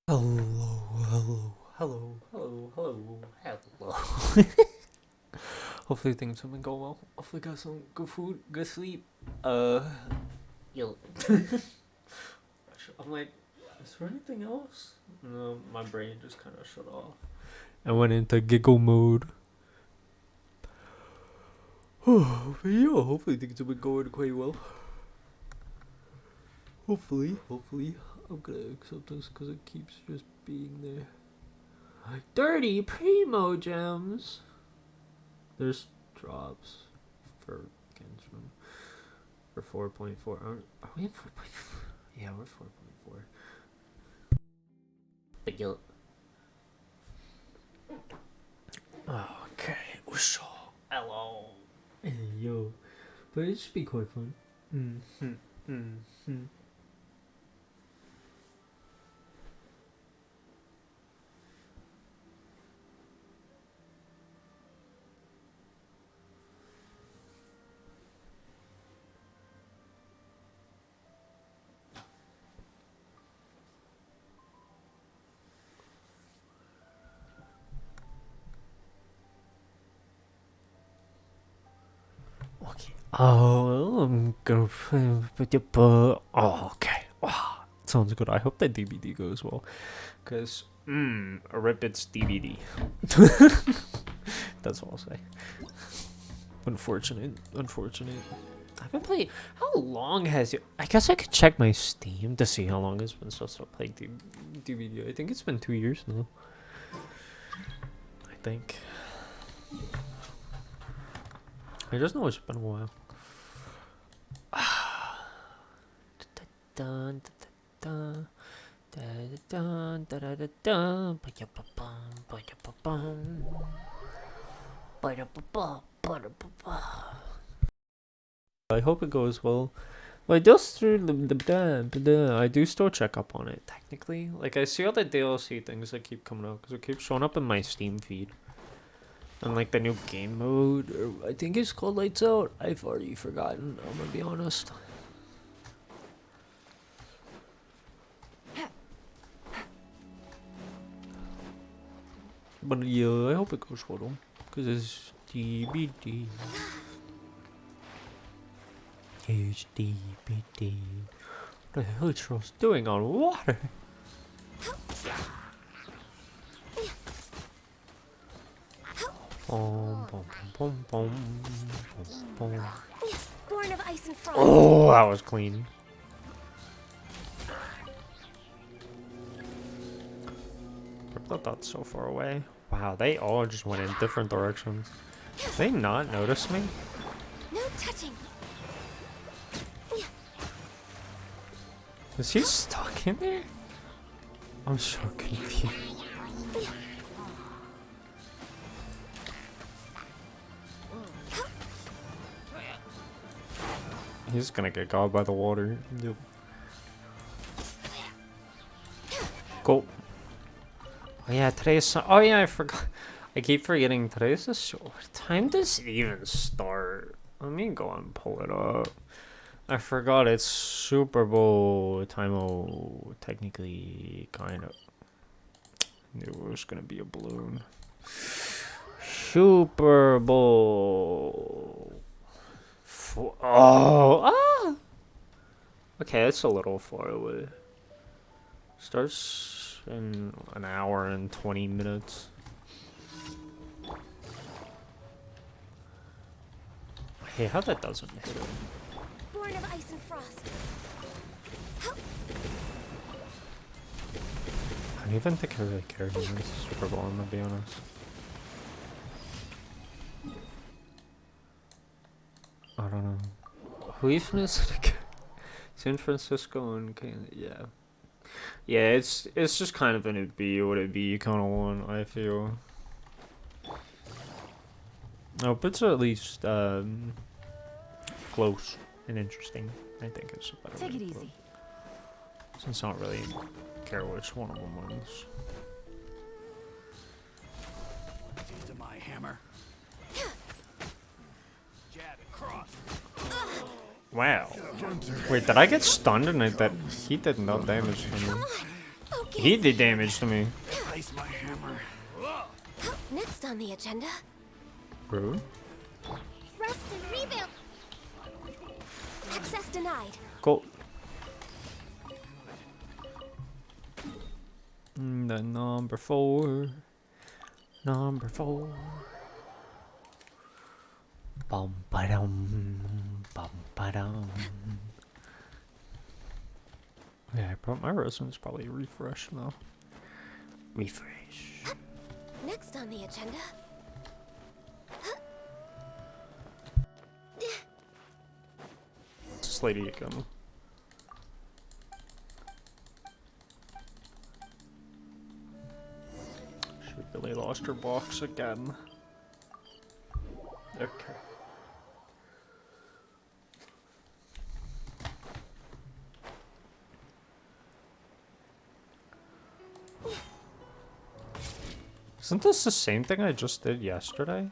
Hello. Hopefully things have been going well. Hopefully got some good food, good sleep. Yo. I'm like, is there anything else? No, my brain just kind of shut off. I went into giggle mode. But yeah, hopefully things have been going quite well. Hopefully, I'm gonna accept this because it keeps just being there. 30 primo gems. There's drops for Genshin for 4.4. Are we in 4.4? Yeah, we're 4.4. But yo. Okay. Hello. Hey, yo. But it should be quite fun. Okay. Oh, I'm gonna put your Oh, okay. Wow. Sounds good. I hope that DVD goes well. Because, rip its DVD. That's all I'll say. Unfortunate. I haven't played. How long has it? I guess I could check my Steam to see how long it's been since I played DVD. I think it's been 2 years now. I think. I just know it's been a while. I hope it goes well. Well, it does through I do still check up on it, technically. Like, I see all the DLC things that keep coming out, because it keeps showing up in my Steam feed. And, like, the new game mode, or I think it's called Lights Out. I've already forgotten, I'm gonna be honest. But, yeah, I hope it goes well, though. Because it's DBD. It's DBD. What the hell is Charles doing on water? Born of ice and frost. Oh, that was clean. I thought that's so far away. Wow, they all just went in different directions. Did they not notice me? No touching. Is he stuck in there? I'm so confused. He's gonna get caught by the water. Yep. Go. Oh yeah, today's. Oh yeah, I forgot. I keep forgetting today's the show. What time does it even start? Let me go and pull it up. I forgot it's Super Bowl time. Oh, technically, kind of. Knew it was gonna be a balloon. Super Bowl. Okay, it's a little far away. Starts in an hour and 20 minutes. Hey, how that doesn't hit it? Born of ice and frost. I don't even think I really care who wins the Super Bowl, I'm gonna be honest. I don't know. Who even is it again? San Francisco and Canada, yeah. Yeah, it's just kind of an be what it be kind of one, I feel. Oh, but it's at least close and interesting. I think it's a better. Take it easy. Since I don't really care which one of them wins. To my hammer. Jab across. Wow. Wait, did I get stunned and that he did no damage to me? Focus. He did damage to me. Place my hammer. Next on the agenda, Rude. rest and rebuild. Access denied. Go. The number 4. Number 4. Bum ba dum. Bum ba dum. Yeah, my resonance probably refresh now. Refresh. Next on the agenda. This lady again. She really lost her box again. Okay. Isn't this the same thing I just did yesterday?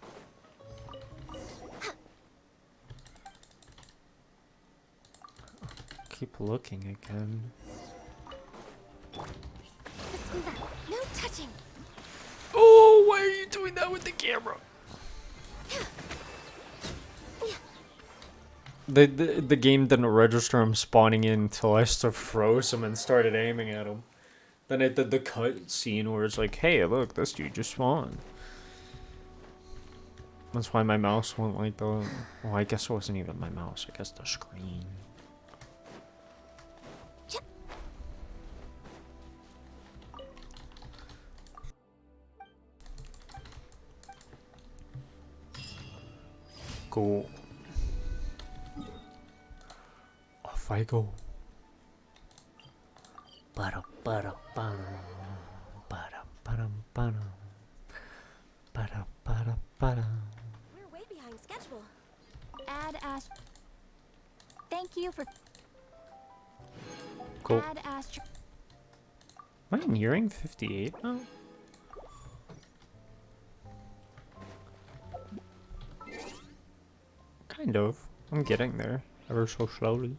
Keep looking again. Let's move out. No touching. Oh, why are you doing that with the camera? The game didn't register him spawning in until I froze him and started aiming at him. Then it did the cut scene where it's like, hey, look, this dude just spawned. That's why my mouse went like that. Well, I guess it wasn't even my mouse. I guess the screen. Go. Off I go. Ba-da, ba-da, ba-da, ba-da, ba-da, ba-da, ba-da, ba-da, ba-da. We're way behind schedule. Add as. Thank you for. Cool. Add as. Am I nearing 58 now? Kind of. I'm getting there, ever so slowly.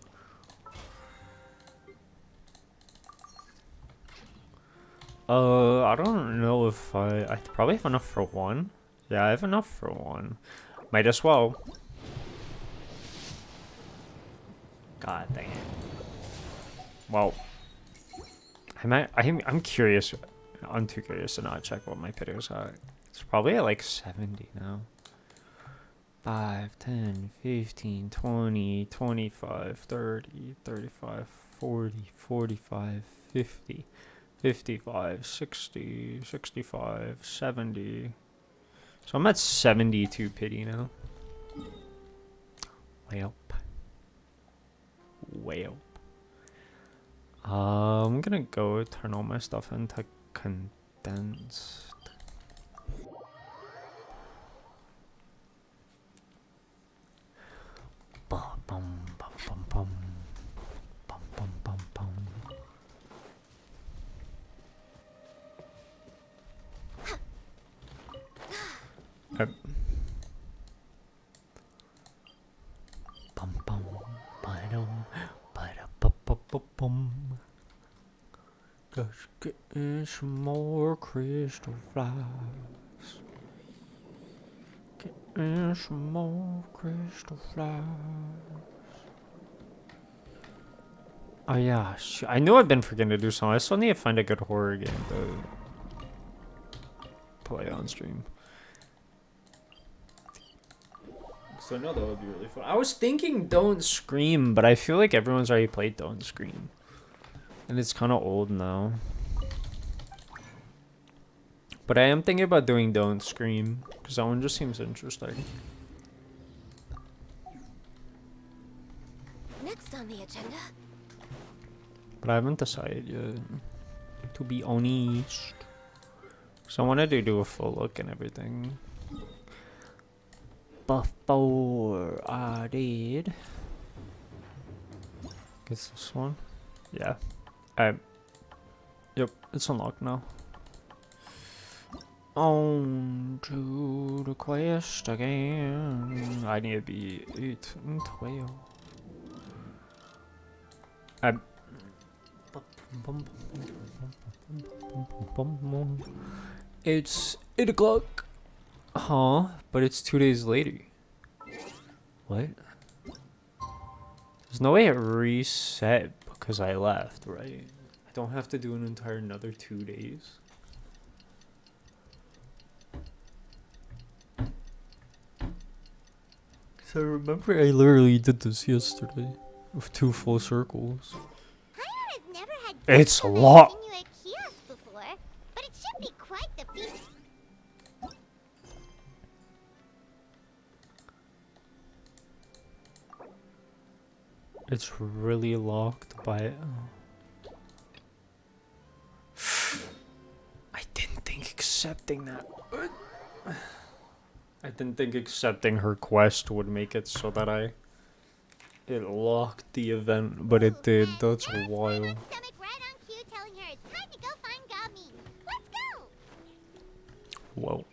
I don't know if I probably have enough for one. Yeah, I have enough for one. Might as well. God dang it. Well, I'm curious. I'm too curious to not check what my pitter's at. It's probably at like 70 now. 5, 10, 15, 20, 25, 30, 35, 40, 45, 50, 55, 60, 65, 70. So I'm at 72 pity now. Way up. Way up. I'm gonna go turn all my stuff into condensed. Bum bum bum bum bum bum bum bum bum. Bum bum ba-dum ba-da-ba-ba-ba-bum. Just getting some more crystal flies. Getting some more crystal flies. Oh yeah, I knew I'd been forgetting to do something. I still need to find a good horror game to play on stream. So I know that would be really fun. I was thinking Don't Scream, but I feel like everyone's already played Don't Scream. And it's kind of old now. But I am thinking about doing Don't Scream, because that one just seems interesting. Next on the agenda. But I haven't decided yet, to be honest. So I wanted to do a full look and everything. Before I did. Guess this one? Yeah. Yep, it's unlocked now. On to the quest again. I need to be 8 and 12. It's 8 o'clock. Huh? But it's 2 days later. What? There's no way it reset because I left, right? I don't have to do an entire another 2 days. So remember I literally did this yesterday with 2 full circles. Heimer has never had It's a guests lot. come in a kiosk before, but it should be quite the feast. It's really locked by... I didn't think accepting that... I didn't think accepting her quest would make it so that it locked the event, but it did. That's wild. Stomach right on cue, telling her it's time to go find Gami. Let's go! Whoa.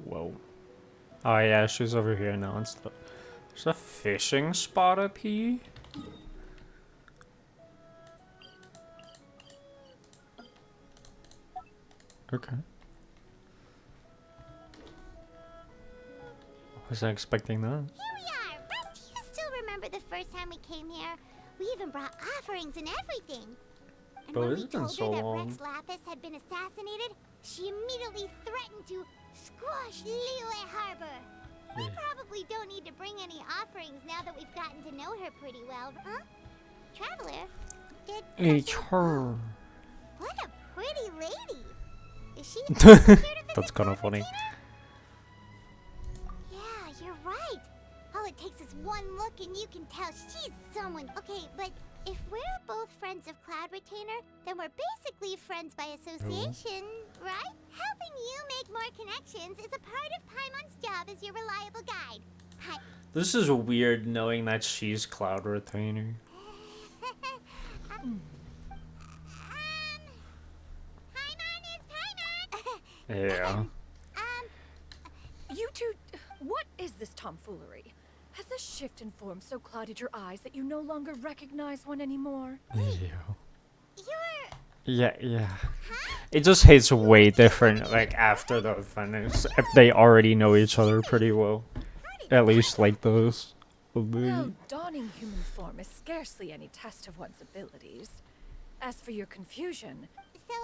Whoa. Oh yeah, she's over here now. There's a fishing spot up here. Okay. Wasn't expecting that. Here we are! But do you still remember the first time we came here? We even brought offerings and everything. And Bro, when this we has been told so her that long. Rex Lapis had been assassinated, she immediately threatened to squash Liyue Harbor. We Yeah. probably don't need to bring any offerings now that we've gotten to know her pretty well, huh? Traveler, did It's her. what a pretty lady. Is she here to visit That's kind of funny. Constantine? Yeah, you're right. All it takes is one look and you can tell she's someone. Okay, but if we're both friends of Cloud Retainer, then we're basically friends by association, right? Helping you make more connections is a part of Paimon's job as your reliable guide. This is weird knowing that she's Cloud Retainer. Paimon is Paimon! Yeah. You two, what is this tomfoolery? Has this shift in form so clouded your eyes that you no longer recognize one anymore? Yeah. You're... Yeah. It just hits way different, like, after the finish. If they already know each other pretty well. At least like those. Well, donning human form is scarcely any test of one's abilities. As for your confusion, So,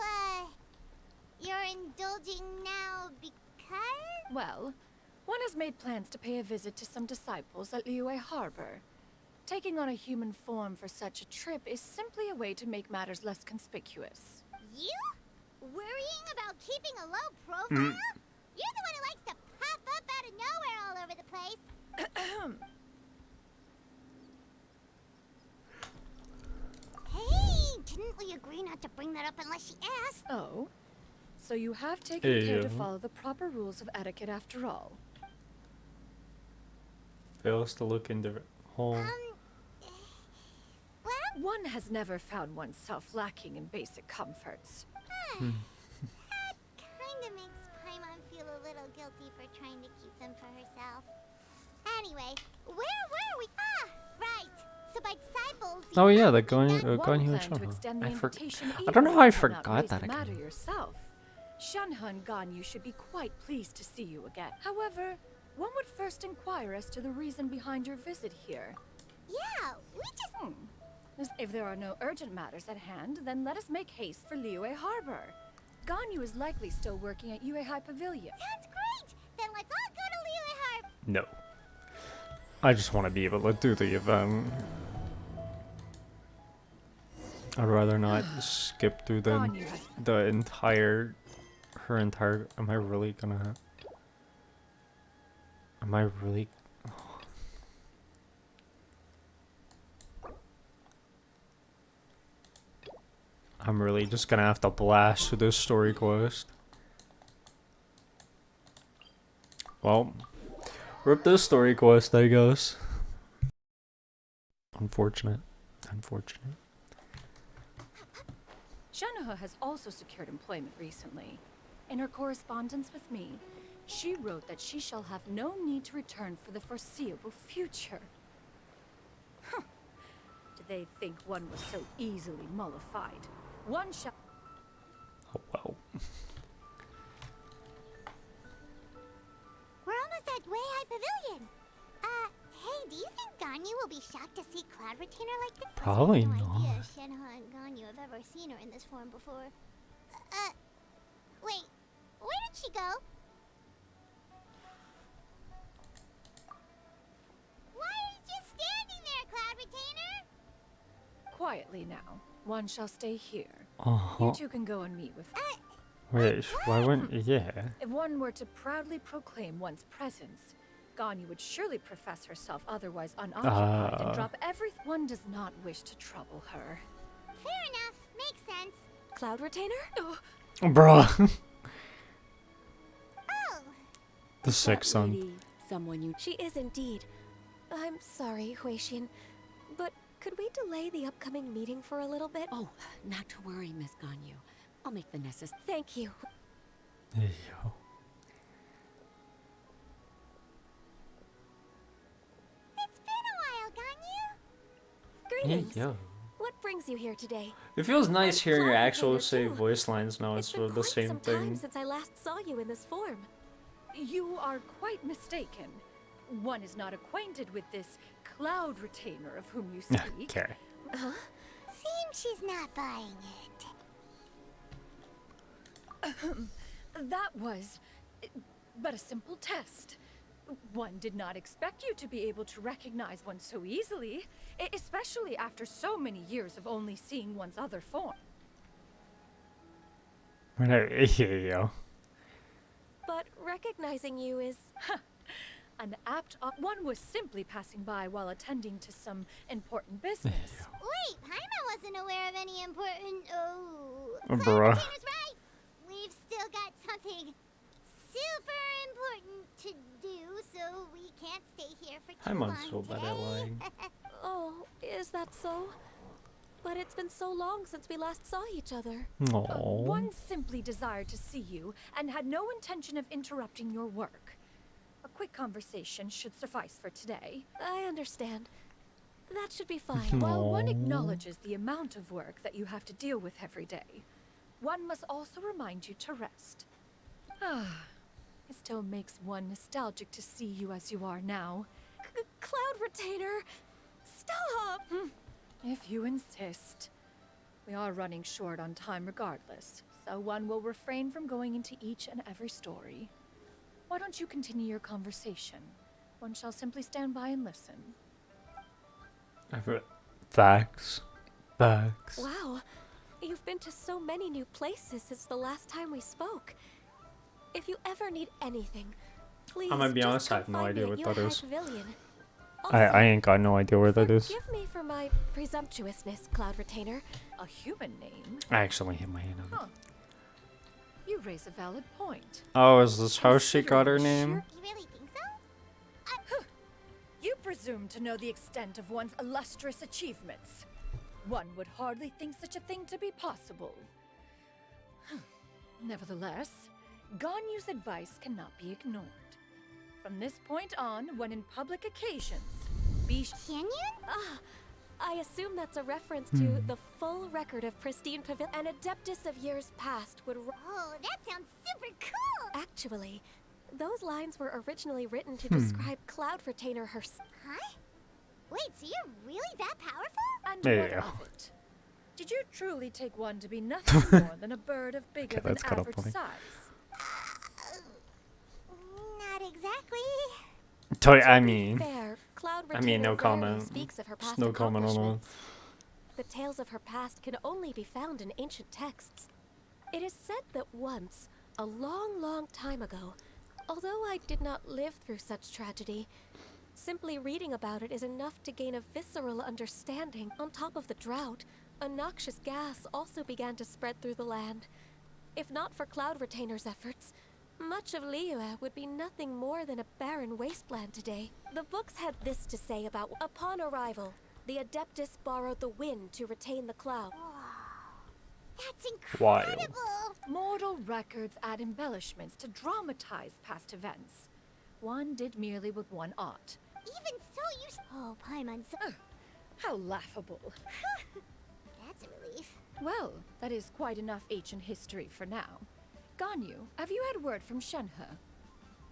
you're indulging now because? well, one has made plans to pay a visit to some disciples at Liyue Harbor. Taking on a human form for such a trip is simply a way to make matters less conspicuous. You? Worrying about keeping a low profile? You're the one who likes to pop up out of nowhere all over the place. Hey, didn't we agree not to bring that up unless she asked? Oh? So you have taken care to Ew. follow the proper rules of etiquette after all. Fails to look in the hole. Well, One has never found oneself lacking in basic comforts. that kinda makes Paimon feel a little guilty for trying to keep them for herself. Anyway, where were we? Ah, right. So by disciples... Oh yeah, the the going One going here. planned to extend the invitation I don't know even how I if you cannot forgot raise that the matter again. yourself. Shanha and Ganyu should be quite pleased to see you again. However, one would first inquire as to the reason behind your visit here. Yeah, we just... If there are no urgent matters at hand, then let us make haste for Liyue Harbor. Ganyu is likely still working at Yuehai Pavilion. Sounds great! Then let's all go to Liyue Harbor. No. I just want to be able to do the event. I'd rather not skip through Ganyu has the entire... Her entire... Am I really gonna... Am I really... I'm really just gonna have to blast through this story quest. Well, rip this story quest, I guess. Unfortunate. Unfortunate. Shanoha has also secured employment recently. In her correspondence with me, She wrote that she shall have no need to return for the foreseeable future. Huh. Did they think one was so easily mollified? One shall... Oh, well. We're almost at Way High Pavilion. Hey, do you think Ganyu will be shocked to see Cloud Retainer like this? Probably I have no not. idea if Shenhe and Ganyu have ever seen her in this form before. Wait, where did she go? Why are you just standing there, Cloud Retainer? Quietly now. One shall stay here. Uh-huh. You two can go and meet with... Wait, why wouldn't... Yeah. If one were to proudly proclaim one's presence, Ganyu would surely profess herself otherwise unoccupied and drop everything. One does not wish to trouble her. Fair enough, makes sense. Cloud Retainer? Bruh. Oh, The sixth son. Lady, someone you... She is indeed. I'm sorry, Huixin, but could we delay the upcoming meeting for a little bit? Oh, not to worry, Miss Ganyu. I'll make the necessary. Thank you. There you go. it's been a while, Ganyu. Greetings. Yeah. What brings you here today? It feels nice I'm hearing your Cloud actual, Retainer say, too. voice lines now It's instead been of the quite same some time thing. since I last saw you in this form. You are quite mistaken. One is not acquainted with this Cloud Retainer of whom you speak. Okay. Huh? Seems she's not buying it. That was but a simple test. One did not expect you to be able to recognize one so easily, especially after so many years of only seeing one's other form. Whatever. Here you go. But recognizing you is... An apt one was simply passing by while attending to some important business. Wait, Paimon wasn't aware of any important... Oh, Oh, Cloud bruh. Retainer's right. We've still got something super important to do, so we can't stay here for too long Paimon's so bad at today. lying. Oh, is that so? But it's been so long since we last saw each other. Aww. One simply desired to see you and had no intention of interrupting your work. A quick conversation should suffice for today. I understand. That should be fine. While one Aw. acknowledges the amount of work that you have to deal with every day, one must also remind you to rest. It still makes one nostalgic to see you as you are now. Cloud Retainer! Stop! If you insist. We are running short on time regardless, so one will refrain from going into each and every story. Why don't you continue your conversation? One shall simply stand by and listen. Facts. Facts. Wow, you've been to so many new places since the last time we spoke. If you ever need anything, please I'm gonna be just honest, I come have no find idea me what at that Yuehai is. Pavilion. I Also, ain't got no idea where that is. forgive me for my presumptuousness, Cloud Retainer. A human name? I actually hit my hand on it. Huh. You raise a valid point. Oh, is this how she got her Considering name? You really think so? You presume to know the extent of one's illustrious achievements. One would hardly think such a thing to be possible. Nevertheless, Ganyu's advice cannot be ignored. From this point on, when in public occasions, be Canyon? Ah, I assume that's a reference to the full record of pristine pavilion. An adeptus of years past would... Oh, that sounds super cool! Actually, those lines were originally written to describe Cloud Retainer herself. Huh? Wait, so you're really that powerful? And There what you go. of it? Did you truly take one to be nothing more than a bird of bigger Okay, than that's kinda average funny. size? Not exactly. I mean, Fair, Cloud I mean, no Retainer rarely comment. speaks of her Just past no comment on that. accomplishments. The tales of her past can only be found in ancient texts. It is said that once, a long, long time ago, although I did not live through such tragedy, simply reading about it is enough to gain a visceral understanding. On top of the drought, a noxious gas also began to spread through the land. If not for Cloud Retainer's efforts, much of Liyue would be nothing more than a barren wasteland today. The books had this to say about upon arrival, the Adeptus borrowed the wind to retain the cloud. That's Wild. incredible! Mortal records add embellishments to dramatize past events. One did merely with one art. Even so, Oh, Paimon, so... How laughable. That's a relief. Well, that is quite enough ancient history for now. Ganyu, have you had word from Shenhe?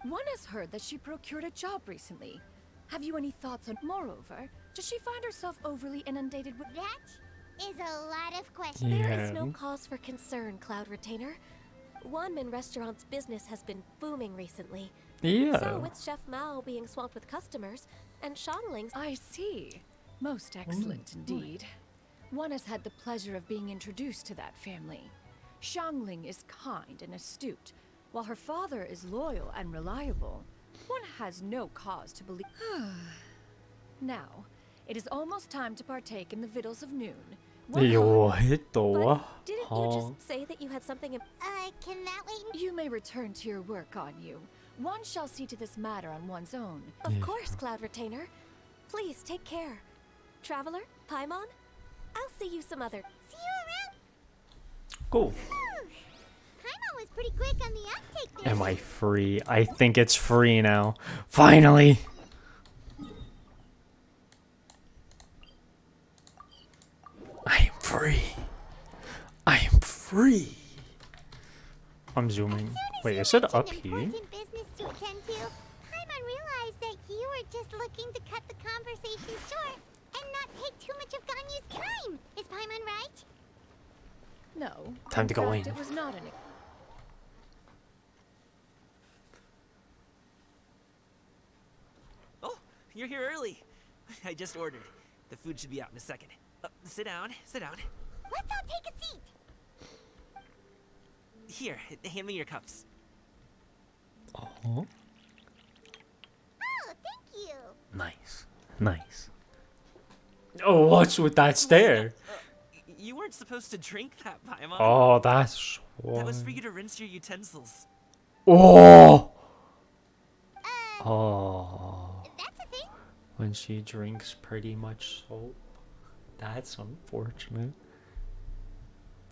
One has heard that she procured a job recently. Have you any thoughts on... Moreover, does she find herself overly inundated with... That is a lot of questions. There is Yeah. no cause for concern, Cloud Retainer. Wanmin Restaurant's business has been booming recently. Yeah. So with Chef Mao being swamped with customers, and Shangling's... I see. Most excellent indeed. One has had the pleasure of being introduced to that family. Shangling is kind and astute, while her father is loyal and reliable. One has no cause to believe... Now, it is almost time to partake in the victuals of noon. One Yo, hour- ito. Didn't you just say that you had something... Can that wait? You may return to your work, Ganyu. One shall see to this matter on one's own. Of course, Cloud Retainer. Please take care. Traveler, Paimon, I'll see you some other... See you around. Cool. Paimon was pretty quick on the uptake there. Am I free? I think it's free now. Finally. I am free. I am free. I'm zooming. Wait, is it up here? Important business to attend to. Paimon realized that you were just looking to cut the conversation short and not take too much of Ganyu's time. Is Paimon right? No. Time to go fact, in. It was not an... Oh, you're here early. I just ordered. The food should be out in a second. Sit down, sit down. Let's all take a seat. Here, hand me your cups. Oh, Oh, thank you. nice. Nice. Oh, what's with that stare? You weren't supposed to drink that, Paimon. Oh, that's That was why. for you to rinse your utensils. Oh. Uh, Oh. that's a thing. When she drinks pretty much soap. That's unfortunate.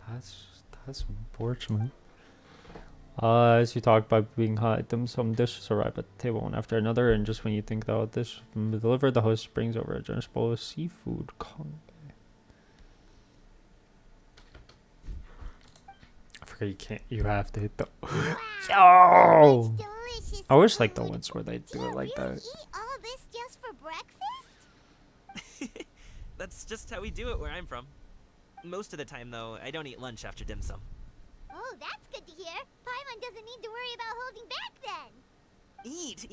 That's unfortunate. As you talk about being hot, some dishes arrive at the table one after another, and just when you think that this has been delivered, the host brings over a generous bowl of seafood. I forget you can't. You have to hit the. Oh! Delicious I always like the food. ones where they Do do you it like really that. eat all this just for breakfast? That's just how we do it where I'm from. Most of the time, though, I don't eat lunch after dim sum. Oh, that's good to hear. Paimon doesn't need to worry about holding back then. Eat!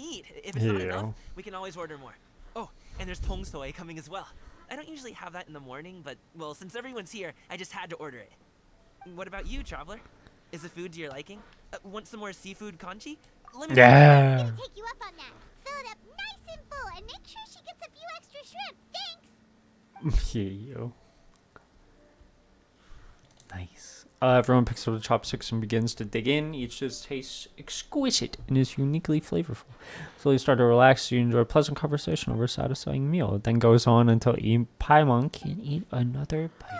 If it's not Yeah. enough, we can always order more. Oh, and there's tong soy coming as well. I don't usually have that in the morning, but, well, since everyone's here, I just had to order it. What about you, Traveler? Is the food to your liking? Want some more seafood kanchi? Let me Yeah. I'm gonna take you up on that. Fill it up nice and full and make sure she gets a few extra shrimp. Thanks. Here you go. Nice. Everyone picks up the chopsticks and begins to dig in. Each dish tastes exquisite and is uniquely flavorful. Slowly you start to relax. You enjoy a pleasant conversation over a satisfying meal. It then goes on until Paimon can eat another bite.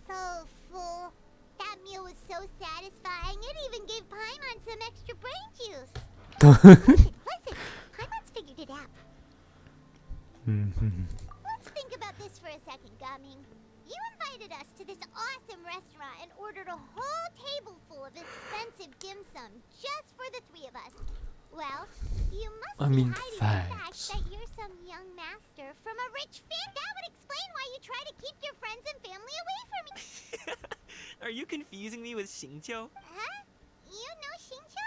So full. That meal was so satisfying. It even gave Paimon some extra brain juice. Listen, Paimon's figured it out. Let's think about this for a second, Gaming. You invited us to this awesome restaurant and ordered a whole table full of expensive dim sum just for the three of us. Well, you must I be mean, hiding the fact facts. that you're some young master from a rich family. That would explain why you try to keep your friends and family away from me. Are you confusing me with Xingqiu? Huh? You know Shincho?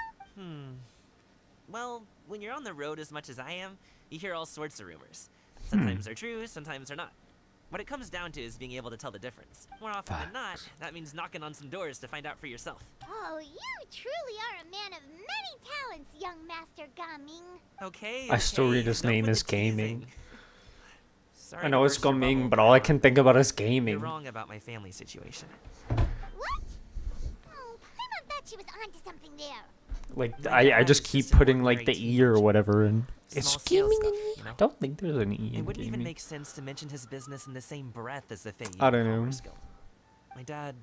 Well, when you're on the road as much as I am, you hear all sorts of rumors. Sometimes they're true, sometimes they're not. What it comes down to is being able to tell the difference. More often than not, that means knocking on some doors to find out for yourself. Oh, you truly are a man of many talents, young Master Gaming. Okay. I still read his enough name with as the teasing. gaming. Sorry I to know it's burst your gaming, bubble, but all I Paimon. can think about is You're gaming. wrong about my family situation. What? Oh, Paimon thought she was onto something there. Like, My I dad just is keep just an putting like the ordinary E or teenager. whatever in. It's Small-scale gaming stuff, in E? you know? I don't think there's an E It in wouldn't even gaming. make sense to mention his business in the same breath as the Fey I don't know. Commerce Guild. My dad...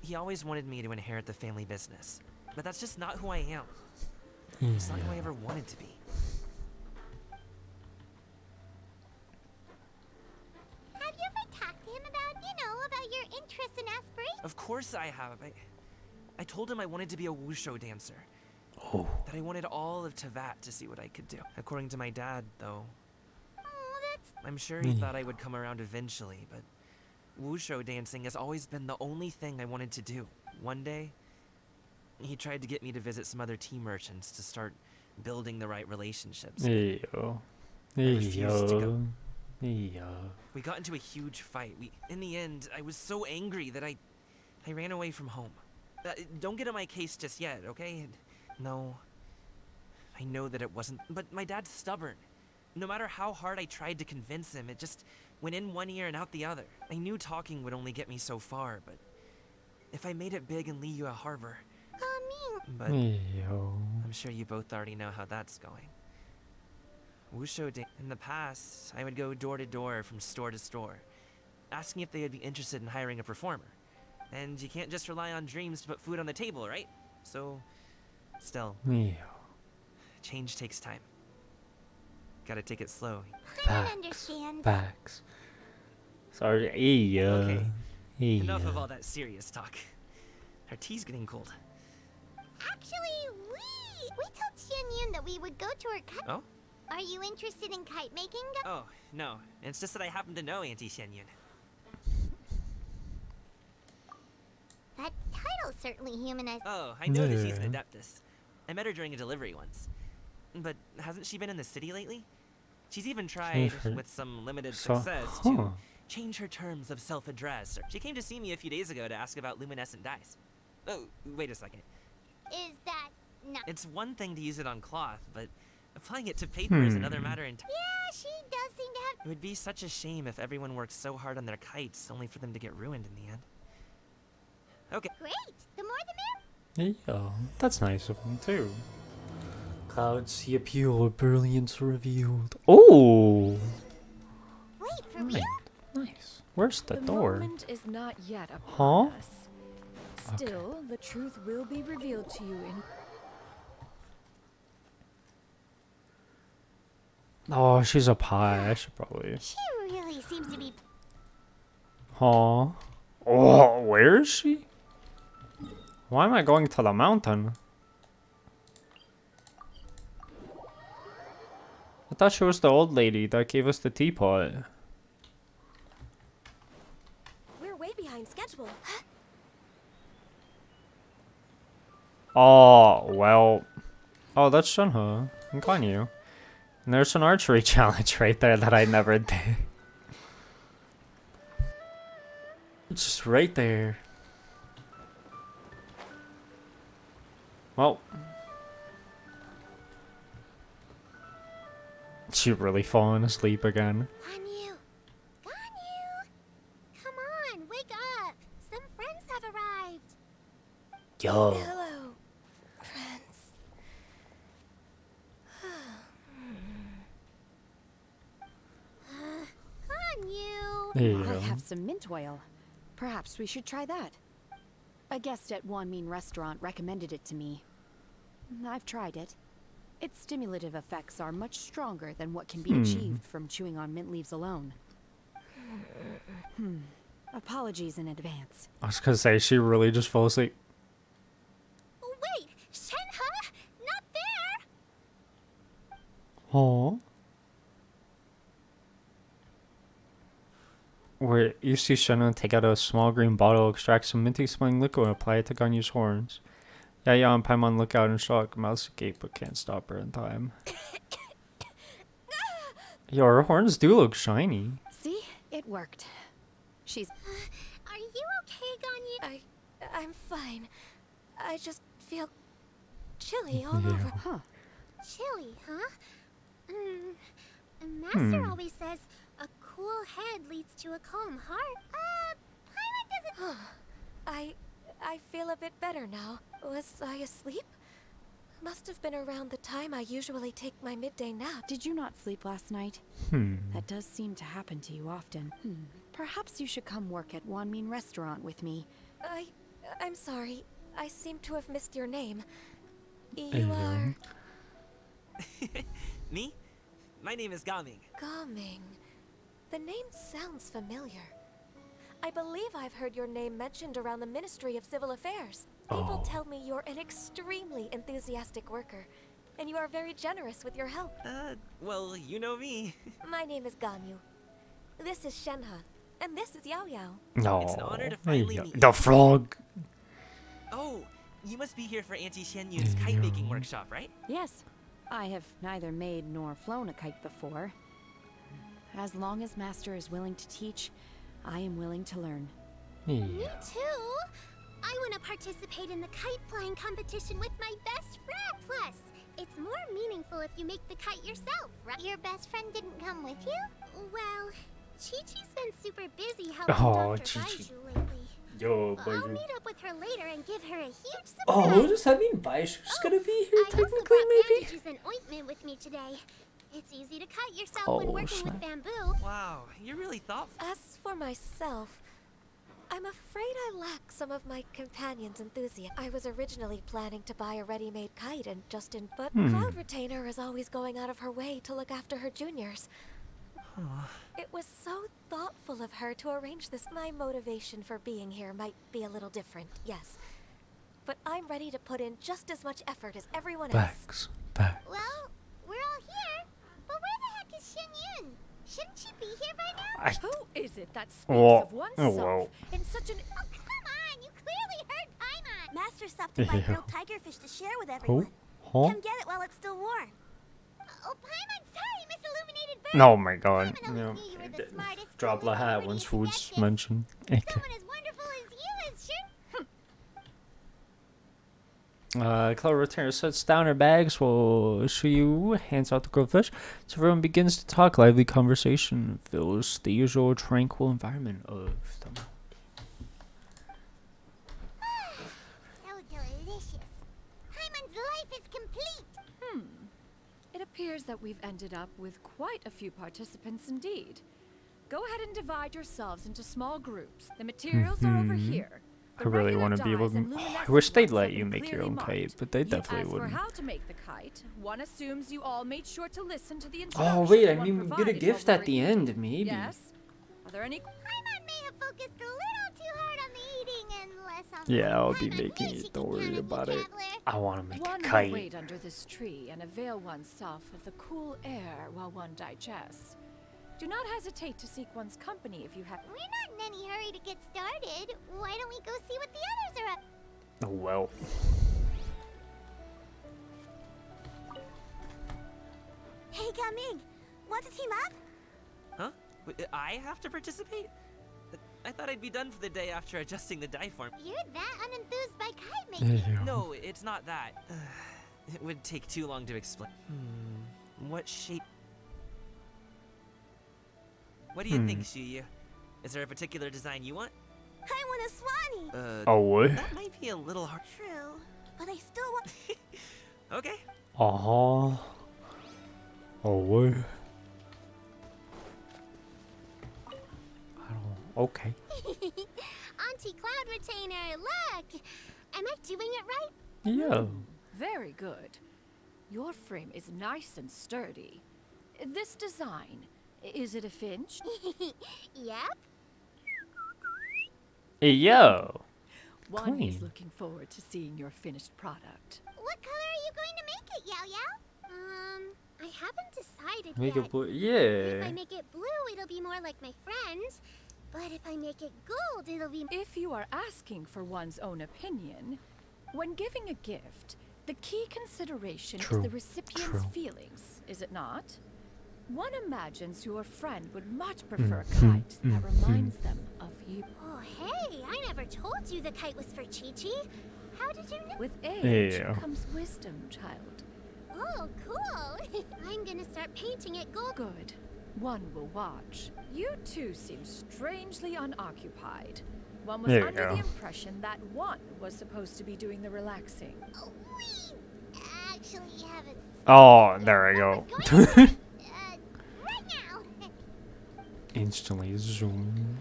he always wanted me to inherit the family business. But that's just not who I am. It's not who I ever wanted to be. Have you ever talked to him about your interests and aspirations? Of course I have. I told him I wanted to be a wushu dancer. Oh. That I wanted all of Tevat to see what I could do. According to my dad, though, Oh, that's... I'm sure he thought I would come around eventually, but wushu dancing has always been the only thing I wanted to do. One day, he tried to get me to visit some other tea merchants to start building the right relationships. Ew. refused to go. Ew. We got into a huge fight. In the end, I was so angry that I ran away from home. Don't get on my case just yet, okay? No, I know that it wasn't, but my dad's stubborn. No matter how hard I tried to convince him, it just went in one ear and out the other. I knew talking would only get me so far, but if I made it big in Liyue Harbor, but Ew. I'm sure you both already know how that's going. In the past, I would go door to door from store to store, asking if they would be interested in hiring a performer. And you can't just rely on dreams to put food on the table, right? So, still, Ew. change takes time. Gotta take it slow. I don't understand. Facts. Sorry. Ew. Okay, Ew. enough of all that serious talk. Our tea's getting cold. Actually, we told Xianyun that we would go to her kite. Oh? Are you interested in kite making? Oh, no. It's just that I happen to know Auntie Xianyun. That title certainly humanized. Oh, I know that she's an Yeah. adeptus. I met her during a delivery once. But hasn't she been in the city lately? She's even tried, her- with some limited So- success, huh. to change her terms of self-address. She came to see me a few days ago to ask about luminescent dyes. Oh, wait a second. Is that not? It's one thing to use it on cloth, but applying it to paper is another matter entirely. Yeah, she does seem to have. It would be such a shame if everyone worked so hard on their kites only for them to get ruined in the end. Okay. Great. The more the merrier. Yeah, that's nice of him too. Clouds, the appeal of brilliance revealed. Oh, Wait, for nice. real? Nice. Where's the door? moment is not yet upon Huh? us. Still, the truth will be revealed to you in... Oh, she's a pie. I should probably. She really seems to be. Huh? Oh, where is she? Why am I going to the mountain? I thought she was the old lady that gave us the teapot. We're way behind schedule. Oh, well. Oh, that's Shunha and Ganyu. And there's an archery challenge right there that I never did. It's just right there. Well. She really falling asleep again. Ganyu! Ganyu! Come on, wake up! Some friends have arrived. Yo. Hello, friends. Ganyu! There you I go. have some mint oil. Perhaps we should try that. A guest at Wanmin restaurant recommended it to me. I've tried it. Its stimulative effects are much stronger than what can be achieved from chewing on mint leaves alone. Apologies in advance. I was gonna say, she really just fell asleep. Wait, Shenhe? Not there! Oh. Where you see Shenna take out a small green bottle, extract some minty smelling liquid, and apply it to Ganyu's horns. Yaya and Paimon look out in shock. Mouse agape, but can't stop her in time. Yo, her horns do look shiny. See? It worked. She's... Are you okay, Ganyu? I'm fine. I just feel chilly all Yeah. over. Huh. Chilly, huh? Master always says a cool head leads to a calm heart. Paimon doesn't. I feel a bit better now. Was I asleep? Must have been around the time I usually take my midday nap. Did you not sleep last night? That does seem to happen to you often. Perhaps you should come work at Wanmin restaurant with me. I'm sorry. I seem to have missed your name. You are... Me? My name is Gaming. Gaming. The name sounds familiar. I believe I've heard your name mentioned around the Ministry of Civil Affairs. People tell me you're an extremely enthusiastic worker, and you are very generous with your help. Well, you know me. My name is Ganyu. This is Shenhe, and this is Yao Yao. No. It's an honor to finally meet you. The frog. Oh, you must be here for Auntie Xianyun's kite making workshop, right? Yes. I have neither made nor flown a kite before. As long as Master is willing to teach, I am willing to learn. Me too. I want to participate in the kite flying competition with my best friend. Plus, it's more meaningful if you make the kite yourself, right? Your best friend didn't come with you? Well, Chi-Chi's been super busy helping Dr. Baiju lately. Yo, I'll meet up with her later and give her a huge surprise. Oh, does that mean Baiju's gonna be here I also technically, brought maybe? bandages and ointment with me today. It's easy to cut yourself Oh, when working snap. with bamboo. Wow, you're really thoughtful. As for myself, I'm afraid I lack some of my companion's enthusiasm. I was originally planning to buy a ready-made kite and Justin, but Cloud Retainer is always going out of her way to look after her juniors. It was so thoughtful of her to arrange this. My motivation for being here might be a little different, yes. But I'm ready to put in just as much effort as everyone else. Facts. Facts. Well, we're all here, but where the heck is Xianyun? Shouldn't she be here by now? Who is it that speaks Whoa. of oneself Whoa. in such an... Oh, come on! You clearly heard Paimon! Master stopped to buy grilled tigerfish to share with Who? everyone. Huh? Come get it while it's still warm. Oh, Paimon, sorry, Miss Illuminated Bird! Oh my god. Paimon Yeah. always knew you were the smartest. Drop the coolest, hat and once wittiest food's sketches. mentioned. Okay. Someone as wonderful as you is sure... Cloud Retainer sets down her bags while Shuyu hands out the grilled fish. So everyone begins to talk. Lively conversation fills the usual tranquil environment of the mountain. So delicious. Paimon's life is complete. It appears that we've ended up with quite a few participants indeed. Go ahead and divide yourselves into small groups. The materials are over here. I The really regular want to be able dyes to. and I luminescent wish they'd ones let have you been make your clearly own marked. kite, but they You definitely asked wouldn't. for how to make the kite. One assumes you all made sure to listen to the Oh instructions. wait, I one mean, we get a provided gift while at we the were end, eating. maybe. Yes. Are there any? Paimon may have focused a little too hard on the eating and less on the Yeah, I'll be Paimon, making please, it. you Don't can worry count on me, about it. traveler. I want to make One a will kite. wait under this tree and avail oneself of the cool air while one digests. Do not hesitate to seek one's company if you have. We're not in any hurry to get started. Why don't we go see what the others are up? Oh well. Hey, Gaming, want to team up? Huh? I have to participate? I thought I'd be done for the day after adjusting the die form. You're that unenthused by kite making. No, it's not that. It would take too long to explain. What shape? What do you think, Shuyu? Is there a particular design you want? I want a Swanee. Oh what? That might be a little hard. True, but I still want. Okay. Oh what? I don't. Okay. Auntie Cloud Retainer, look! Am I doing it right? Yeah. Very good. Your frame is nice and sturdy. This design, is it a finch? Yep. Hey, yo. One is Clean. looking forward to seeing your finished product. What color are you going to make it, Yao Yao? I haven't decided Make yet. it blue. If I Yeah. make it blue, it'll be more like my friends. But if I make it gold, it'll be... If you are asking for one's own opinion, when giving a gift, the key consideration True, is the recipient's true. feelings, is it not? One imagines your friend would much prefer a kite that reminds them of you. Oh, hey, I never told you the kite was for Chi-Chi. How did you know? With age Yeah. comes wisdom, child. Oh, cool. I'm gonna start painting it gold. Good. One will watch. You two seem strangely unoccupied. One was There you under go. the impression that one was supposed to be doing the relaxing. Oh, we actually haven't... Oh, there I go. We're going to, right now. Instantly zoom.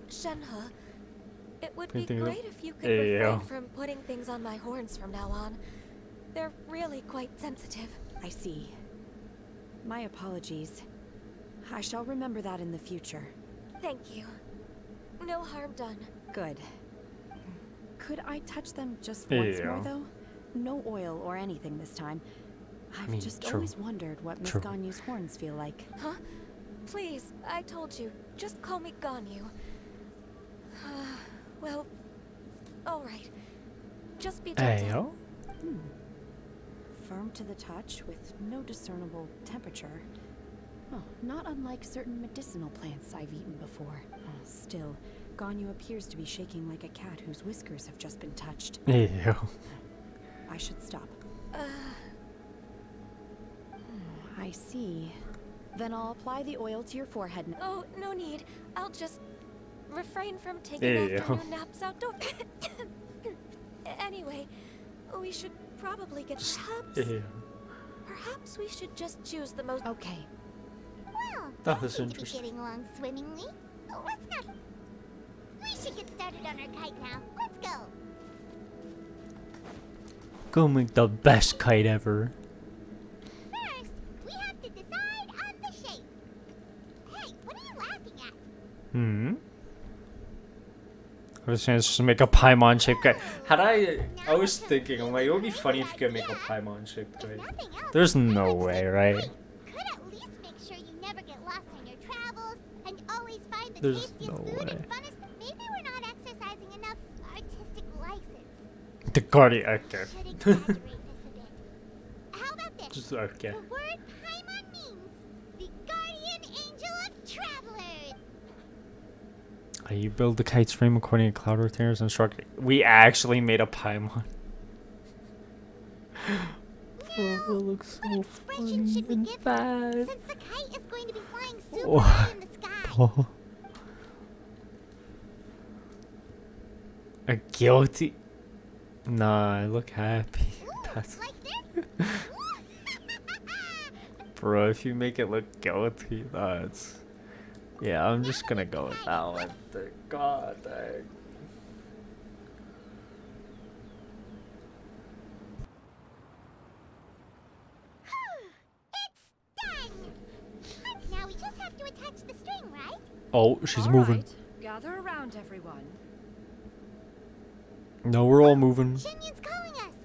Shenhe, it would be Painting great if you could Yeah. refrain from putting things on my horns from now on. They're really quite sensitive. I see. My apologies. I shall remember that in the future. Thank you. No harm done. Good. Could I touch them just once more, Yeah. though? No oil or anything this time. I've mean, just true. always wondered what Miss True. Ganyu's horns feel like. Huh? Please, I told you. Just call me Ganyu. Well, alright. Just be gentle. Hey, yo. Firm to the touch with no discernible temperature. Oh, not unlike certain medicinal plants I've eaten before. Still, Ganyu appears to be shaking like a cat whose whiskers have just been touched. Hey, yo. I should stop. I see. Then I'll apply the oil to your forehead now. Oh, no need. I'll just refrain from taking There you go. afternoon naps outdoors. Anyway, we should probably get Yeah. Perhaps we should just choose the most. Okay. Well, That we was seem to be interesting. getting along swimmingly. Oh, let's not. We should get started on our kite now. Let's go. Go make the best kite ever. First, we have to decide on the shape. Hey, what are you laughing at? I was saying just make a Paimon shaped kite. I was thinking, I'm like, it would be funny if you could make a Paimon shaped If kite. nothing else, There's no way, right? could at least make sure you never get lost on your travels and always find the There's tastiest no food way. and funnest. Maybe we're not exercising enough artistic license. The guardian. Okay. Should exaggerate this a bit. How about this? Just okay. The word Paimon means the guardian angel of travelers. You build the kite's frame according to cloud retainers instructed. We actually made a Paimon. Bro, it looks so Expression funny should we and give bad. since the kite is going to be flying super What? high in the sky? Oh. A guilty. Nah, I look happy. That's Like this? bro. If you make it look guilty, that's. Yeah, I'm just gonna go with that one. God dang. It's done. Now we just have to attach the string, right? Oh, she's All moving. right, gather around, everyone. No, we're all moving. Shinyun's calling us.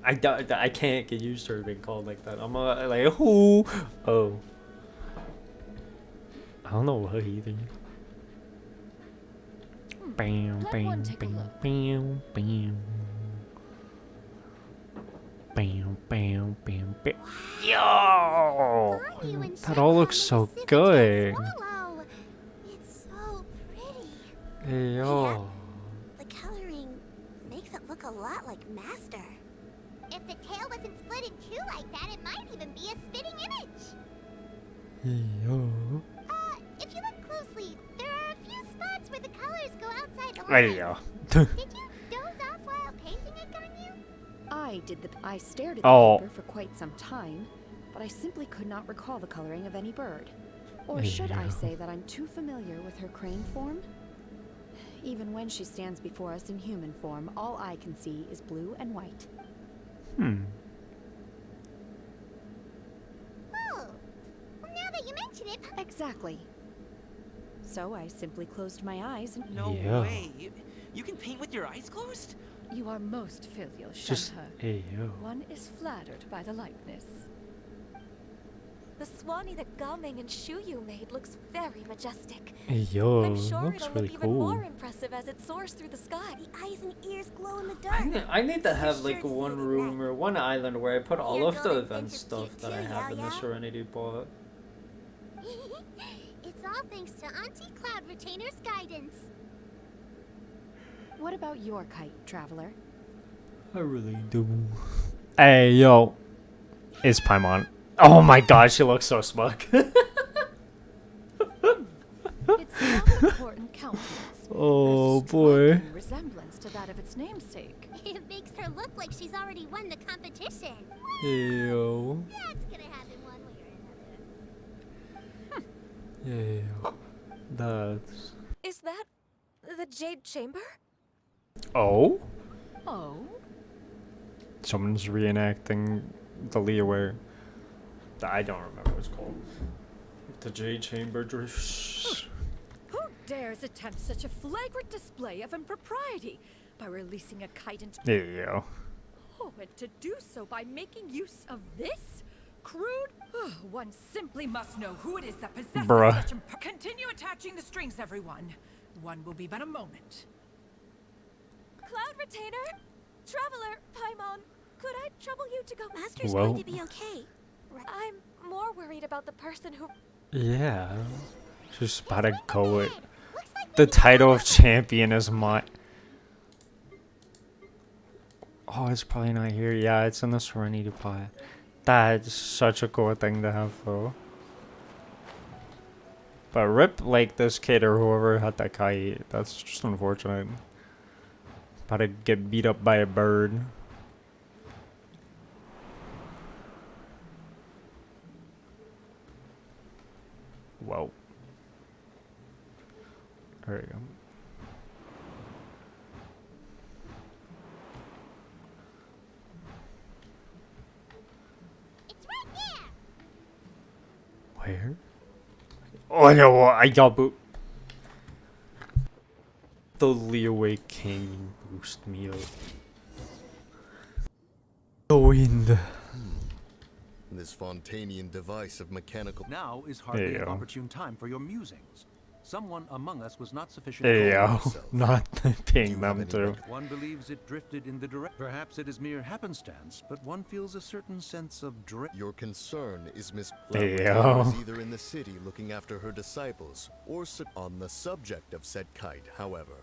I can't get used to her being called like that. I'm like, who? Oh. I don't know what either. Bam, Let bam, one take a bam, look. bam, bam. Bam, bam, bam, bam. Yo! Ganyu and That all looks Shenhe so Pacific good. Swallow. It's so pretty. Yo. The coloring makes it look a lot like Master. If the tail wasn't split in two like that, it might even be a spitting image. Yo. If you look closely, there are a few spots where the colors go outside the There lines. you go. Did you doze off while painting it, Ganyu? I stared at the Oh. paper for quite some time, but I simply could not recall the coloring of any bird. Or should I Yeah. say that I'm too familiar with her crane form? Even when she stands before us in human form, all I can see is blue and white. Oh. Well, now that you mention it, Exactly. So I simply closed my eyes and No Yeah. way. You can paint with your eyes closed? You are most filial, Just. Shenhe. Hey, yo. One is flattered by the likeness. The Swanee that Gaming and Shuyu made looks very majestic. Hey, yo. I'm sure Looks it'll really look even cool. more impressive as it soars through the sky. The eyes and ears glow in the dark. I need to have For like sure one to see room that. or one island where I put all Your of the golden event finch is stuff cute that I too, have in the Yao-Yao. Serenity bot. it's all thanks to Auntie Cloud Retainer's guidance. what about your kite, traveler? I really do. Hey, yo. It's Paimon. Oh my god, she looks so smug. Its self-important countenance Oh, bears a boy. striking resemblance to that of its namesake. It makes her look like she's already won the competition. Hey, yo. That's gonna happen one way or another. Yeah. That's... Is that the Jade Chamber? Oh? Oh? Someone's reenacting the Leeway. I don't remember what it's called. The Jade Chamber drifts. Who dares attempt such a flagrant display of impropriety by releasing a kite into... There you go. Oh, and to do so by making use of this? Crude? One simply must know who it is that possesses Bruh. such Continue attaching the strings, everyone. One will be but a moment. Cloud Retainer? Traveler, Paimon, could I trouble you to go? Master's Well- going to be okay. I'm more worried about the person who... Yeah. She's about to go it. Looks like The title of champion is my... Oh, it's probably not here. Yeah, it's in the Serenity Pot. That's such a cool thing to have, though. But rip, like, this kid or whoever had that kite. That's just unfortunate. About to get beat up by a bird. Whoa. There we go. it's right there. Where? Oh no, I got boot. The Leeway King boost me up. The wind. This Fontanian device of mechanical... Now is There hardly you an go. opportune time for your musings. Someone among us was not sufficient. There you Calm go. yourself. Not Do you paying have them any too. One believes it drifted in the direct. Perhaps it is mere happenstance, but one feels a certain sense of dread. Your concern is Miss There you Cloud go. is either in the city looking after her disciples, or on the subject of said kite, however.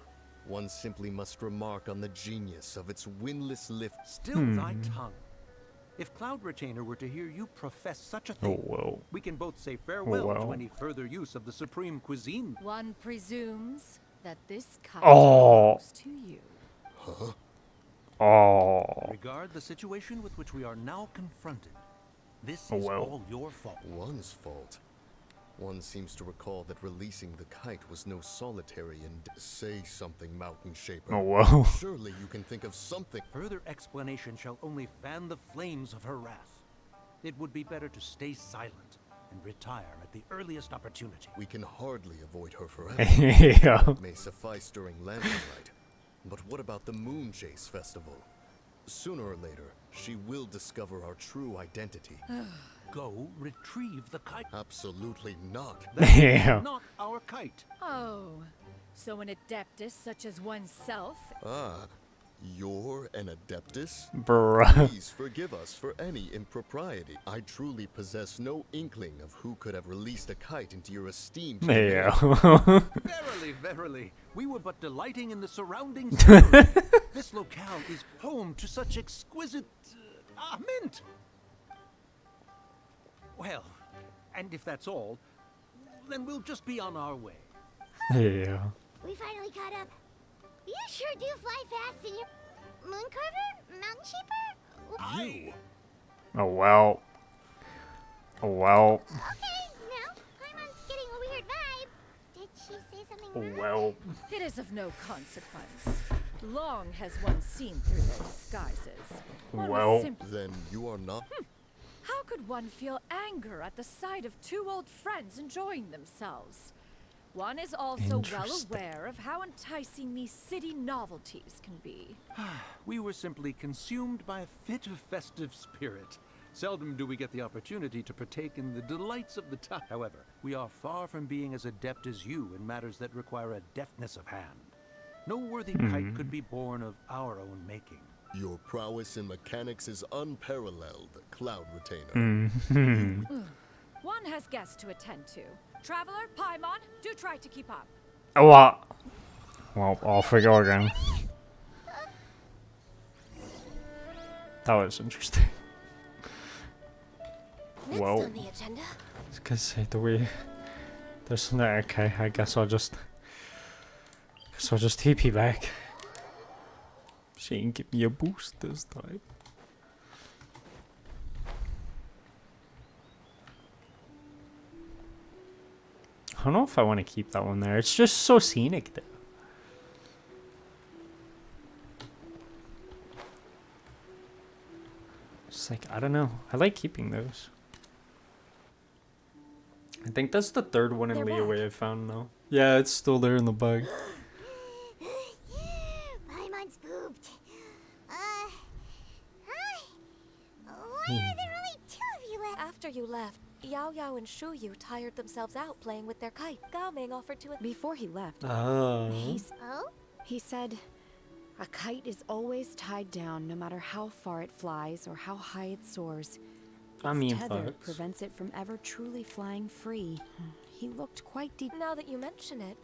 One simply must remark on the genius of its windless lift. Still thy tongue. If Cloud Retainer were to hear you profess such a Oh thing, well. we can both say farewell well. to any further use of the supreme cuisine. One presumes that this kite Oh. belongs to you. Oh. Regard the situation with which we are now confronted. This Oh, is well. all your fault. One's fault. One seems to recall that releasing the kite was no solitary and... Say something, Mountain Shaper. Oh well. Surely you can think of something. Further explanation shall only fan the flames of her wrath. It would be better to stay silent and retire at the earliest opportunity. We can hardly avoid her forever. Yeah. It may suffice during Lantern Night. But what about the Moon Chase Festival? Sooner or later, she will discover our true identity. Go retrieve the kite. Absolutely not. That Yeah. is not our kite. Oh, so an adeptus such as oneself... Ah, you're an Adeptus? Bruh. Please forgive us for any impropriety. I truly possess no inkling of who could have released a kite into your esteemed Yeah. Verily, verily, we were but delighting in the surrounding scenery. This locale is home to such exquisite mint. Well, and if that's all, then we'll just be on our way. Yeah. We finally caught up. You sure do fly fast in your moon carver, mountain shaper. You! Oh well. Oh well. Okay, now Paimon's getting a weird vibe. Did she say something Oh wrong? well. It is of no consequence. Long has one seen through their disguises. One Well. must simply... Then you are not... How could one feel anger at the sight of two old friends enjoying themselves? One is also well Interesting. aware of how enticing these city novelties can be. We were simply consumed by a fit of festive spirit. Seldom do we get the opportunity to partake in the delights of the time. However, we are far from being as adept as you in matters that require a deftness of hand. No worthy kite could be born of our own making. Your prowess in mechanics is unparalleled, Cloud Retainer. One has guests to attend to. Traveler, Paimon, do try to keep up. Oh what? Well, off we go again. That was interesting. Next Well. on the agenda. I was gonna say, do we... There's no... Okay, I guess I'll just... TP back. She ain't give me a boost this time. don't know if I want to keep that one there. It's just so scenic, though. It's like, I don't know. I like keeping those. I think that's the third one in They're Leeway back. I found now. Yeah, it's still there in the bag. Paimon's pooped. Hi. Why are there only 2 of you left? After you left, Yao Yao and Shu Yu tired themselves out playing with their kite. Gao Ming offered to... Before he left, Oh. Oh? he said, "A kite is always tied down no matter how far it flies or how high it soars. I Its mean, tether facts. prevents it from ever truly flying free." He looked quite deep. Now that you mention it,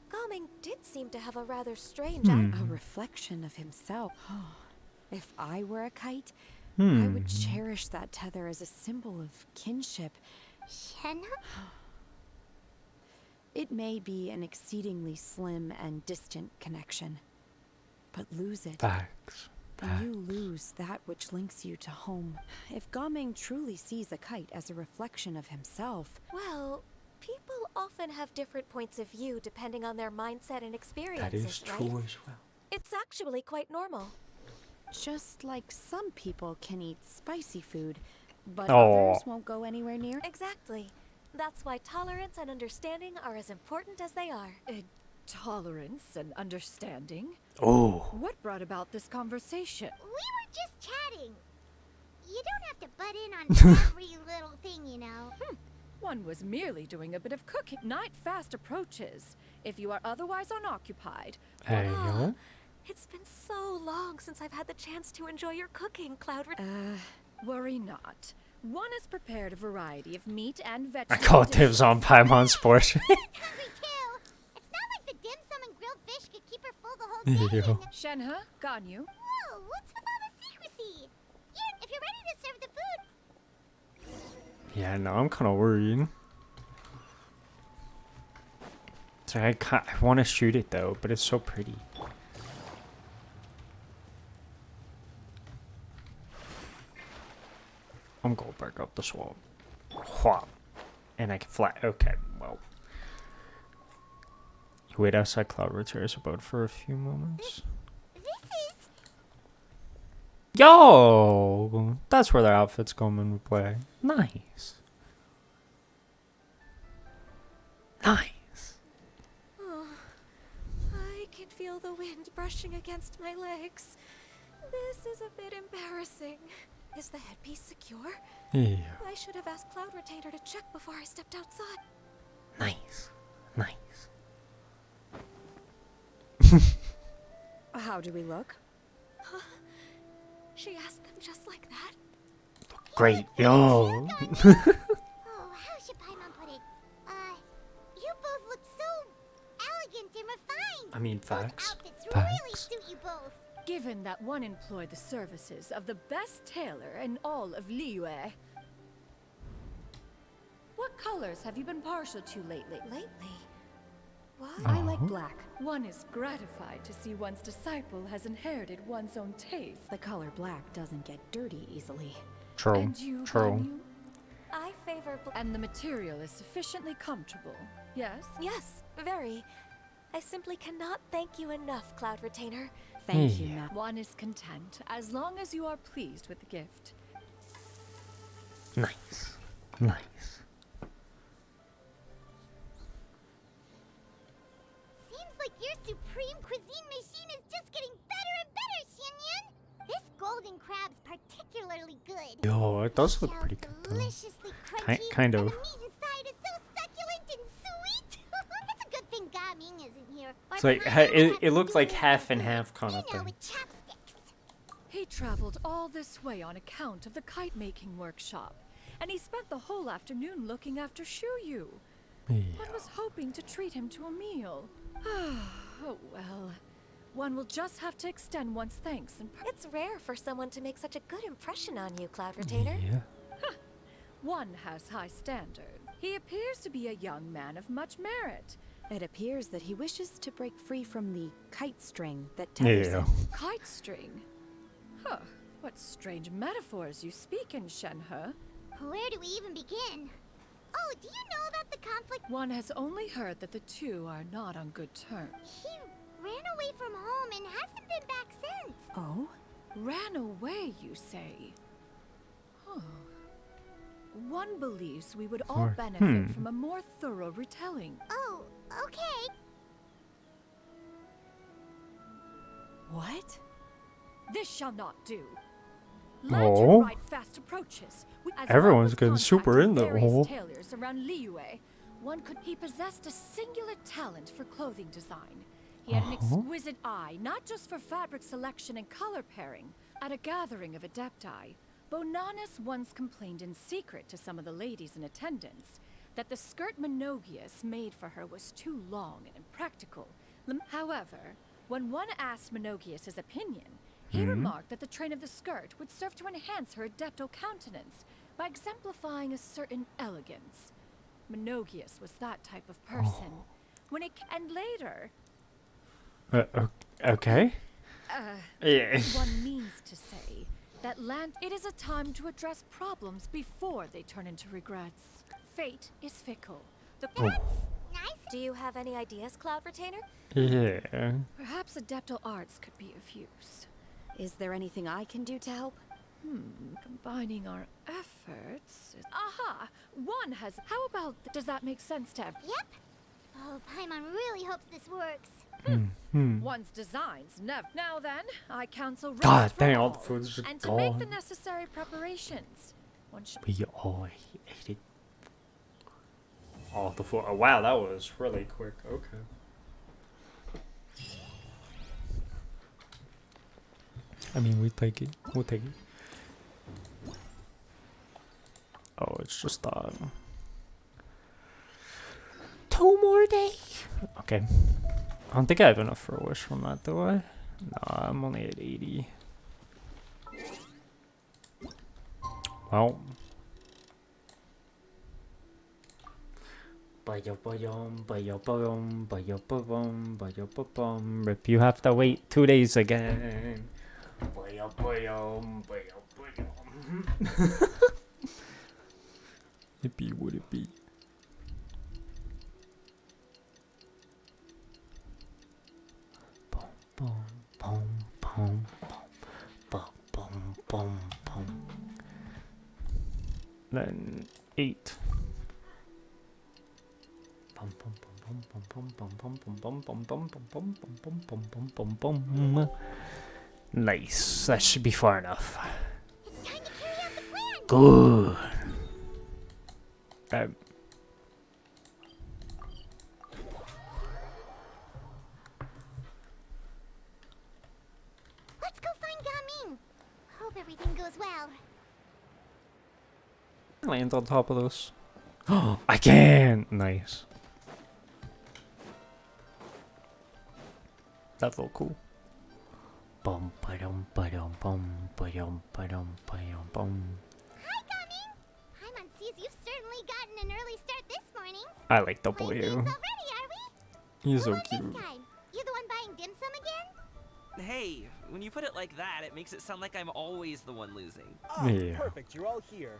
Gao Ming did seem to have a rather strange A reflection of himself. If I were a kite, I would cherish that tether as a symbol of kinship. Shenhe? It may be an exceedingly slim and distant connection, but lose it, Facts. and you lose that which links you to home. If Gaming truly sees a kite as a reflection of himself, Well, people often have different points of view depending on their mindset and experiences, That is right? true as well. It's actually quite normal. just like some people can eat spicy food, but Aw. others won't go anywhere near. Exactly. That's why tolerance and understanding are as important as they are. Tolerance and understanding? Oh. What brought about this conversation? We were just chatting. You don't have to butt in on every little thing, you know. One was merely doing a bit of cooking. Night fast approaches. If you are otherwise unoccupied, Hey, yo. It's been so long since I've had the chance to enjoy your cooking, Cloud. worry not. One has prepared a variety of meat and I vegetable call dishes. dibs on Paimon Sports. Hungry too. It's not like the dim sum and grilled fish could keep her full the whole day. Yo. Shenhe, Ganyu, Whoa, what's with all the secrecy? Here, if you're ready to serve the food. Yeah, no, I'm kind of worried. So I want to shoot it though, but it's so pretty. I'm going back up the swamp. Whop. And I can fly. Okay, well. You wait outside Cloud Returns about for a few moments. This is... Yo! That's where their outfits come into play. Nice. Nice. Oh, I can feel the wind brushing against my legs. This is a bit embarrassing. Is the headpiece secure? Yeah. I should have asked Cloud Retainer to check before I stepped outside. Nice. Nice. How do we look? She asked them just like that. Great. Yo. Oh, how should Paimon put it? You both look so elegant and refined. I mean, Those facts. outfits really Facts. suit you both. given that one employed the services of the best tailor in all of Liyue. What colors have you been partial to lately? Lately? Why? I like black. One is gratified to see one's disciple has inherited one's own taste. The color black doesn't get dirty easily. True. And you, True. Ganyu? I favor And the material is sufficiently comfortable, yes? Yes, very. I simply cannot thank you enough, Cloud Retainer. Thank you, Yeah. Nat. One is content, as long as you are pleased with the gift. Nice. Nice. Seems like your supreme cuisine machine is just getting better and better, Xianyun. This golden crab's particularly good. Yo, it does look Shell's pretty good though. deliciously crunchy, kind and of. the meat inside is so succulent and sweet. It's a good thing Gaming isn't here. Or It's like Paimon would it have to looked do like it half and herself. half kind You of know, thing. with chopsticks. He traveled all this way on account of the kite-making workshop, and he spent the whole afternoon looking after Shuyu. Yeah. One was hoping to treat him to a meal. Oh well. One will just have to extend one's thanks and It's rare for someone to make such a good impression on you, Cloud Retainer. Yeah. one has high standards. He appears to be a young man of much merit. It appears that he wishes to break free from the kite string that tethers Yeah. him. Kite string? Huh. What strange metaphors you speak in, Shenhe. Where do we even begin? Oh, do you know about the conflict? One has only heard that the two are not on good terms. He ran away from home and hasn't been back since. Oh? Ran away, you say? Oh. One believes we would all benefit from a more thorough retelling. Oh, okay. What? This shall not do. Oh. Lantern Rite fast approaches. As Everyone's well getting as super contacting into the various whole- tailors around Liyue, he possessed a singular talent for clothing design. He had an exquisite eye, not just for fabric selection and color pairing. At a gathering of adepti, Bonanis once complained in secret to some of the ladies in attendance that the skirt Menogius made for her was too long and impractical. However, when one asked Menogius his opinion, he remarked that the train of the skirt would serve to enhance her adeptal countenance by exemplifying a certain elegance. Menogius was that type of person. And later, Okay. Yeah. one means to say that it is a time to address problems before they turn into regrets. Fate is fickle. Nice. Do you have any ideas, Cloud Retainer? Yeah. Perhaps adeptal arts could be of use. Is there anything I can do to help? Combining our efforts. Aha! One has. How about. Does that make sense to everyone? Yep. Oh, Paimon really hopes this works. One's designs never. Now then, I counsel God rest for dang, all all, the food's just and to make the gone. necessary preparations. One should. We all ate it. Oh, the food. Oh, wow, that was really quick. Okay. I mean, we take it. We'll take it. Oh, it's just 2 more days. Okay. I don't think I have enough for a wish from that, do I? Nah, I'm only at 80. Well. Rip, you have to wait 2 days again. It be what it be. Boom, boom, boom, boom, boom, boom, boom. Then 8. Nice. That should be far enough. It's time to carry out the plan. Good. Let's go find Gaming. Hope everything goes well. Land on top of those. Oh, I can. Nice. That felt cool. Bum ba-dum ba-dum bum ba-dum ba-dum ba-dum bum. Hi, Gaming. Paimon sees you've certainly gotten an early start this morning. I like the Playing boy. games already, are we? He's Who so won cute. This time? You the one buying dim sum again? Hey, when you put it like that, it makes it sound like I'm always the one losing. Ah, Yeah. perfect. You're all here.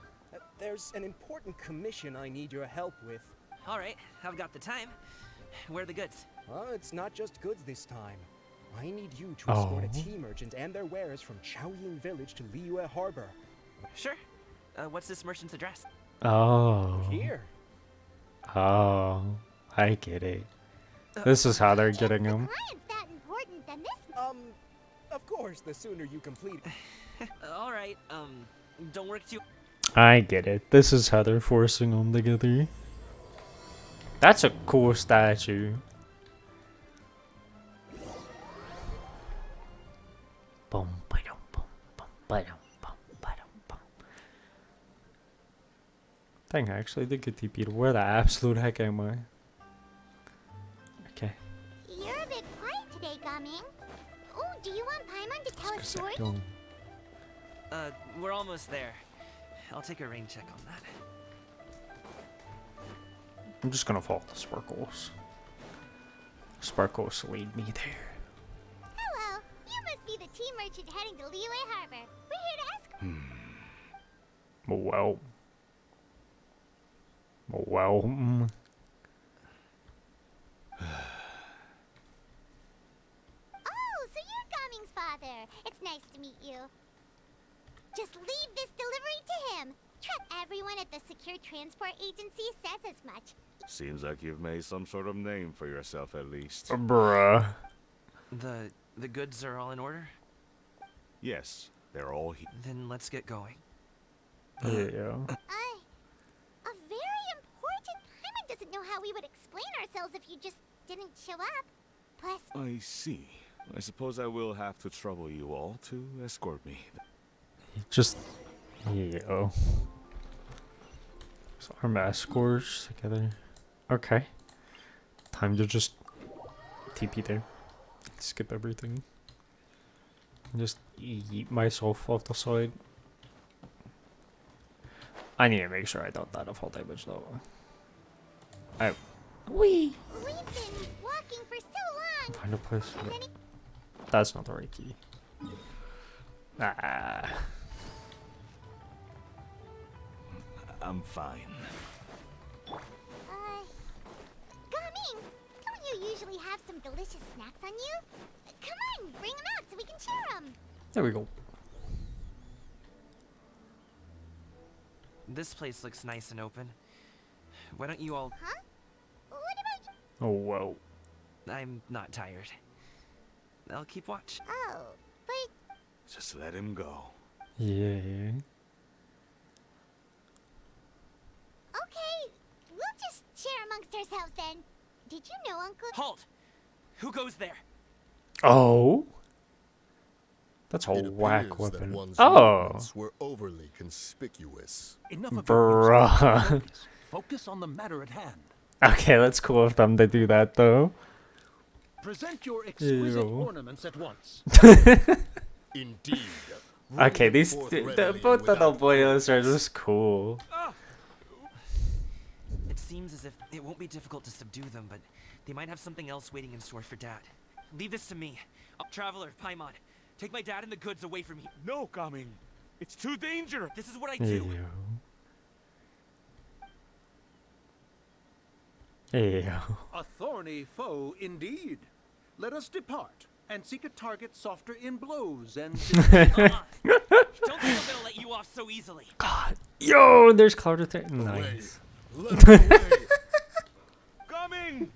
There's an important commission I need your help with. All right, I've got the time. Where are the goods? It's not just goods this time. I need you to escort a Oh. tea merchant and their wares from Chaoying Village to Liyue Harbor. Sure. What's this merchant's address? Oh. Here. Oh. I get it. This is how they're getting If him. the client's that important, then this. Of course, the sooner you complete. All right, don't work too. I get it. This is how they're forcing them together. That's a cool statue. Boom, ba-dum, boom, boom, ba-dum, boom, ba-dum, boom. Dang, I actually did get TP'd. Where the absolute heck am I? Okay. You're a bit quiet today, Gaming. Oh, do you want Paimon to tell a story? Don't- We're almost there. I'll take a rain check on that. I'm just gonna follow the sparkles. Sparkles lead me there. Hello. You must be the tea merchant heading to Liyue Harbor. We're here to ask. Well. Well, Oh, so you're Gaming's father. It's nice to meet you. Just leave this delivery to him. Trust everyone at the Secure Transport Agency says as much. Seems like you've made some sort of name for yourself at least. bruh. The goods are all in order? Yes, they're all here. Then let's get going. Yeah. A very important Paimon doesn't know how we would explain ourselves if you just didn't show up. Plus, I see. I suppose I will have to trouble you all to escort me. Just, yeah. So our mass scores together. Okay. Time to just TP there. Skip everything. Just yeet myself off the side. I need to make sure I don't die to fall damage though. Wee! we've been walking for so long. Find a place. Is any- That's not the right key. Ah. I'm fine. Gaming, don't you usually have some delicious snacks on you? Come on, bring them out so we can share them. There we go. This place looks nice and open. Why don't you all... Huh? What about you? Oh, whoa. I'm not tired. I'll keep watch. Oh, but Just let him go. Yeah. okay, we'll just share amongst ourselves then. Did you know Uncle? Halt! Who goes there? Oh? That's a It whack appears that weapon. one's Oh! movements were overly conspicuous. Enough of Bruh. focus. Focus on the matter at hand. Okay, that's cool of them to do that though. Present your exquisite Ew. ornaments at once. Indeed. Okay, Bring these forth two, readily both and of the without boys are protest. just cool. It seems as if it won't be difficult to subdue them, but they might have something else waiting in store for Dad. Leave this to me. Traveler, Paimon, take my dad and the goods away from me. No, coming. It's too dangerous. This is what I do. Ew. Ew. A thorny foe indeed. Let us depart and seek a target softer in blows and... Don't think I'm gonna let you off so easily. God. Yo, there's Cloud Attack. Away. Nice. Let him away. Coming!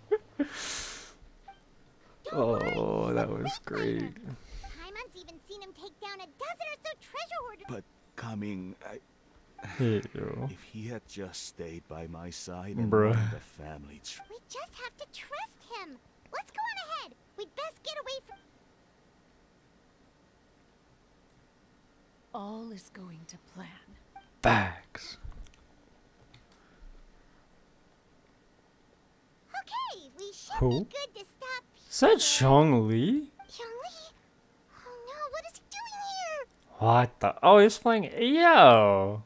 Oh, that was great. Paimon's even seen him take down a dozen or so treasure hoarders. But coming, Ew. if he had just stayed by my side and Bruh. learned the family tree. We just have to trust him. Let's go on ahead. We'd best get away from. All is going to plan. Facts. Okay, we should Who? be good to stop. Is that here. Zhongli? Xiangli? Oh no, what is he doing here? What the? Oh, he's playing. Yo!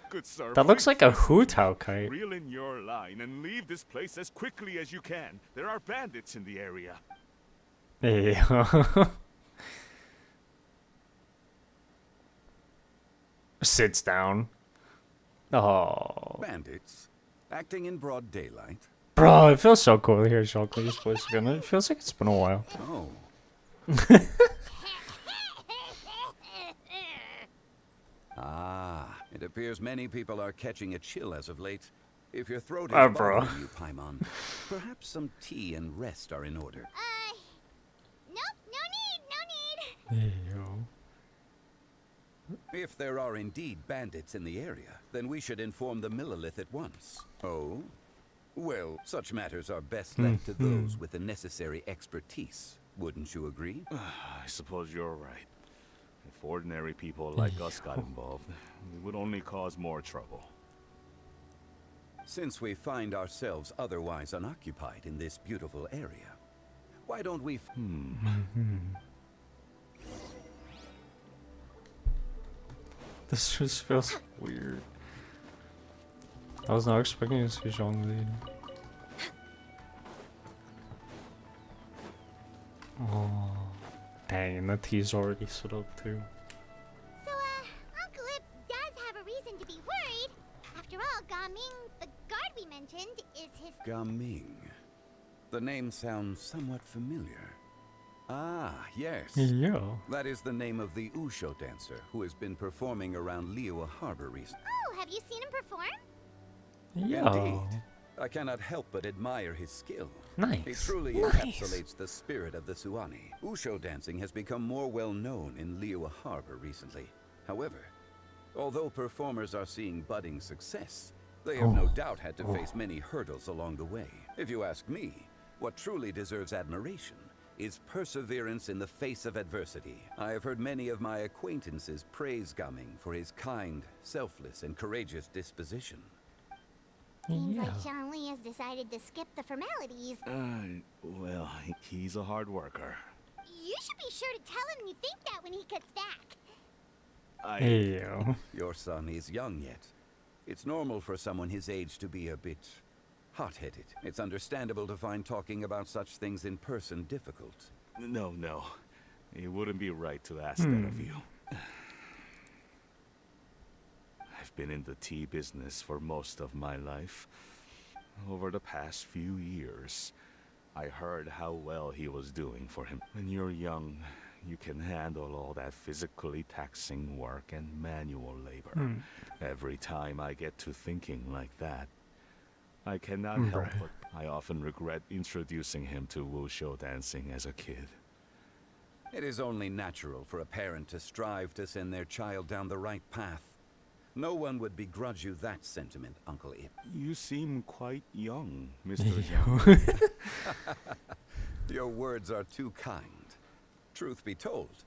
Good sir. That looks please like a listen. Hu Tao kite. Reel in your line and leave this place as quickly as you can. There are bandits in the area. Ew. Sits down. Oh. Bandits? Acting in broad daylight? Bro, it feels so cool to hear Zhongli's voice again. It feels like it's been a while. Oh. Ah, it appears many people are catching a chill as of late. If your throat is Bro. bothering you, Paimon, perhaps some tea and rest are in order. Nope, no need, no need. Ew. If there are indeed bandits in the area, then we should inform the Millilith at once. Oh? Well, such matters are best left to those with the necessary expertise. Wouldn't you agree? I suppose you're right. If ordinary people like us got involved, we would only cause more trouble. Since we find ourselves otherwise unoccupied in this beautiful area, why don't we... This just feels weird. I was not expecting to see Zhongli. Oh, dang, and the tea's already set up too. So, Uncle Ip does have a reason to be worried. After all, Gaming, the guard we met, Gaming. The name sounds somewhat familiar. Ah, yes. Yeah. That is the name of the Usho dancer who has been performing around Liyue Harbor recently. Oh, have you seen him perform? Yeah. Indeed. I cannot help but admire his skill. Nice. He truly encapsulates the spirit of the Suwani. Usho dancing has become more well known in Liyue Harbor recently. However, although performers are seeing budding success, they have no doubt had to face many hurdles along the way. If you ask me, what truly deserves admiration is perseverance in the face of adversity. I have heard many of my acquaintances praise Gaming for his kind, selfless, and courageous disposition. Seems like Zhongli has decided to skip the formalities. Well, he's a hard worker. You should be sure to tell him you think that when he gets back. Yeah. Your son is young yet. It's normal for someone his age to be a bit hot-headed. It's understandable to find talking about such things in person difficult. No. It wouldn't be right to ask that of you. I've been in the tea business for most of my life. Over the past few years, I heard how well he was doing for him. When you're young, you can handle all that physically taxing work and manual labor. Every time I get to thinking like that, I cannot help but I often regret introducing him to Wushu dancing as a kid. It is only natural for a parent to strive to send their child down the right path. No one would begrudge you that sentiment, Uncle Ip. You seem quite young, Mr. Zhang. Your words are too kind. Truth be told,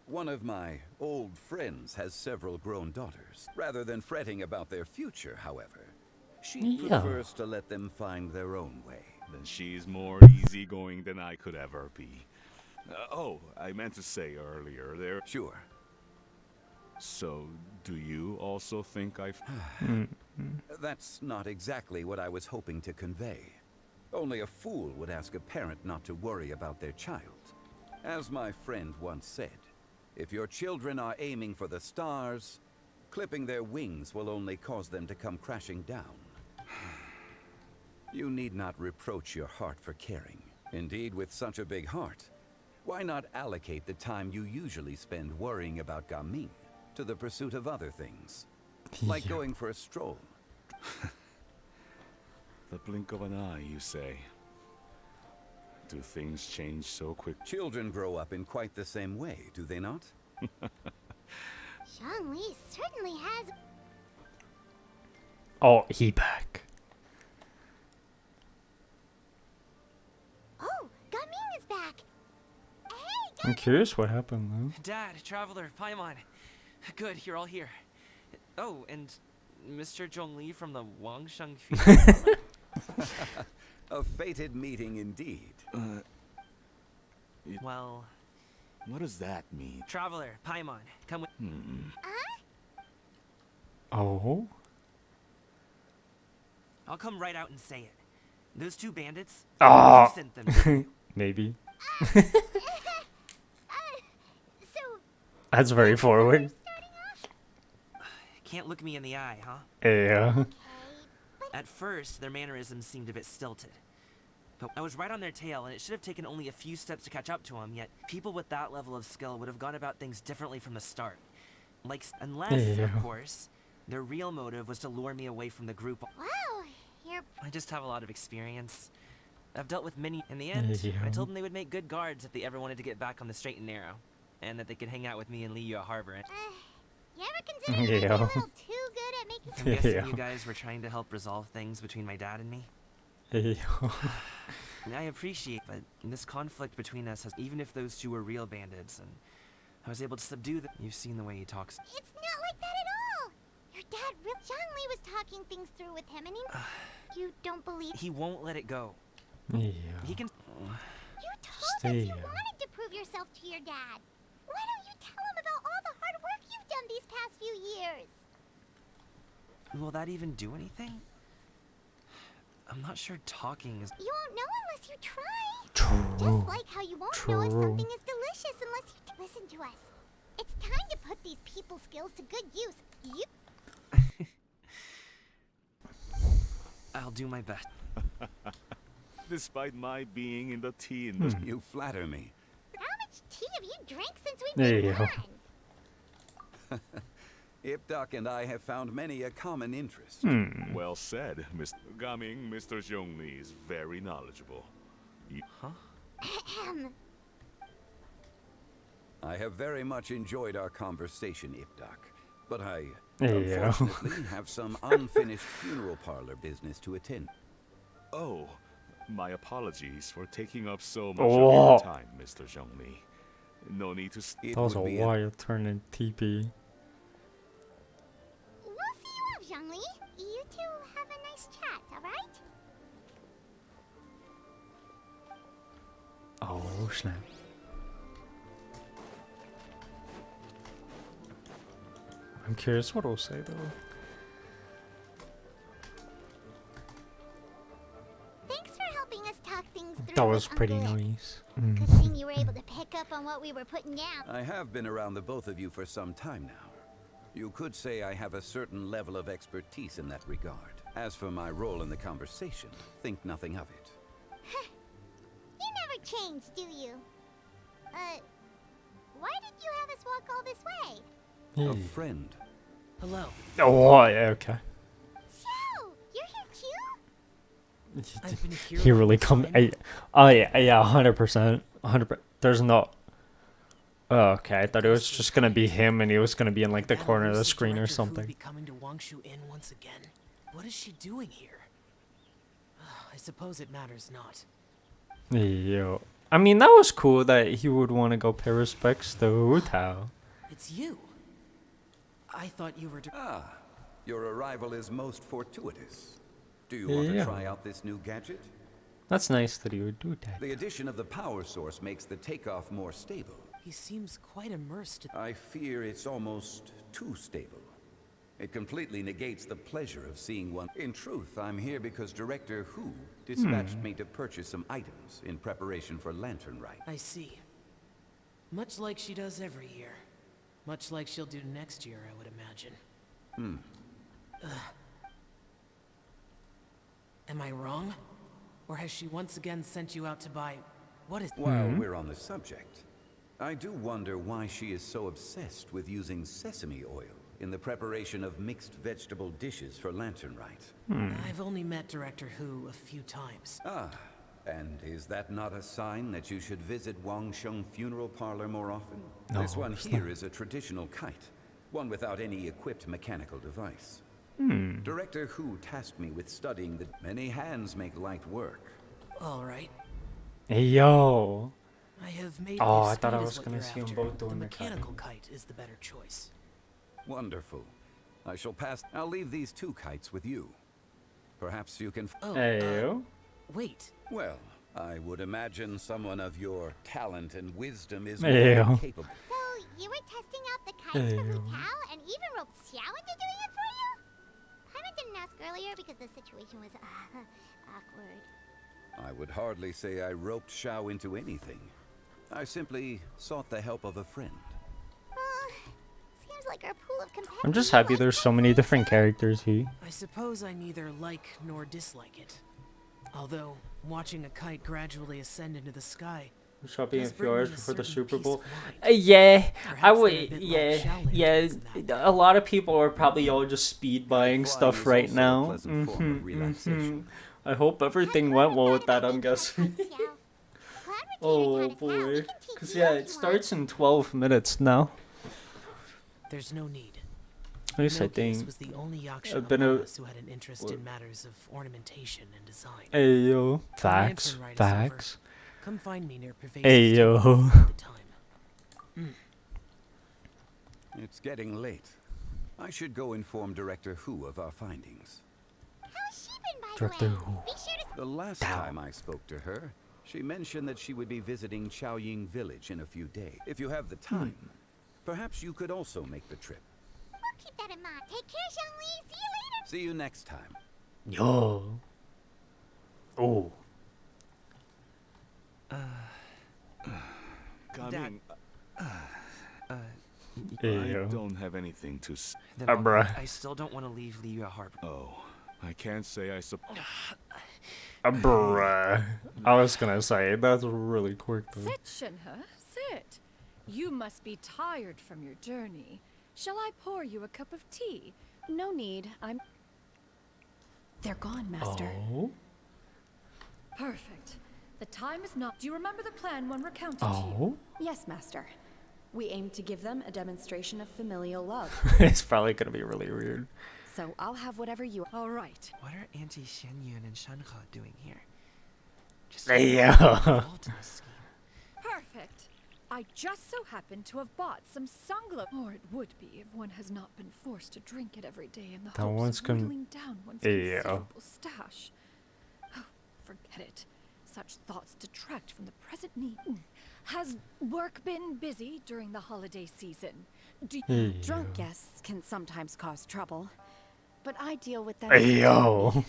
one of my old friends has several grown daughters. Rather than fretting about their future, however, she prefers to let them find their own way. Then she's more easygoing than I could ever be. Oh, I meant to say earlier there. Sure. So, do you also think I've... That's not exactly what I was hoping to convey. Only a fool would ask a parent not to worry about their child. As my friend once said, if your children are aiming for the stars, clipping their wings will only cause them to come crashing down. You need not reproach your heart for caring. Indeed, with such a big heart, why not allocate the time you usually spend worrying about Gaming to the pursuit of other things? Like going for a stroll. The blink of an eye, you say? Do things change so quick? Children grow up in quite the same way, do they not? Zhongli certainly has... Oh, he back. Oh, Gaming is back. Hey, I'm curious what happened, though. Dad, Traveler, Paimon. Good, you're all here. Oh, and Mr. Zhongli from the Wangsheng Field. A fated meeting indeed. Well... What does that mean? Traveler, Paimon, come with... Oh? I'll come right out and say it. Those two bandits, Ah! you sent them, didn't you? Maybe. so... That's very forward. Can't look me in the eye, huh? Yeah. At first, their mannerisms seemed a bit stilted. But I was right on their tail, and it should have taken only a few steps to catch up to them, yet people with that level of skill would have gone about things differently from the start. Like, unless, of course, their real motive was to lure me away from the group. Wow, you're... I just have a lot of experience. I've dealt with many. In the end, I told them they would make good guards if they ever wanted to get back on the straight and narrow, and that they could hang out with me in Liyue Harbor. You ever consider being a little too good at making... I'm guessing you guys were trying to help resolve things between my dad and me. I appreciate, but this conflict between us has, even if those two were real bandits, and I was able to subdue them. You've seen the way he talks. It's not like that at all. Your dad, Zhongli was talking things through with him, and you don't believe... He won't let it go. Yeah. He can... You told us you wanted to prove yourself to your dad. Why don't you tell him about all the hard work you've done these past few years? Will that even do anything? I'm not sure talking is... You won't know unless you try. True. Just like how you won't know if something is delicious unless you... Listen to us. It's time to put these people skills to good use. I'll do my best. despite my being in the tea industry. You flatter me. How much tea have you drank since we've There been you go. gone? Ipdak and I have found many a common interest. Well said, Mr. Gaming. Mr. Zhongli is very knowledgeable. Ahem. I have very much enjoyed our conversation, Ipdak, but I There you go. unfortunately have some unfinished funeral parlor business to attend. Oh, my apologies for taking up so much Oh. of your time, Mr. Zhongli. No need to. It That was a would be wild turn in TP. We'll see you off, Zhongli. You two have a nice chat, alright? Oh snap. I'm curious what it'll say though. Thanks for helping us talk things through. That with was pretty Uncle Ip. nice. Good thing you were able to pick up on what we were putting down. I have been around the both of you for some time now. You could say I have a certain level of expertise in that regard. As for my role in the conversation, think nothing of it. You never change, do you? Why did you have us walk all this way? A friend. Hello. Oh yeah, okay. So, you're here too? I've been here He all really the come. time. Oh yeah, 100%, 100%. There's no. Oh, okay, I thought it was just gonna be him, and he was gonna be in like the That corner of the elusive screen or director who'd something. be coming to Wangshu Inn once again. What is she doing here? I suppose it matters not. Yo, I mean that was cool that he would want to go pay respects to Wu Tao. It's you. I thought you were. Ah, your arrival is most fortuitous. Do you want Yeah. to try out this new gadget? That's nice that he would do that. The addition of the power source makes the takeoff more stable. He seems quite immersed. I fear it's almost too stable. It completely negates the pleasure of seeing one. In truth, I'm here because Director Hu dispatched me to purchase some items in preparation for Lantern Rite. I see. Much like she does every year. Much like she'll do next year, I would imagine. Am I wrong? Or has she once again sent you out to buy... What is... While we're on the subject, I do wonder why she is so obsessed with using sesame oil in the preparation of mixed vegetable dishes for Lantern Rite. I've only met Director Hu a few times. Ah, and is that not a sign that you should visit Wangsheng Funeral Parlor more often? No, This one it's here not. is a traditional kite, one without any equipped mechanical device. Director Hu tasked me with studying the many hands make light work. All right. Hey yo. I have made Oh, the I thought I speed was is what gonna you're see 'em after. both doing the the mechanical kiting. kite is the better choice. Wonderful. I shall pass. I'll leave these two kites with you. Perhaps you can. Oh, Hey yo. wait. Well, I would imagine someone of your talent and wisdom is Hey, more than yo. capable. So, you were testing out the kites for Hu Ew. Tao and even roped Xiao into doing it for you? Paimon didn't ask earlier because the situation was awkward. I would hardly say I roped Xiao into anything. I simply sought the help of a friend. Seems like our pool of competitors. I'm just happy there's so many different characters here. I suppose I neither like nor dislike it. Although, watching a kite gradually ascend into the sky... Shopping a does few bring me hours a before the certain Super peace Bowl. of mind. Yeah, I Perhaps they're a would. bit like Yeah, Shaolin yeah. monks in that A lot of people are probably all just speed buying Flying stuff is right also a now. pleasant form of relaxation. I hope everything went well with that. I'm guessing. Oh boy. Cause yeah, it starts in 12 minutes now. There's no need. At least I Milkias think. was the only Yaksha I've been among a- us who had an interest in matters of ornamentation and design. Hey yo. When Facts. Lantern Rite is over, Facts. Come find me near Pervasive Hey yo. at the time. It's getting late. I should go inform Director Hu of our findings. How's she been, by Director the way? Hu. Be sure to The last time I spoke to her, she mentioned that she would be visiting Chaoying Village in a few days. If you have the time, perhaps you could also make the trip. we'll keep that in mind. Take care, Zhongli. See you later. See you next time. Yo. Oh. Gaming, Hey I yo. don't have anything to say. Then Bruh. I still don't want to leave Liyue Harbor. Oh, I can't say I suppose. Bruh. I was gonna say, that's really quick though. Sit, Shenhe, sit. You must be tired from your journey. Shall I pour you a cup of tea? No need. They're gone, Master. Oh? Perfect. The time is not. Do you remember the plan one recounted to Oh? you? Yes, Master. We aim to give them a demonstration of familial love. It's probably gonna be really weird. So I'll have whatever you... All right. What are Auntie Shenyun and Shenhe doing here? Just Hey, involved in this scheme. Perfect. I just so happen to have bought some sunglass. Or it would be if one has not been forced to drink it every day in the That hopes one's of con- whittling down one's Yeah. considerable stash. Oh, forget it. Such thoughts detract from the present need. Has work been busy during the holiday season? Drunk guests can sometimes cause trouble, but I deal with them Hey, yo.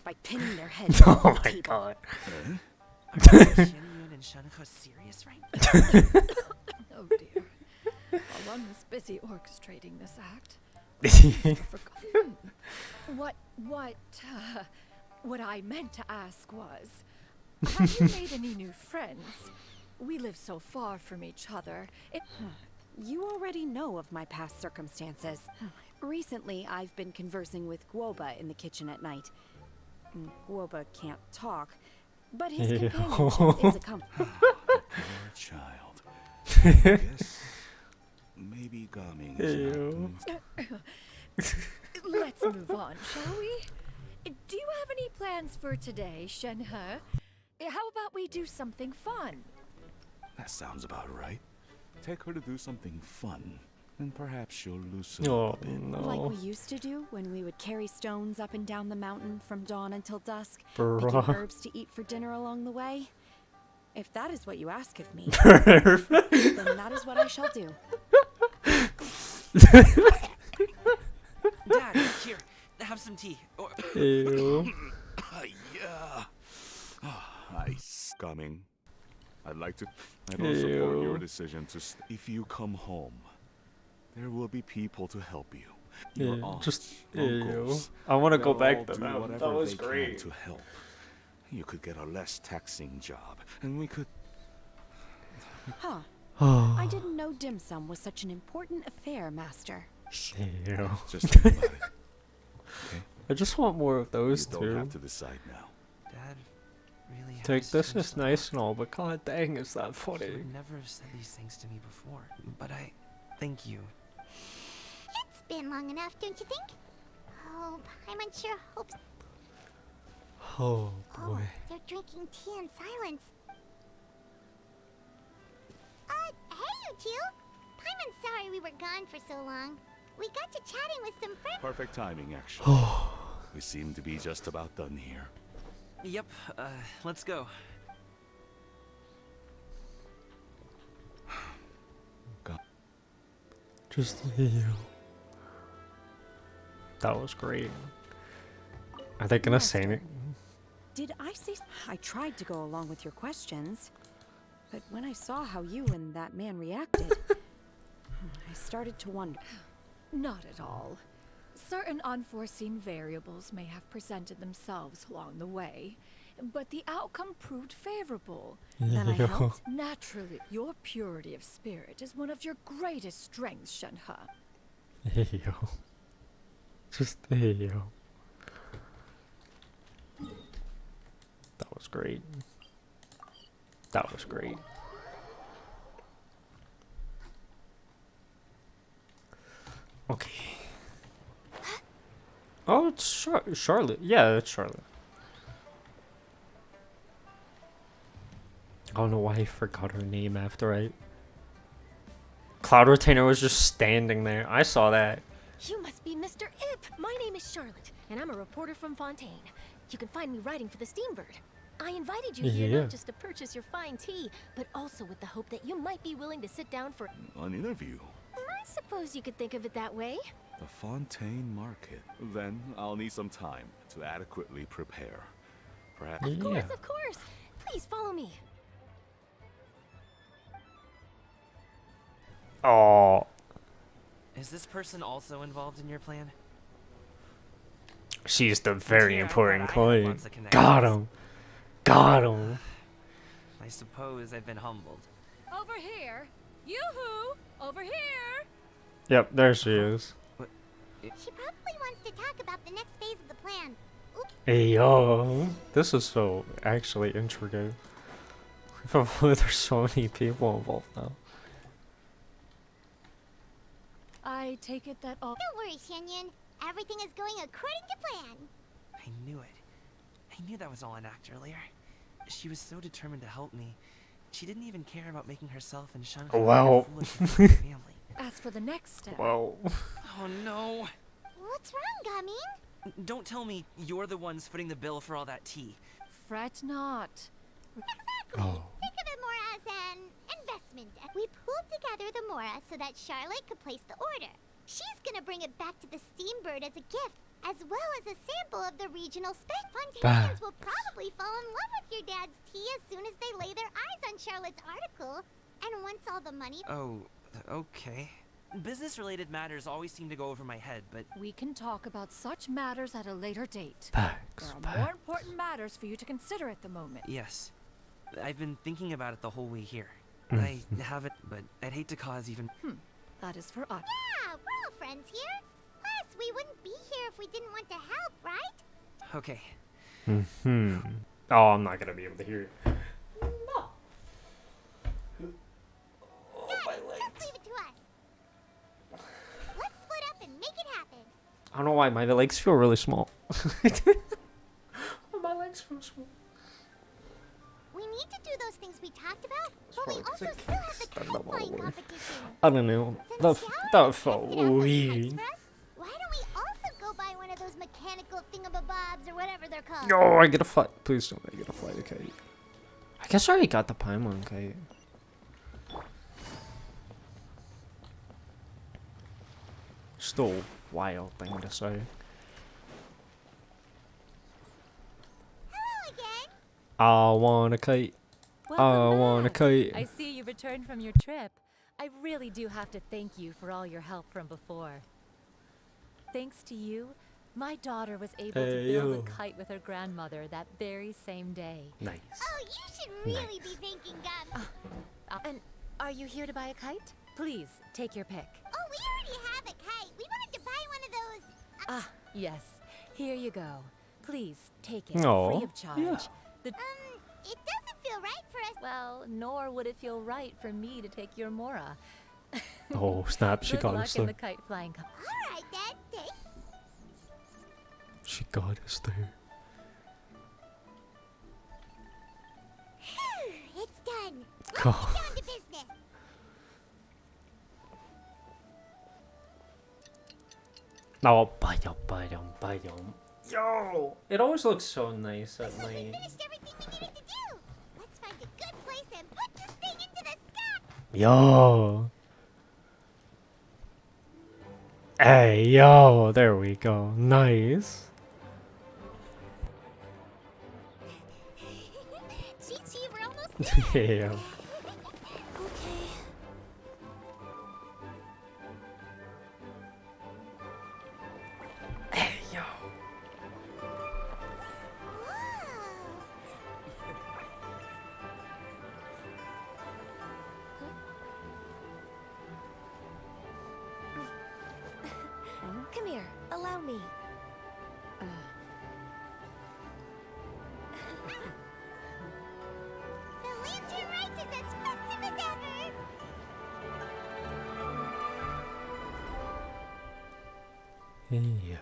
by pinning their heads on Oh the my table. god. Are Shenyun and Shenhe serious right now? Oh dear. While one was busy orchestrating this act, I forgot. What I meant to ask was, have you made any new friends? We live so far from each other. You already know of my past circumstances. Recently, I've been conversing with Guoba in the kitchen at night. Guoba can't talk, but his companionship is a comfort. Poor child. I guess maybe Gaming is not. Let's move on, shall we? Do you have any plans for today, Shenhe? How about we do something fun? That sounds about right. Take her to do something fun, and perhaps she'll loosen Oh up a bit. Like no. we used to do when we would carry stones up and down the mountain from dawn until dusk, Bruh. picking herbs to eat for dinner along the way. If that is what you ask of me, Perfect. then that is what I shall do. Dad, here, have some tea. Or Ew. Yeah. Ice coming. I don't support your Ew. decision to. If you come home, there will be people to help you. Your Yeah, aunts, just uncles. I want to go They'll back all to do that. whatever That was they can great. to help. You could get a less taxing job, and we could. Huh. I didn't know dim sum was such an important affair, Master. Ew. Just think about it. Okay? I just want more of those You don't two. have to decide now. Dad really has Like, this changed is a lot. nice and all, but god dang, is that He funny. would never have said these things to me before. But I thank you. It's been long enough, don't you think? Oh, Paimon sure hopes. Oh Oh, boy. they're drinking tea in silence. Hey, you two! Paimon's sorry we were gone for so long. We got to chatting with some friends. Perfect timing, actually. We seem to be just about done here. Yep, let's go. Just ew. That was great. Are they gonna say Master. it? Did I say... I tried to go along with your questions, but when I saw how you and that man reacted, I started to wonder. Not at all. Certain unforeseen variables may have presented themselves along the way, but the outcome proved favorable. Then I Ew. helped. Naturally, your purity of spirit is one of your greatest strengths, Shenhe. Ew. Just ew. That was great. That was great. Okay. Oh, it's Charlotte. Yeah, it's Charlotte. I don't know why I forgot her name after I... Cloud Retainer was just standing there. I saw that. You must be Mr. Ip. My name is Charlotte, and I'm a reporter from Fontaine. You can find me writing for the Steambird. I invited you here Yeah. not just to purchase your fine tea, but also with the hope that you might be willing to sit down for... An interview. I suppose you could think of it that way. The Fontaine Market. Then I'll need some time to adequately prepare. Perhaps. Of course. Please follow me. Oh, Is this person also involved in your plan? she's the very Yeah, I important thought I had client. lots of Got connections. him. Got him. I suppose I've been humbled. Over here. Yoo-hoo! Over here! Yep, there she is. She probably wants to talk about the next phase of the plan. Oops. Hey, yo. This is so actually intricate. There's so many people involved now. I take it that all. Don't worry, Shenyan. Everything is going according to plan. I knew it. I knew that was all an act earlier. She was so determined to help me. She didn't even care about making herself and Shanghai Wow. foolish in front of her family. As for the next step. Wow. Oh no! What's wrong, Gaming? Don't tell me you're the ones footing the bill for all that tea. Fret not. Exactly. Oh. Think of it more as an investment. We pooled together the Mora so that Charlotte could place the order. She's gonna bring it back to the Steambird as a gift, as well as a sample of the regional spec. Fontanians will probably fall in love with your dad's tea as soon as they lay their eyes on Charlotte's article. And once all the money... Oh, okay. Business-related matters always seem to go over my head, but... We can talk about such matters at a later date. Facts. There are more important matters for you to consider at the moment. Yes. I've been thinking about it the whole way here. I haven't, but I'd hate to cause even... That is for us. Yeah, we're all friends here. Plus, we wouldn't be here if we didn't want to help, right? Okay. Oh, I'm not gonna be able to hear you. Just leave it to us. Let's split up and make it happen. I don't know why my legs feel really small. My legs feel small. We need to do those things we talked about, but we probably 'cause also I still have the started kite up all flying over. competition. I don't know. That felt weird. Why don't we also go buy one of those mechanical thingamabobs or whatever they're called? Oh, I get a flight. Please don't make it a flight kite. I guess I already got the Paimon kite. Still a wild thing to say. Hello again. I want a kite. I want a kite. I see you returned from your trip. I really do have to thank you for all your help from before. Thanks to you, my daughter was able to build a kite with her grandmother that very same day. Nice. Oh, you should really be thanking God. And are you here to buy a kite? Please, take your pick. Oh, we already have a kite. We wanted to buy one of those. Yes. Here you go. Please, take it, Aw, free of charge. yeah. It doesn't feel right for us. Well, nor would it feel right for me to take your Mora. Oh, snap. She Good got luck us in there. the kite flying competition. All right, Dad. Thanks. She got us there. It's done. Let's Oh. get down to business. No, bayum. Yo! It always looks so nice at So we night. finished everything we needed to do. Let's find a good place and put this thing into the sky. Yo! Hey, yo! There we go. Nice. Chi, we're almost there. Yeah. Okay. Hey, yo. Come here, allow me. The lantern rite is as festive as ever. Yeah.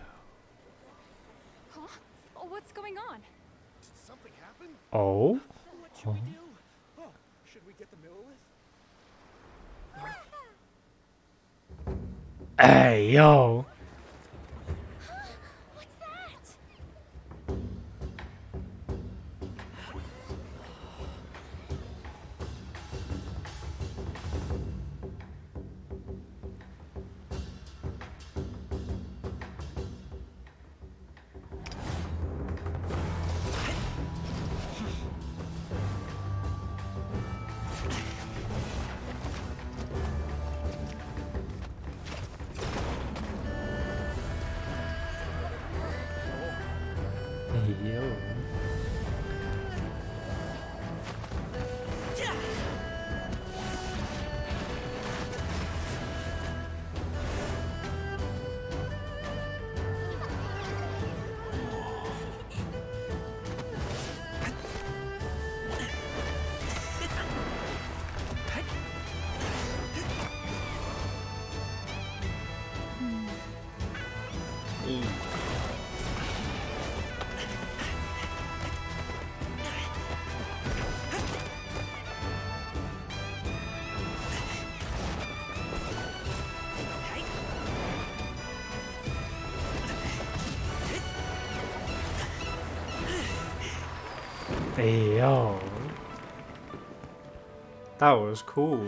Huh? Oh, what's going on? Did something happen? Oh? What should we do? Oh, should we get the Millilith? Hey, yo! What's that? Hey, yo. That was cool.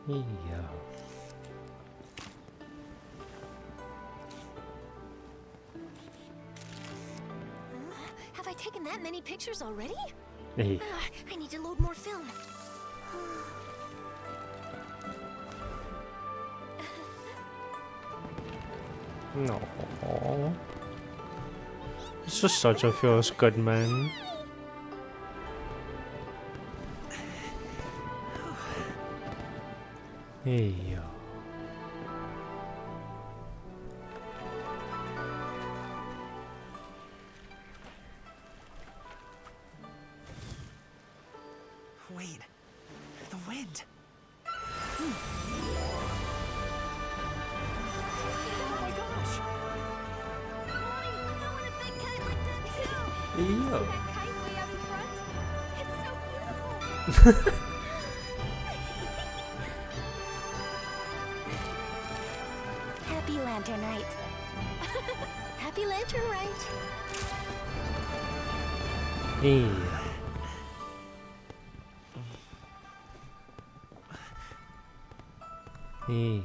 Hey, yo. Have I taken that many pictures already? Hey. I need to load more film. No. This is such a feels good man. Hey, yo. Wait, the wind. Oh my gosh! Mommy, I want a big kite like that too! Hey, See yo. that kite way out in front? It's so beautiful! Happy Lantern Rite. Happy Lantern Rite! Hey. Hey.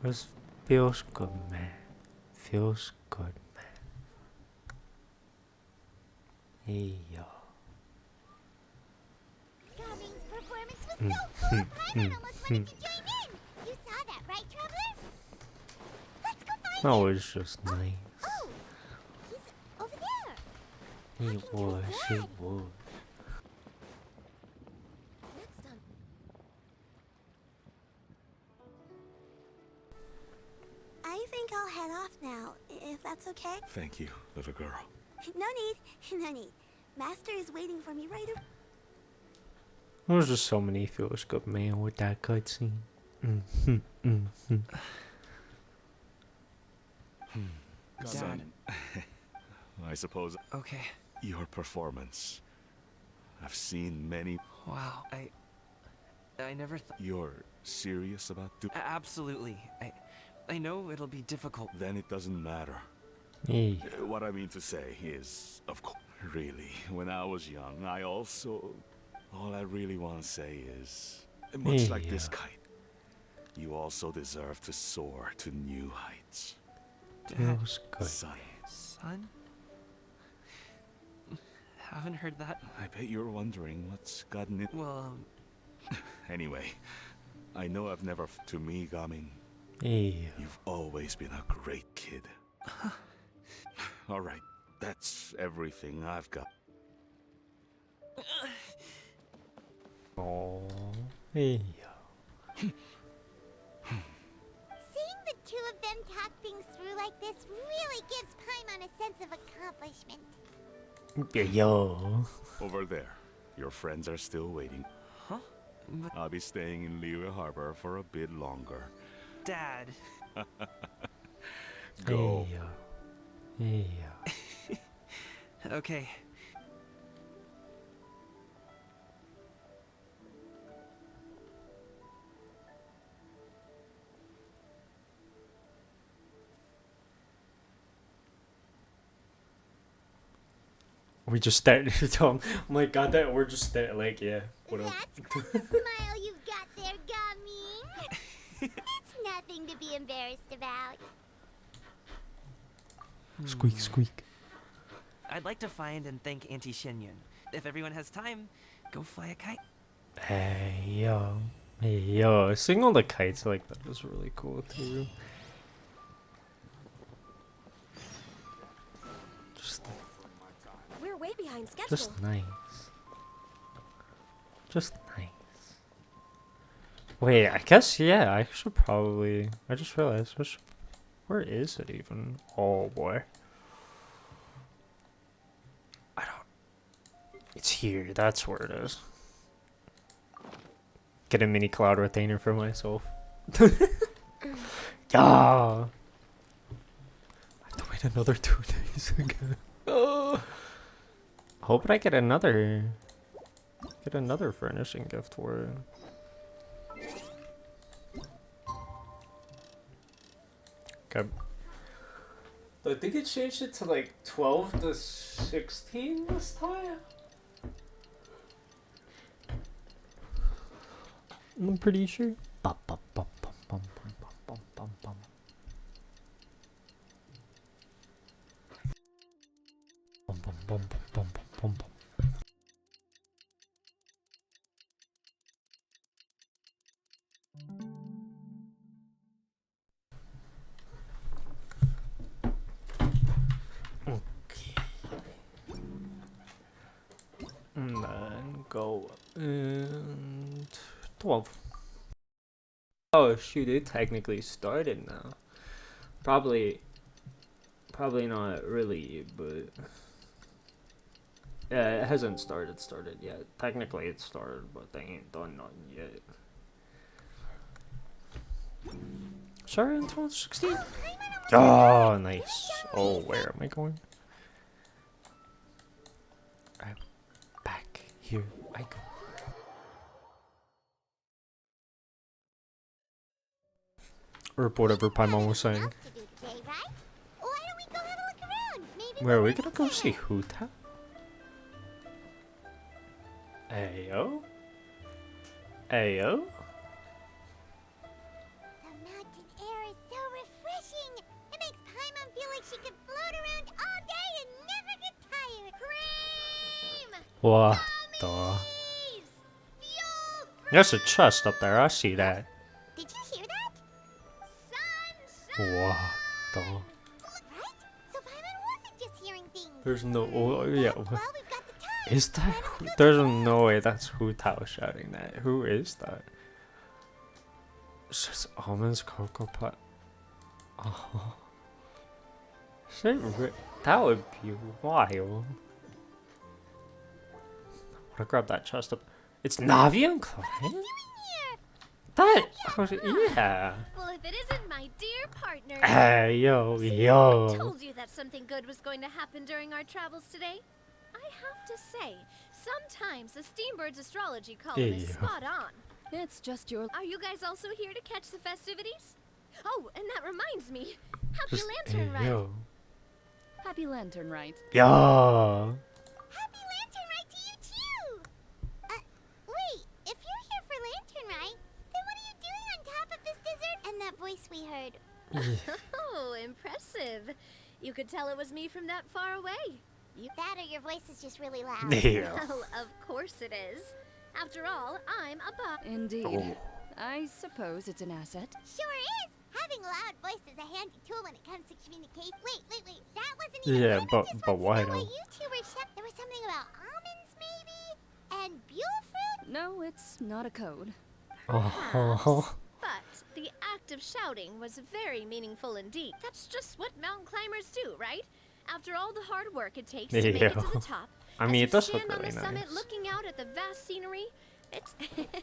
This feels good, man. Feels good, man. Hey, yo. Gumming's performance was so cool. Paimon almost wanted to join in. You saw that, right, Traveler? Let's go find That him. was just nice. Oh, he's over there. He was, he was. Next on. I think I'll head off now, if that's okay. Thank you, little girl. No need, no need. Master is waiting for me right over. There's just so many feels good, man, with that cutscene. Dad. I suppose Okay. your performance. I've seen many. Wow. I never thought. You're serious about Absolutely. I know it'll be difficult. Then it doesn't matter. Hey. What I mean to say is, of course, really, when I was young, I also. All I really want to say is, much like this kite, you also deserve to soar to new heights. Feels good. Son. Son? Haven't heard that. I bet you're wondering what's gotten it. Well, Anyway, I know I've never. To me, Gaming, Hey. you've always been a great kid. All right, that's everything I've got. Oh. Hey. Seeing the two of them talk things through like this really gives Paimon a sense of accomplishment. Yo. Over there, your friends are still waiting. huh? But I'll be staying in Liyue Harbor for a bit longer. Dad. Go. Hey. Okay. We just started to tell him, oh my god, that we're just like, yeah. What up? That's quite the smile you've got there, Gumming. It's nothing to be embarrassed about. Squeak, squeak. I'd like to find and thank Auntie Shenyun. If everyone has time, go fly a kite. Hey, yo. Hey, yo. Seeing all the kites like that was really cool, too. We're way behind schedule. Just nice. Just nice. Wait, I guess, yeah, I should probably... I just realized, where is it even? Oh, boy. I don't... It's here, that's where it is. Get a mini cloud retainer for myself. Yeah! Wait another 2 days again. Oh. Hope I get another furnishing gift for it. Okay. I think it changed it to like 12 to 16 this time. I'm pretty sure. Bum, bum, bum, bum, bum, bum, bum, bum, bum. Bum, bum, bum, bum, bum, bum, bum. Okay. And then go and 12. Oh shoot, it technically started now. Probably not really, but yeah, it hasn't started yet. Technically it started, but they ain't done nothing yet. Sorry, until 16. Oh, nice. Oh, where am I going? Right back here I go. Or whatever Paimon was saying. Where are we gonna go see Huta? Ayo? Ayo? The mountain air is so refreshing. It makes Paimon feel like she could float around all day and never get tired. Cream! What the? There's a chest up there, I see that. Did you hear that? What the? Right? So Paimon wasn't just hearing things. There's no. Oh, yeah. Well, we've got the time. Is that? There's no way that's Huta shouting that. Who is that? It's just almonds, cocoa pot. Oh. That would be wild. I wanna grab that chest up. It's Navi and Klein? That. Yeah. Well, if it isn't my dear partner. Hey, yo, See, yo. I told you that something good was going to happen during our travels today. I have to say, sometimes the Steambird's astrology column is spot on. It's just your... Are you guys also here to catch the festivities? Oh, and that reminds me. Happy Lantern Ride. Yo. Happy Lantern Ride. Yo. Happy Lantern Ride to you too! Wait, if you're here for Lantern Ride, then what are you doing on top of this desert? And that voice we heard. Oh, impressive. You could tell it was me from that far away. That or your voice is just really loud. Yeah. Well, of course it is. After all, I'm a buck. Indeed. Oh. I suppose it's an asset. Sure is! Having a loud voice is a handy tool when it comes to communicate. Wait. That wasn't even Yeah, one. but why Why though? you two were there was something about almonds, maybe? And buell fruit? No, it's not a code. Oh. But the act of shouting was very meaningful indeed. That's just what mountain climbers do, right? After all the hard work it takes to make it to the top. I mean, it as you does look stand on really the summit nice. looking out at the vast scenery, it's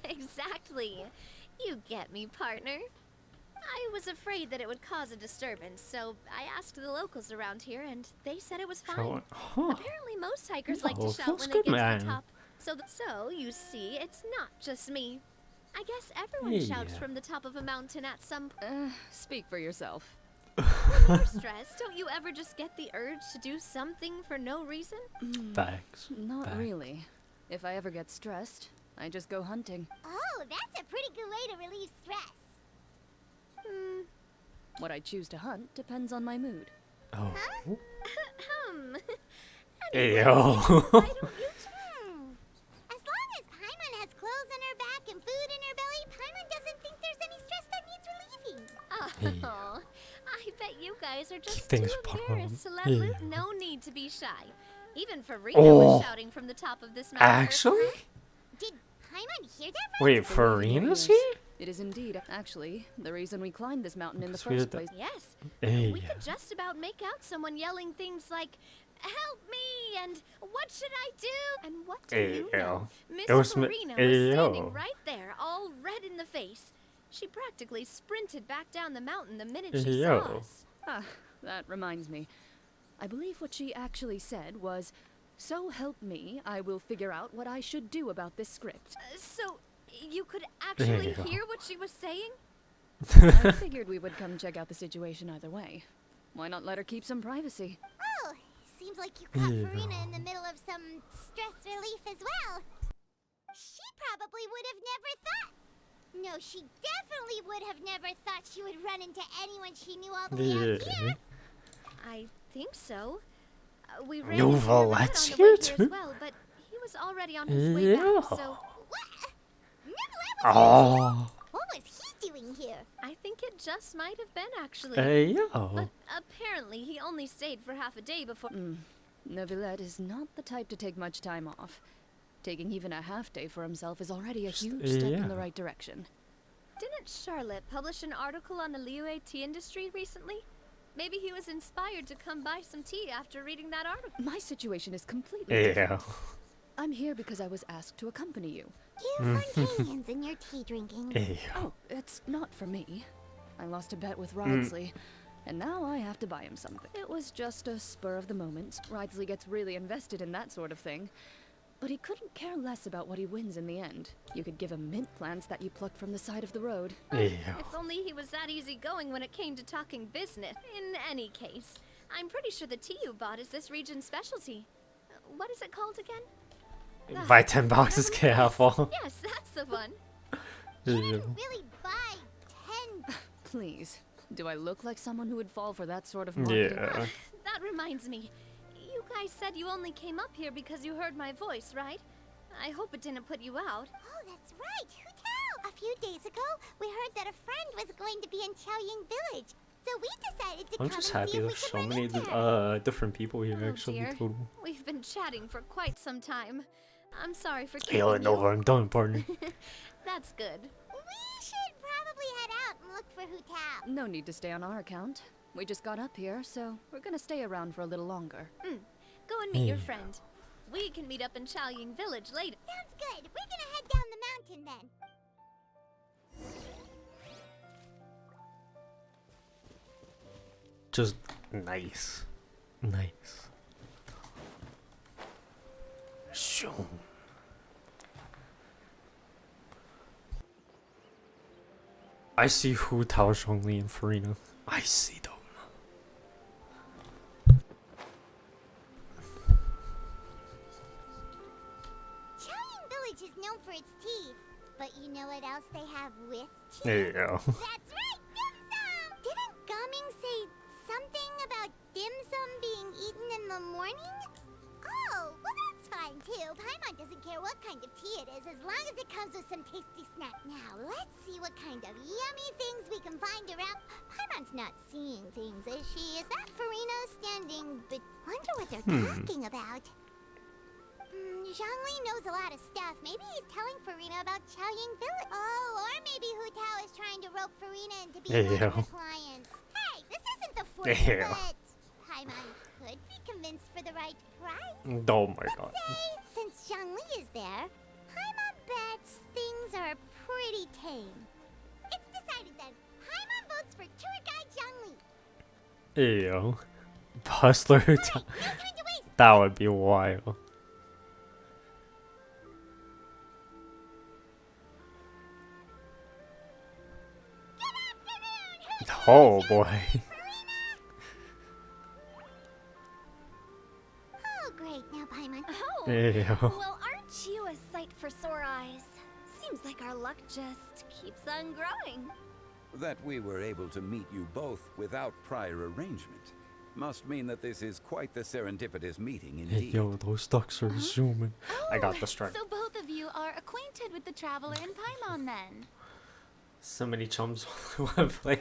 exactly. You get me, partner. I was afraid that it would cause a disturbance, so I asked the locals around here, and they said it was fine. Apparently, most hikers like to shout when they get to the top. So you see, it's not just me. I guess everyone shouts from the top of a mountain at some point. Speak for yourself. When you're stressed, don't you ever just get the urge to do something for no reason? Thanks. Not really. If I ever get stressed, I just go hunting. Oh, that's a pretty good way to relieve stress. What I choose to hunt depends on my mood. Oh. Anyway, Yo. why don't you As long as Paimon has clothes on her back and food in her belly, Paimon doesn't think there's any stress that needs relieving. Oh, I bet you guys are just Things too embarrassed to let yeah. loot. No need to be shy. Even Farina Oh. was shouting from the top of this mountain. Actually? Did Paimon hear that right? Wait, Farina's here? It is indeed, actually, the reason we climbed this mountain in the Because we first did place. Yes. Hey. We could just about make out someone yelling things like, "Help me!" and "What should I do?" And what do you know? Miss It was Farina was standing right there, all red in the face. She practically sprinted back down the mountain the minute she saw us. Ah, that reminds me. I believe what she actually said was, "So help me, I will figure out what I should do about this script." So, you could actually Yeah. hear what she was saying? I figured we would come check out the situation either way. Why not let her keep some privacy? Oh, seems like you caught Yeah. Farina in the middle of some stress relief as well. She probably would have never thought. No, she definitely would have never thought she would run into anyone she knew all the way up Yeah. here. I think so. We ran No, into well, Red that's on the here way here too. as well, but he was already on his way Yeah. back, so What? Oh. What was he doing here? I think it just might have been actually. Yeah. But apparently he only stayed for half a day before. Neuvillette is not the type to take much time off. Taking even a half day for himself is already a huge step in the Yeah. right direction. Didn't Charlotte publish an article on the Liyue tea industry recently? Maybe he was inspired to come buy some tea after reading that article. My situation is completely different. Yeah. I'm here because I was asked to accompany you. You Fontanians and your tea drinking. Yeah. Oh, it's not for me. I lost a bet with Ridsley, and now I have to buy him something. It was just a spur of the moment. Ridsley gets really invested in that sort of thing. But he couldn't care less about what he wins in the end. You could give him mint plants that you plucked from the side of the road. Yeah. If only he was that easygoing when it came to talking business. In any case, I'm pretty sure the tea you bought is this region's specialty. What is it called again? Buy 10 boxes, careful. Yes, that's the one. Yeah. Really buy 10. Please, do I look like someone who would fall for that sort of marketing? Yeah. That reminds me. You guys said you only came up here because you heard my voice, right? I hope it didn't put you out. Oh, that's right. Who tell? A few days ago, we heard that a friend was going to be in Chaoying Village. So we decided to I'm come just and happy see if we there's could so run many into her. different people here Oh, actually. dear. Total. We've been chatting for quite some time. I'm sorry for Hey, keeping I know you. what I'm done, partner. That's good. We should probably head out and look for Hu Tao. No need to stay on our account. We just got up here, so we're gonna stay around for a little longer. Go and meet your friend. We can meet up in Chaoying Village later. Sounds good. We're gonna head down the mountain then. Just nice. Nice. Shoom. I see Hu Tao, Zhongli, and Farina. I see them. Chaoying Village is known for its tea. But you know what else they have with tea? Yeah. That's right, dim sum! Didn't Gaming say something about dim sum being eaten in the morning? Oh, well that's fine too. Paimon doesn't care what kind of tea it is as long as it comes with some tasty snack. Now, let's see what kind of yummy things we can find around. Paimon's not seeing things, is she? Is that Farina standing but wonder what they're talking about? Zhongli knows a lot of stuff. Maybe he's telling Farina about Chaoying Village. Oh, or maybe Hu Tao is trying to rope Farina into being one of her clients. Hey, this isn't the foot, Yeah. but Paimon could be convinced for the right price. Oh my god. Say, since Zhongli is there, Paimon bets things are pretty tame. It's decided then. Paimon votes for tour guide Zhongli. Ew. Hustler. No time to waste. That would be wild. Oh boy. Oh, great. Now, Paimon. Oh, Ew. well, aren't you a sight for sore eyes? Seems like our luck just keeps on growing. That we were able to meet you both without prior arrangement must mean that this is quite the serendipitous meeting Hey, indeed. yo, those ducks are zooming. I got the strike. So both of you are acquainted with the traveler in Paimon then? So many chums all in one place.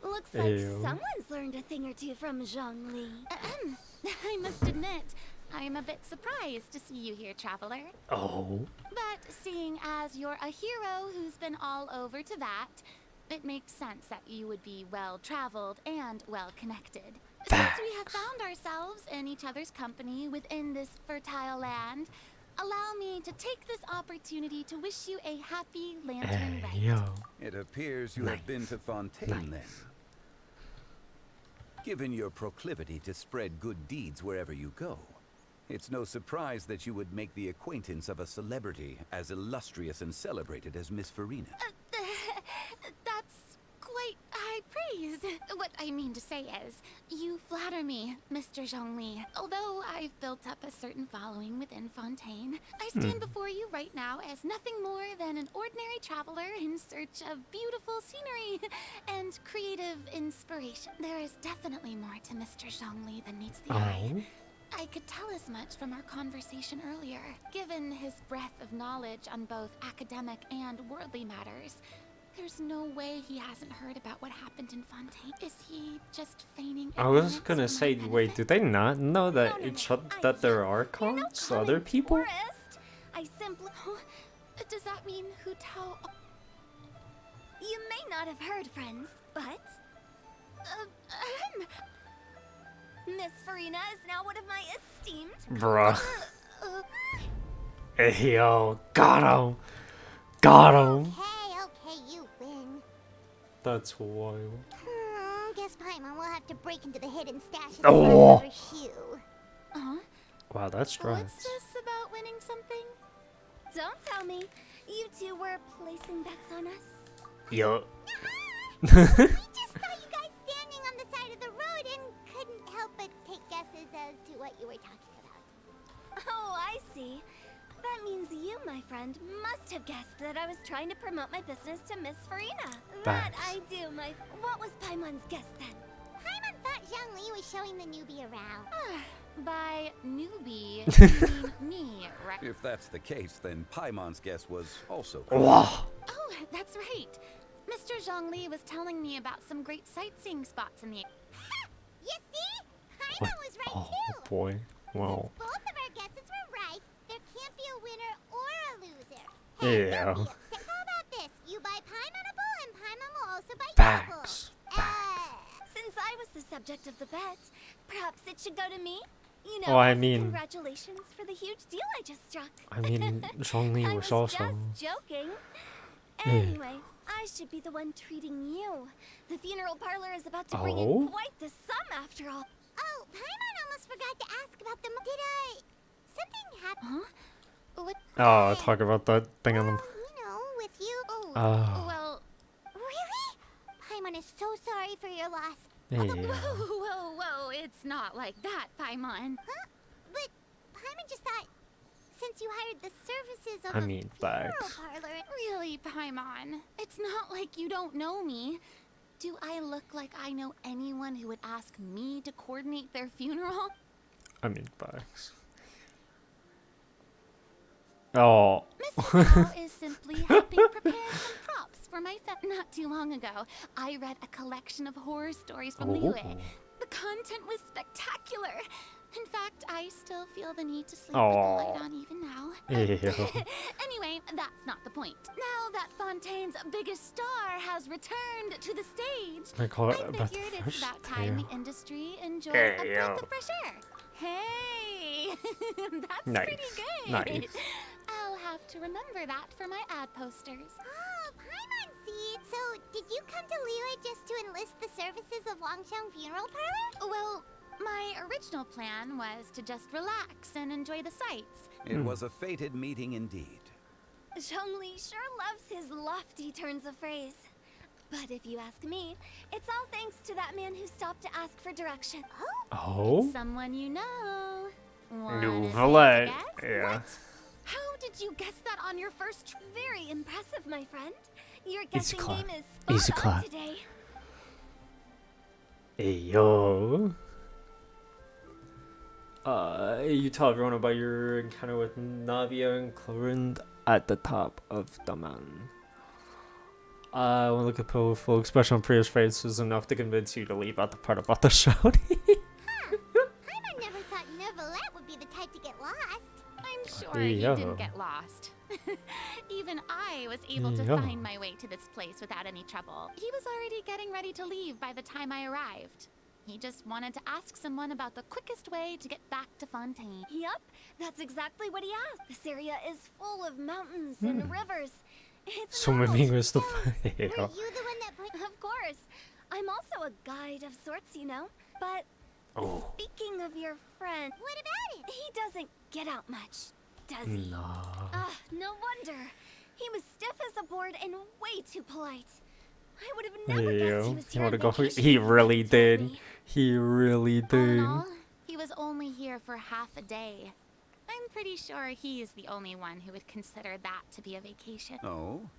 Looks like Ew. someone's learned a thing or two from Zhongli. I must admit, I am a bit surprised to see you here, traveler. Oh. But seeing as you're a hero who's been all over Teyvat, it makes sense that you would be well-traveled and well-connected. Since we have found ourselves in each other's company within this fertile land, allow me to take this opportunity to wish you a happy lantern rite. Yo. It appears you have been to Fontaine then. given your proclivity to spread good deeds wherever you go. It's no surprise that you would make the acquaintance of a celebrity as illustrious and celebrated as Miss Farina. That's quite high praise. What I mean to say is, you flatter me, Mr. Zhongli. Although I've built up a certain following within Fontaine, I stand before you right now as nothing more than an ordinary traveler in search of beautiful scenery and creative inspiration. There is definitely more to Mr. Zhongli than meets the eye. I could tell as much from our conversation earlier. Given his breadth of knowledge on both academic and worldly matters, there's no way he hasn't heard about what happened in Fontaine. Is he just feigning I was ignorance gonna for my say, wait, benefit? do they not know that that there are You're no cons to other common people? tourist. I simply... Does that mean Hu Tao... You may not have heard, friends, but Miss Farina is now one of my esteemed... Bruh. Hey, yo, got him. Got him. Okay, you win. That's wild. Guess Paimon will have to break into the hidden stash and Oh. find another shoe. Wow, that's strong. What's this about winning something? Don't tell me. You two were placing bets on us. Yo. We just saw you guys standing on the side of the road and couldn't help but take guesses as to what you were talking about. Oh, I see. That means you, my friend, must have guessed that I was trying to promote my business to Miss Farina. That I do, my... What was Paimon's guess then? Paimon thought Zhongli was showing the newbie around. By newbie, you mean me, right? If that's the case, then Paimon's guess was also Wow. Oh, that's right. Mr. Zhongli was telling me about some great sightseeing spots in the... You see? Paimon What? was right Oh too. boy. Wow. Both of our guesses were right. There can't be a winner or a loser. Yeah. How about this? You buy Paimonable and Paimon will also buy Facts. Since I was the subject of the bet, perhaps it should go to me? You know, Oh, I as a mean- congratulations for the huge deal I just struck. I mean, Zhongli I was was also. just joking. Yeah. Anyway, I should be the one treating you. The funeral parlor is about to bring Oh? in quite the sum after all. Oh, Paimon almost forgot to ask about the... Did I... Something happened? Huh? What? Oh, talk about that thing on them. You know, with you. Oh, Oh. well... Really? Paimon is so sorry for your loss. Yeah. Whoa, it's not like that, Paimon. Huh? But Paimon just thought... Since you hired the services of I a mean, funeral facts. parlor... Really, Paimon? It's not like you don't know me. Do I look like I know anyone who would ask me to coordinate their funeral? I mean, facts. Oh. Mr. Tao is simply helping prepare some props for my Not too long ago, I read a collection of horror stories from Liyue. The content was spectacular. In fact, I still feel the need to sleep with the light on even now. Anyway, that's not the point. Now that Fontaine's biggest star has returned to the stage, I call it I about figured the it's first about time tale. the industry enjoyed a Hey, breath yo. of fresh air. Hey, that's Nice. pretty good. Nice. I'll have to remember that for my ad posters. Oh, Paimon, see? So, did you come to Liyue just to enlist the services of Longsheng Funeral Parlor? Well, my original plan was to just relax and enjoy the sights. It was a fated meeting indeed. Zhongli sure loves his lofty turns of phrase. But if you ask me, it's all thanks to that man who stopped to ask for direction. Oh? Someone you know. Wanna New take a Valet. guess? Yeah. What? How did you guess that on your first trip? Very impressive, my friend. Your Easy guessing clap. game is Easy spot on clap. today. Hey, yo. You tell everyone about your encounter with Navia and Clorinde at the top of the mountain. When I look at the full expression on Priya's face is enough to convince you to leave out the part about the shouting. Paimon never thought Neuvillette would be the type to get lost. I'm sure Hey, he yo. didn't get lost. Even I was able to Yo. find my way to this place without any trouble. He was already getting ready to leave by the time I arrived. He just wanted to ask someone about the quickest way to get back to Fontaine. Yup, that's exactly what he asked. This area is full of mountains and rivers. It's Swimming was the Were you yeah. the one that put... Of course. I'm also a guide of sorts, you know. But Oh. speaking of your friend, What about it? he doesn't get out much, does he? No. No wonder. He was stiff as a board and way too polite. I would have never guessed he was He here on wanna go. vacation He before really told did. me. He really All in did. all, he was only here for half a day. I'm pretty sure he is the only one who would consider that to be a vacation. Oh?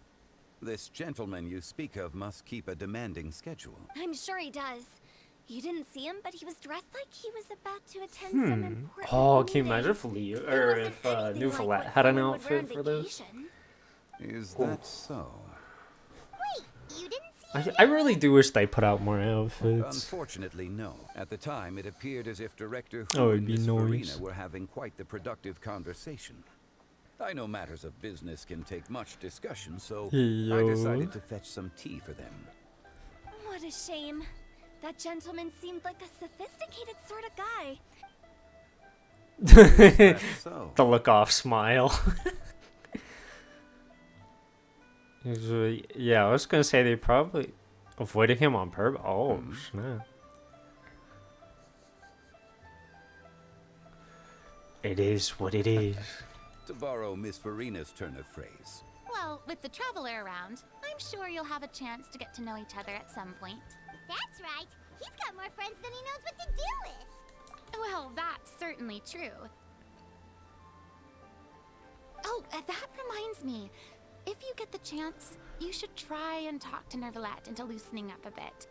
This gentleman you speak of must keep a demanding schedule. I'm sure he does. You didn't see him, but he was dressed like he was about to attend some important Oh, can you meeting. imagine if Leo It or wasn't if anything like Newfoundland what had an someone would wear outfit on for this? vacation. Is that so? Wait, you didn't see I really do wish they put out more outfits. Unfortunately, no. At the time, it appeared as if Director Oh, Hu it'd and be Miss nice. Farina were having quite the productive conversation. I know matters of business can take much discussion, so I Yo. decided to fetch some tea for them. What a shame. That gentleman seemed like a sophisticated sort of guy. That's so. The look off smile. Usually, yeah, I was gonna say they probably avoided him on purpose. Oh, snap. It is what it is. To borrow Miss Farina's turn of phrase. Well, with the traveler around, I'm sure you'll have a chance to get to know each other at some point. That's right. He's got more friends than he knows what to do with. Well, that's certainly true. Oh, that reminds me. If you get the chance, you should try and talk to Nervalette into loosening up a bit.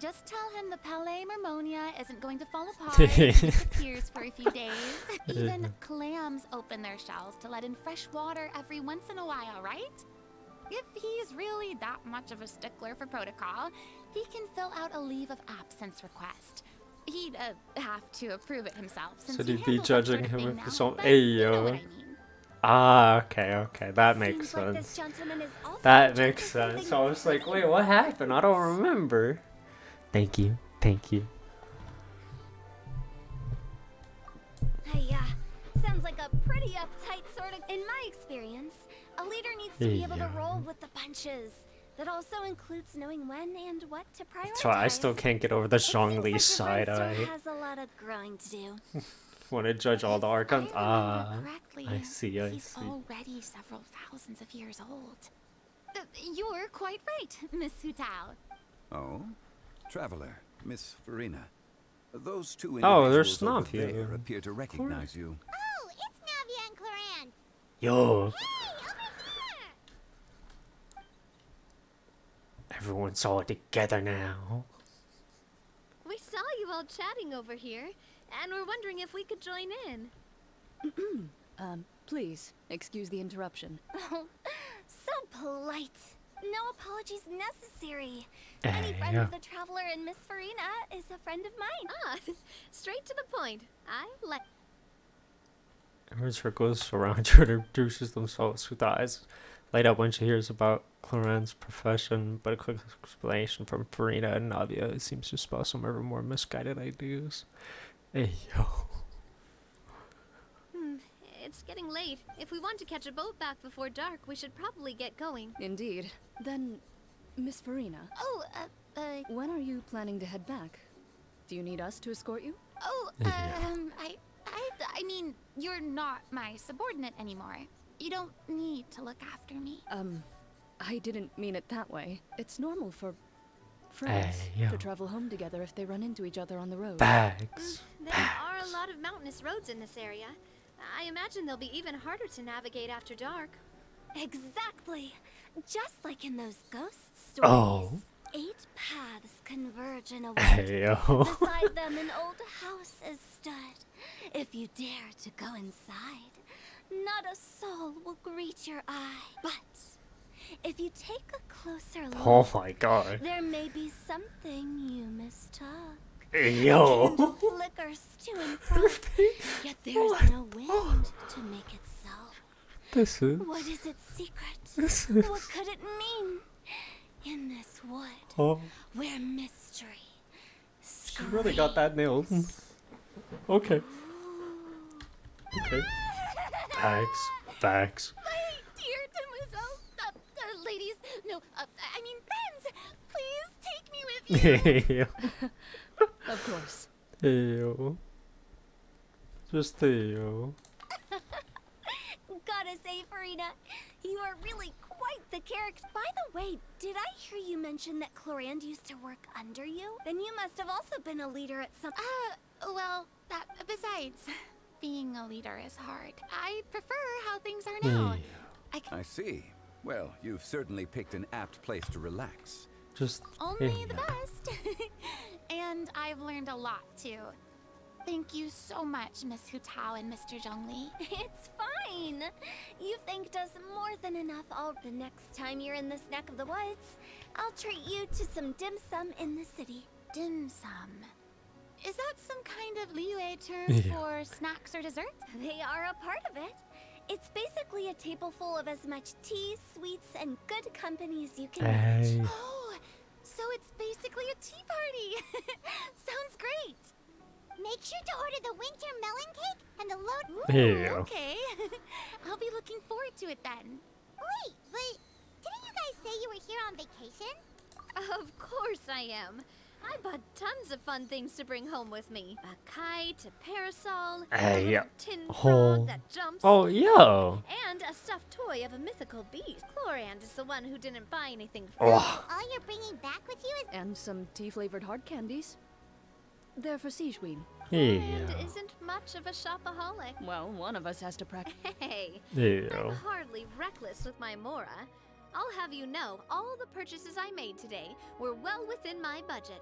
Just tell him the Palais Mermonia isn't going to fall apart if he disappears for a few days. Even clams open their shells to let in fresh water every once in a while, right? If he's really that much of a stickler for protocol, he can fill out a leave of absence request. He'd have to approve it himself. Since So he they'd be handles that judging sort of him thing with now, his own. but Hey, you know what yo. I mean. Ah, okay, that makes Seems like this sense. gentleman is also That in charge makes of sense. something So I was like, pretty wait, what happened? I don't remember. Thank you. Thank you. Hey, sounds like a pretty uptight sort of. In my experience, a leader needs to be able to Yeah. roll with the punches. That also includes knowing when and what to prioritize. That's why I still can't get over the It seems Zhongli like your side friend eye. still has a lot of growing to do. Want to judge all the archons? If I Ah, remember correctly, I see, I he's see. already several thousands of years old. You're quite right, Miss Hutao. Oh? Traveler, Miss Farina. Those two Oh, individuals there's over Snot here. there appear to recognize you. Oh, it's Navia and Claran. Yo, Hey, over here! everyone's all together now. We saw you all chatting over here, and we're wondering if we could join in. Please, excuse the interruption. Oh, so polite. No apologies necessary. Any friend yeah. of the traveler and Miss Farina is a friend of mine. Straight to the point. I like. Everyone circles around her and introduces themselves with eyes light up when she hears about Clarence's profession, but a quick explanation from Farina and Navia seems to spell some ever more misguided ideas. Hey, yo. It's getting late. If we want to catch a boat back before dark, we should probably get going. Indeed. Then, Miss Farina, Oh, when are you planning to head back? Do you need us to escort you? oh, Yeah. I mean, you're not my subordinate anymore. You don't need to look after me. I didn't mean it that way. It's normal for friends yo. to travel home together if they run into each other on the road. Bags. There are a lot of mountainous roads in this area. I imagine they'll be even harder to navigate after dark. Exactly. Just like in those ghost stories. Oh. 8 paths converge in a wood. Hey, yo. Beside them an old house is stood. If you dare to go inside, not a soul will greet your eye. But if you take a closer look, Oh my god. there may be something you mistook. Hey, yo. Candle flickers to and fro, yet there's no wind to make it so. This is. What is its secret? This is. What could it mean? In this wood, Oh, where mystery she really got that nailed. Okay. Okay. Bags. Bags. My dear demoiselle, ladies, no, I mean friends, please take me with you. Hey, yo. Of course. Ew. Just ew. Gotta say, Farina, you are really quite the character. By the way, did I hear you mention that Clorand used to work under you? Then you must have also been a leader at some. Well, besides, being a leader is hard. I prefer how things are now. I see. Well, you've certainly picked an apt place to relax. Just Only the best. And I've learned a lot, too. Thank you so much, Miss Hu Tao and Mr. Zhongli. It's fine. You thanked us more than enough. The next time you're in this neck of the woods, I'll treat you to some dim sum in the city. Dim sum. Is that some kind of Liyue term for snacks or desserts? They are a part of it. It's basically a table full of as much tea, sweets, and good company as you can manage. Oh, so it's basically a tea party. Sounds great. Make sure to order the winter melon cake and the load. Ew. Okay. I'll be looking forward to it then. Wait, but didn't you guys say you were here on vacation? Of course I am. I bought tons of fun things to bring home with me. A kite, a parasol, a little tin frog that jumps. Oh, yo. And a stuffed toy of a mythical beast. Clorand is the one who didn't buy anything for Oh. me. All you're bringing back with you is... And some tea-flavored hard candies. They're for Sijuin. Clorand isn't much of a shopaholic. Well, one of us has to practice. Hey, Ew. I'm hardly reckless with my Mora. I'll have you know, all the purchases I made today were well within my budget.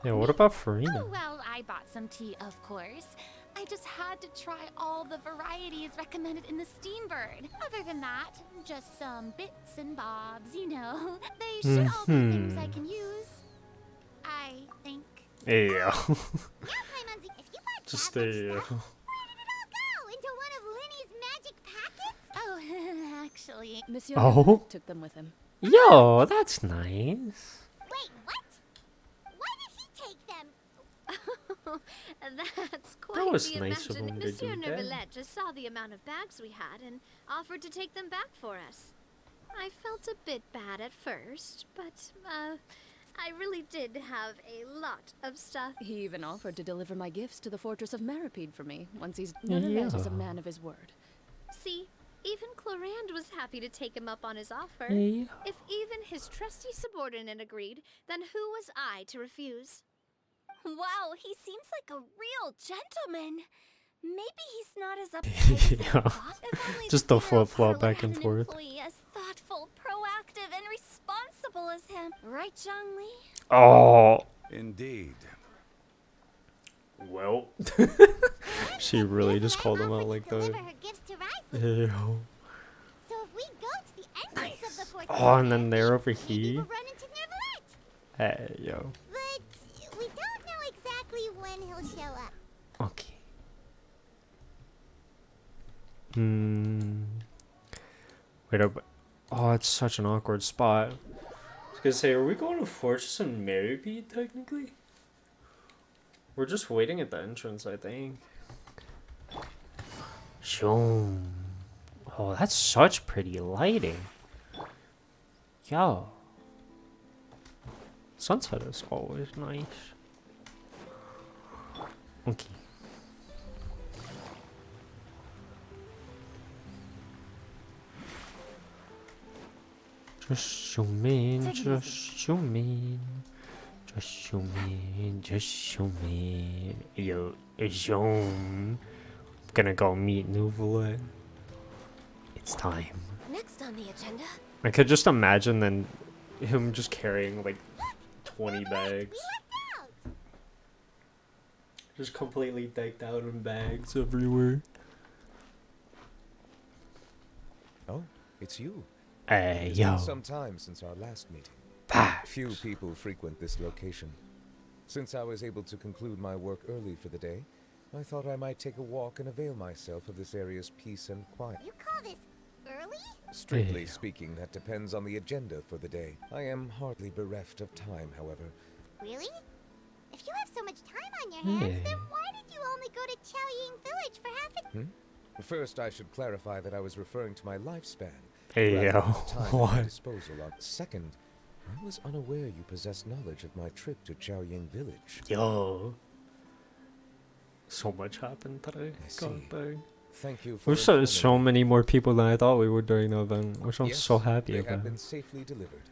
Yeah, what about Farina? Oh, well, I bought some tea, of course. I just had to try all the varieties recommended in the Steambird. Other than that, just some bits and bobs, you know. They should all be things I can use. I think. Ew. Yeah, Paimonzi, if you bought Just that much ew. stuff, where did it all go? Into one of Linny's magic packets? Oh, actually. Monsieur Oh. took them with him. Yo, that's nice. Wait, what? Why did he take them? That's quite was the nice of him to Monsieur do that. Nervalette just saw the amount of bags we had and offered to take them back for us. I felt a bit bad at first, but, I really did have a lot of stuff. He even offered to deliver my gifts to the Fortress of Maripede for me, once he's Nervalette is a man of his word. See, even Clorand was happy to take him up on his offer. Yeah. If even his trusty subordinate agreed, then who was I to refuse? Wow, he seems like a real gentleman. Maybe he's not as uptight as I thought. If only Just the the Pharaoh flip-flop Parlor back had and an forth. employee as thoughtful, proactive, and responsible as him. Right, Zhongli? Oh. Indeed. Well. She really just called him out like that. Deliver her gifts to Risley. Ew. So if we go to the entrance of the fortress, Oh, and then they're over maybe here. we'll run into Nervalette. Hey, yo. But we don't know exactly when he'll show up. Okay. Wait up. Oh, it's such an awkward spot. I was gonna say, are we going to Fortress and Maripede, technically? We're just waiting at the entrance, I think. Shoom. Oh, that's such pretty lighting. Yo. Sunset is always nice. Okay. Just zoom in, just zoom in. Just zoom in, just zoom in. Yo, zoom. Gonna go meet Nouveau. It's time. Next on the agenda. I could just imagine then him just carrying like 20 bags. Just completely decked out in bags everywhere. Oh, it's you. Hey, It's yo. been some time since our last meeting. Few people frequent this location. Since I was able to conclude my work early for the day, I thought I might take a walk and avail myself of this area's peace and quiet. You call this early? Strictly speaking, that depends on the agenda for the day. I am hardly bereft of time, however. Really? If you have so much time on your hands, Yeah. then why did you only go to Chaoying Village for half a... First, I should clarify that I was referring to my lifespan. Hey, rather yo. than the time at my What? disposal. Second, I was unaware you possessed knowledge of my trip to Chaoying village. Yo. So much happened today. I see. Thank you for We saw informing so me. many more people than I thought we would during the event, which I'm Yes, so happy they about. have been safely delivered.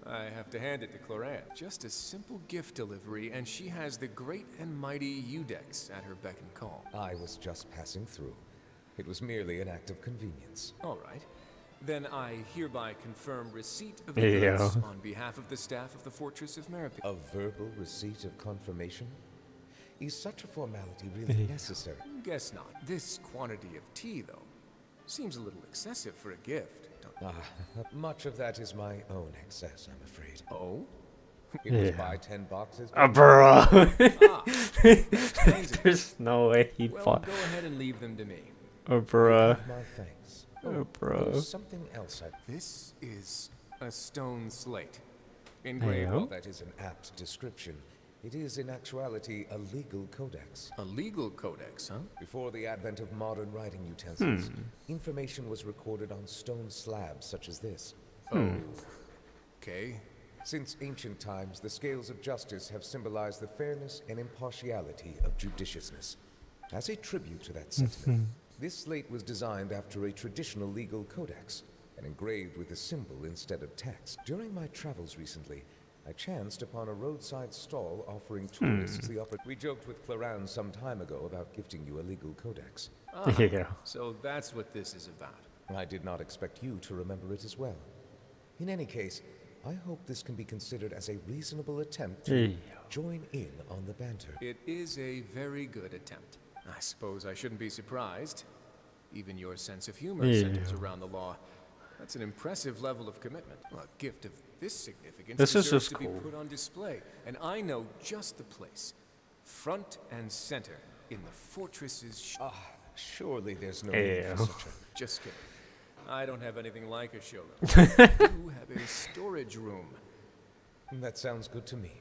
I have to hand it to Cloran. Just a simple gift delivery, and she has the great and mighty Udex at her beck and call. I was just passing through. It was merely an act of convenience. All right. Then I hereby confirm receipt of There the you goods go. on behalf of the staff of the Fortress of Meripy. A verbal receipt of confirmation? Is such a formality really necessary? Guess not. This quantity of tea, though, seems a little excessive for a gift. Don't Much of that is my own excess, I'm afraid. Oh? It was Yeah. buy 10 boxes. Bro. explains it. There's no way he'd Well, bought. go ahead and leave them to me. Bruh. My thanks. Bro. There's something else This is a stone slate. Hey, Engraved. yo. Well, that is an apt description. It is in actuality a legal codex. A legal codex, huh? Before the advent of modern writing utensils, Hmm. information was recorded on stone slabs such as this. Okay. Since ancient times, the scales of justice have symbolized the fairness and impartiality of judiciousness. As a tribute to that sentiment, this slate was designed after a traditional legal codex and engraved with a symbol instead of text. During my travels recently, I chanced upon a roadside stall offering tourists the opportunity. We joked with Cloran some time ago about gifting you a legal codex. Yeah. So that's what this is about. I did not expect you to remember it as well. In any case, I hope this can be considered as a reasonable attempt to Yeah. join in on the banter. It is a very good attempt. I suppose I shouldn't be surprised. Even your sense of humor centers around the law. That's an impressive level of commitment. A gift of this significance This is deserves just to cool. be put on display, and I know just the place. Front and center in the fortress's Surely there's no need Ew. for such a... Just kidding. I don't have anything like a showroom. I do have a storage room. That sounds good to me.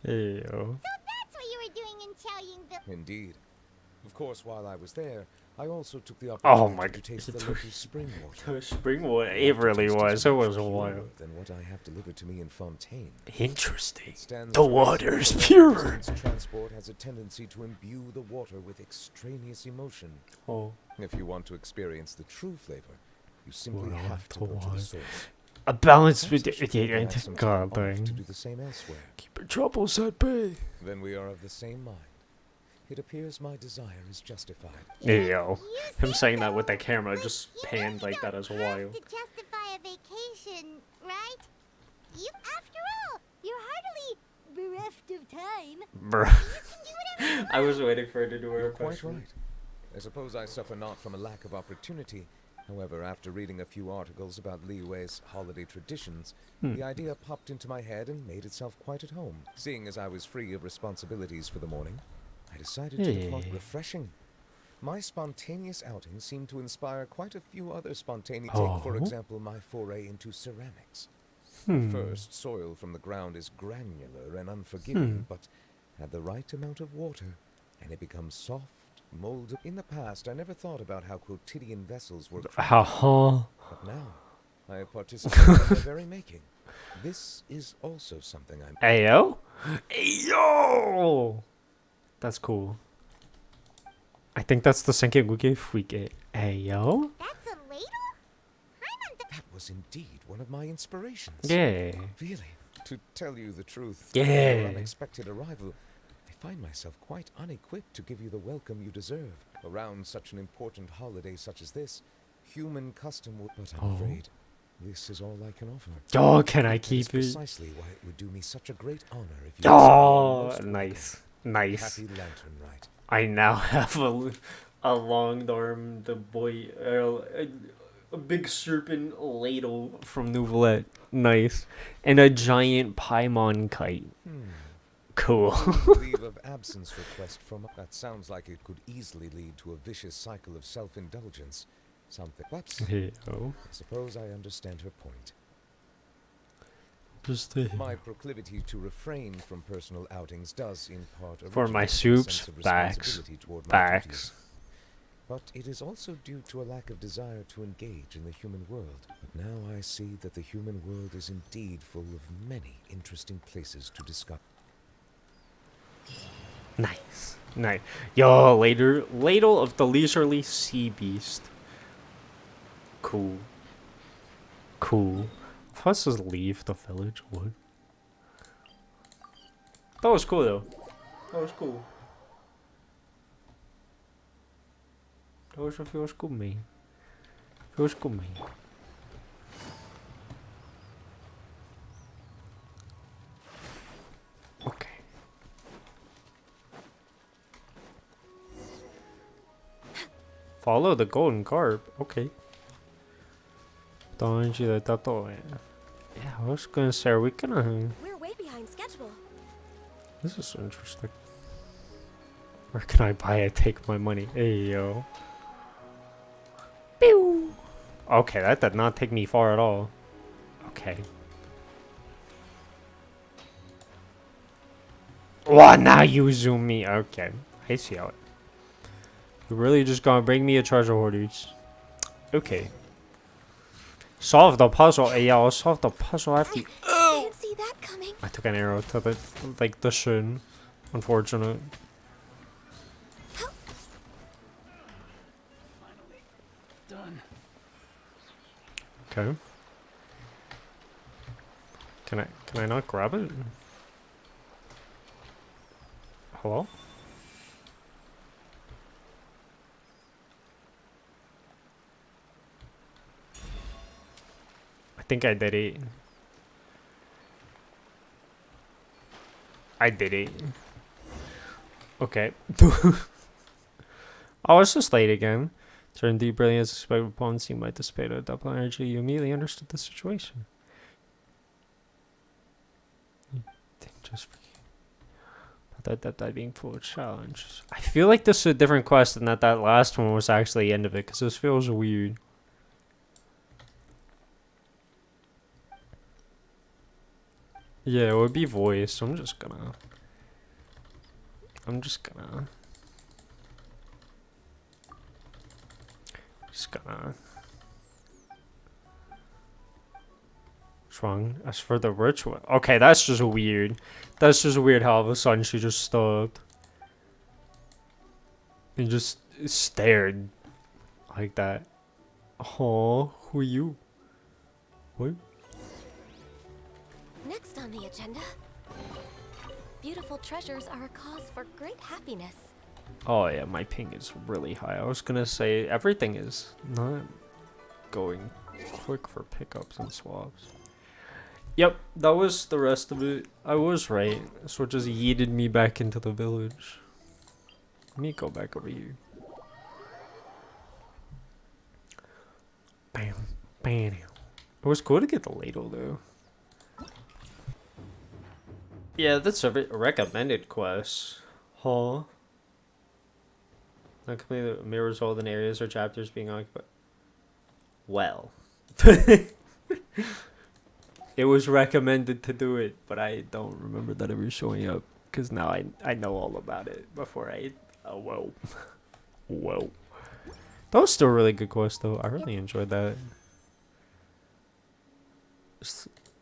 Yo. So that's what you were doing in Chaoyingville. Indeed. Of course, while I was there, I also took the Oh opportunity my to god. taste the local spring water. Spring water. It really was. It was a Purer while. than what I have delivered to me in Fontaine. Interesting. It stands The to reason water is that the pure. long-distance transport has a tendency to imbue the water with extraneous emotion. Oh. If you want to experience the true flavor, you simply Water have to go to water. the source. A balance with Perhaps I should organize some time God off to dang. do the same elsewhere. Keep your troubles at bay. Then we are of the same mind. It appears my desire is justified. Yo. You Him say saying that so, with the camera but just you know panned you like that don't as a have while. to justify a vacation, right? You, after all, you're hardly bereft of time. Bruh. You can do whatever you I was waiting for her to do her Quite question. right. I suppose I suffer not from a lack of opportunity. However, after reading a few articles about Liwei's holiday traditions, the idea popped into my head and made itself quite at home. Seeing as I was free of responsibilities for the morning, I decided to depart Hey. refreshing. My spontaneous outing seemed to inspire quite a few other spontaneous... Take, for Oh. example, my foray into ceramics. At first, soil from the ground is granular and unforgiving, but add the right amount of water, and it becomes soft, molded. In the past, I never thought about how quotidian vessels were crafted, Haha. but now I have participated in their very making. This is also something I'm... Ayo? Ayo! That's cool. I think that's the Senkeguge we get. Ayo? That's a ladle? I'm on the... That was indeed one of my inspirations. Yeah. Really, to tell you the truth, Yeah. for your unexpected arrival, I find myself quite unequipped to give you the welcome you deserve. Around such an important holiday such as this, human custom would... But I'm afraid this is all I can offer. Oh, can I That is keep it? precisely why it would do me such a great honor if you... Oh, most nice. welcome. Nice. Happy Lantern Rite. I now have a long-armed boy, a big serpent ladle from Nouvellette. Nice. And a giant Paimon kite. Cool. Leave of absence request from... That sounds like it could easily lead to a vicious cycle of self-indulgence. Something... But Hey-o. I suppose I understand her point. Just a... My proclivity to refrain from personal outings does, in part, For my originate from a soups, sense of facts. responsibility toward my Facts. duties. but it is also due to a lack of desire to engage in the human world. But now I see that the human world is indeed full of many interesting places to discover. Nice. Nice. Yo, ladle of the leisurely sea beast. Cool. Cool. If us just leave the village, what? That was cool though. That was cool. That feels good, man. Feels good, man. Okay. Follow the golden carp. Okay. Don't you let that go? Yeah, I was gonna say, are we gonna? We're way behind schedule. This is interesting. Where can I buy it? Take my money. Hey yo. Pew. Okay, that did not take me far at all. Okay. Wow, now you zoom me. Okay, I see how it. You're really just gonna bring me a treasure hoarders. Okay. Solve the puzzle. Hey, yeah, I'll solve the puzzle after you. I didn't see that coming. I took an arrow to the, like, the shin. Unfortunate. Done. Okay. Can I not grab it? Hello? I think I did it. I did it. Okay. Oh, it's just late again. Turn deep brilliance, expected upon seem might dissipate a double energy. You immediately understood the situation. You didn't just forget about that being full of challenges. I feel like this is a different quest and that last one was actually the end of it, because this feels weird. Yeah, it would be voice. I'm just gonna what's wrong? As for the ritual, okay, that's just weird. That's just weird how all of a sudden she just stopped and just stared like that. Oh, who are you? What? Next on the agenda, beautiful treasures are a cause for great happiness. Oh yeah, my ping is really high. I was gonna say everything is not going quick for pickups and swaps. Yep, that was the rest of it. I was right. So it just yeeted me back into the village. Let me go back over here. Bam, bam. It was cool to get the ladle though. Yeah, that's a recommended quest. Huh? Not complete the mirrors all in areas or chapters being occupied. Well. It was recommended to do it, but I don't remember that ever showing up. Because now I know all about it before I... Oh, whoa. Whoa. That was still a really good quest, though. I really enjoyed that.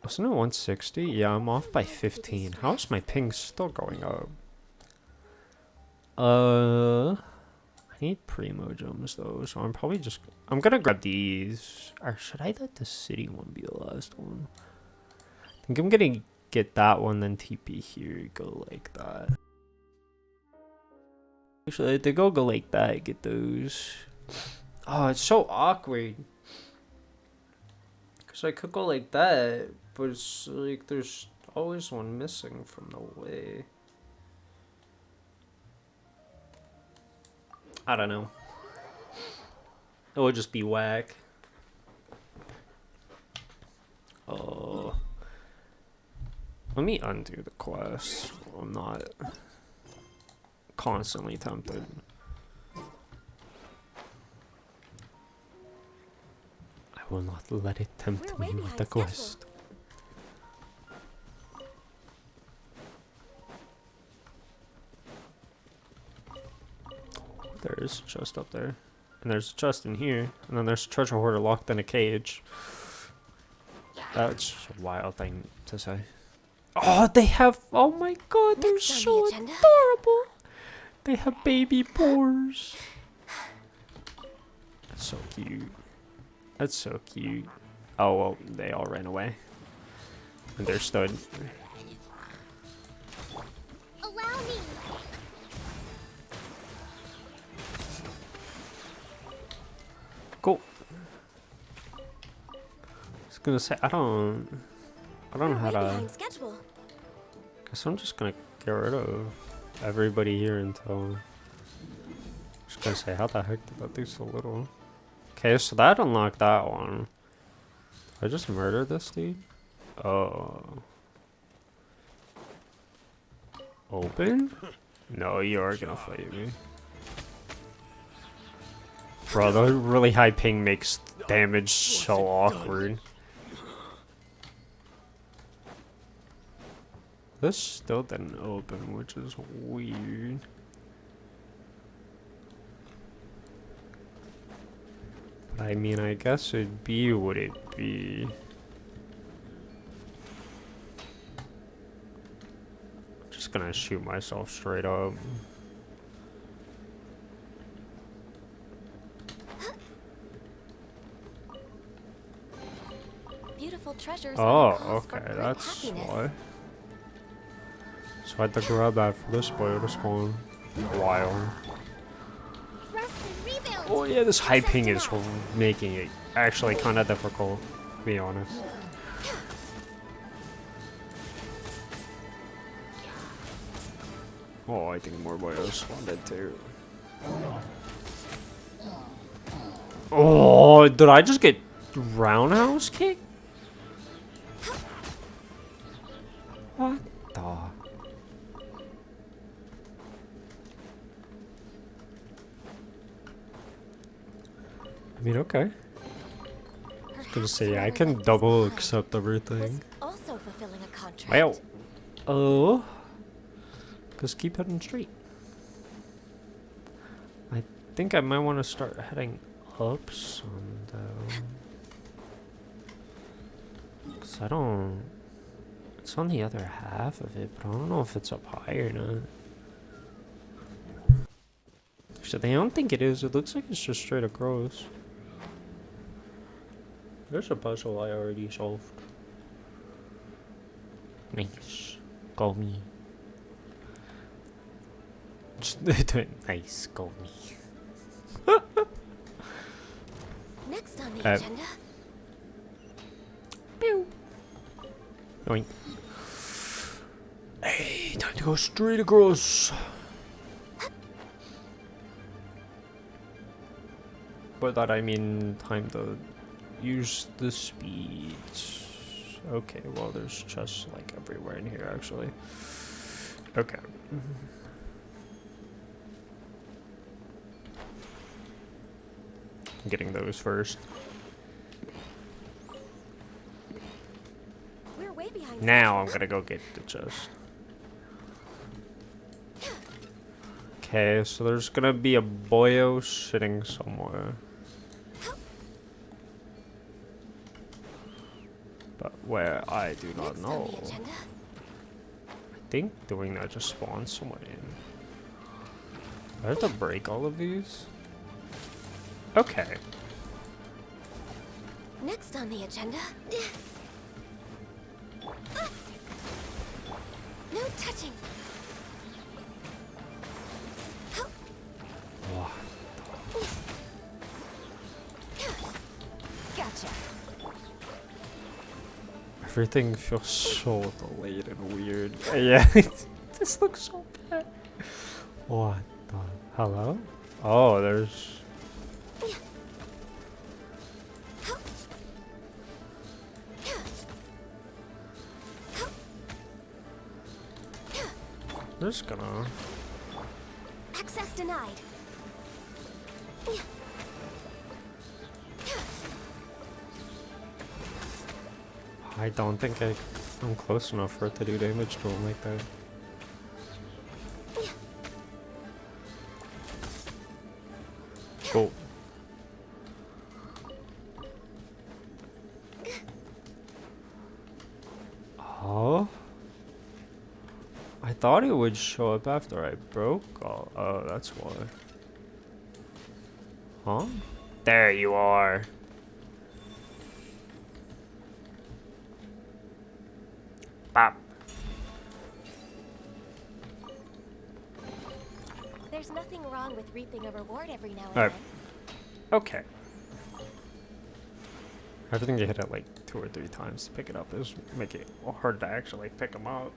Wasn't it 160? Yeah, I'm off by 15. How's my ping still going up? I need primo gems though, so I'm probably just... I'm gonna grab these. Or should I let the city one be the last one? I think I'm gonna get that one, then TP here, go like that. Actually, they go like that, get those. Oh, it's so awkward. Because I could go like that, but it's like there's always one missing from the way. I don't know. It would just be whack. Oh. Let me undo the quest. I'm not constantly tempted. I will not let it tempt me with the quest. There is just up there. And there's a chest in here. And then there's a treasure hoarder locked in a cage. That's a wild thing to say. Oh, they have... Oh my god, they're so adorable. They have baby boars. That's so cute. That's so cute. Oh, well, they all ran away. And they're stood. Allow me. Cool. I was gonna say, I don't know how to... Guess I'm just gonna get rid of everybody here until... Just gonna say, how the heck did that do so little? Okay, so that unlocked that one. I just murdered this dude? Oh. Open? No, you are gonna fight me. Bro, the really high ping makes damage so awkward. This still didn't open, which is weird. But I mean, I guess it'd be what it'd be. Just gonna shoot myself straight up. Beautiful treasures. Oh, okay, that's why. So I had to grab that for this boy to spawn. Wild. Oh yeah, this high ping is making it actually kind of difficult, to be honest. Oh, I think more boys spawned in too. Oh, did I just get roundhouse kicked? What the? I mean, okay. I was gonna say, I can double accept everything. Also fulfilling a contract. Well, oh. Just keep heading straight. I think I might want to start heading up some, though. Because I don't... It's on the other half of it, but I don't know if it's up high or not. Actually, I don't think it is. It looks like it's just straight across. There's a puzzle I already solved. Nice. Go me. Nice, go me. Next on the agenda. Pew. Oink. Hey, time to go straight across. By that I mean time to use the speed. Okay, well there's chests like everywhere in here actually. Okay. I'm getting those first. We're way behind. Now I'm gonna go get the chest. Okay, so there's gonna be a boyo sitting somewhere. But where, I do not know. I think doing that just spawns someone in. I have to break all of these? Okay. Next on the agenda. No touching. Wow. Gotcha. Everything feels so delayed and weird. Yeah, this looks so bad. What the? Hello? Oh, there's... Just gonna... Access denied. I don't think I'm close enough for it to do damage to him like that. Cool. thought it would show up after I broke all. Oh, that's why. Huh? There you are. Bop. There's nothing wrong with reaping a reward every now and Alright. then. Okay. I think you hit it like 2 or 3 times to pick it up is make it hard to actually pick them up.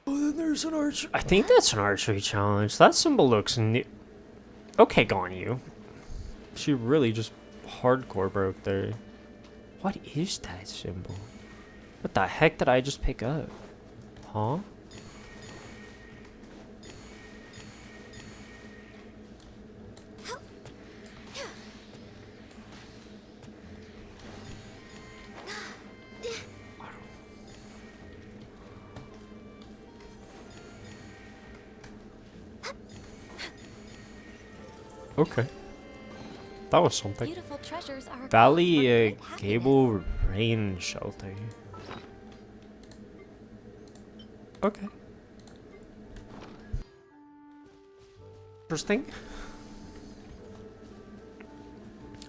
Oh, then there's an archery. I think that's an archery challenge. That symbol looks new. Okay, gone you. She really just hardcore broke there. What is that symbol? What the heck did I just pick up? Huh? Okay. That was something. Beautiful treasures are Valley Gable Rain Shelter. Okay. Interesting.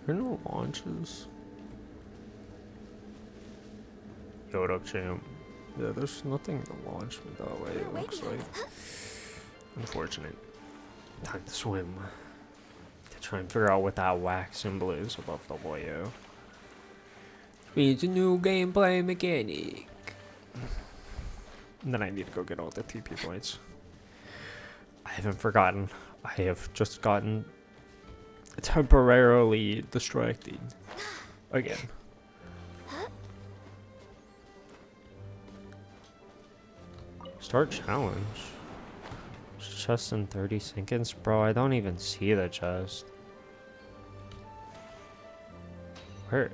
There are no launches. Yo, what up, champ? Yeah, there's nothing to launch me that way, it looks like. Unfortunate. Time to swim. To try and figure out what that whack symbol is above the Loyo. Means a new gameplay mechanic. And then I need to go get all the TP points. I haven't forgotten. I have just gotten temporarily distracted. Again. Start challenge. Chest in 30 seconds? Bro, I don't even see the chest. Where?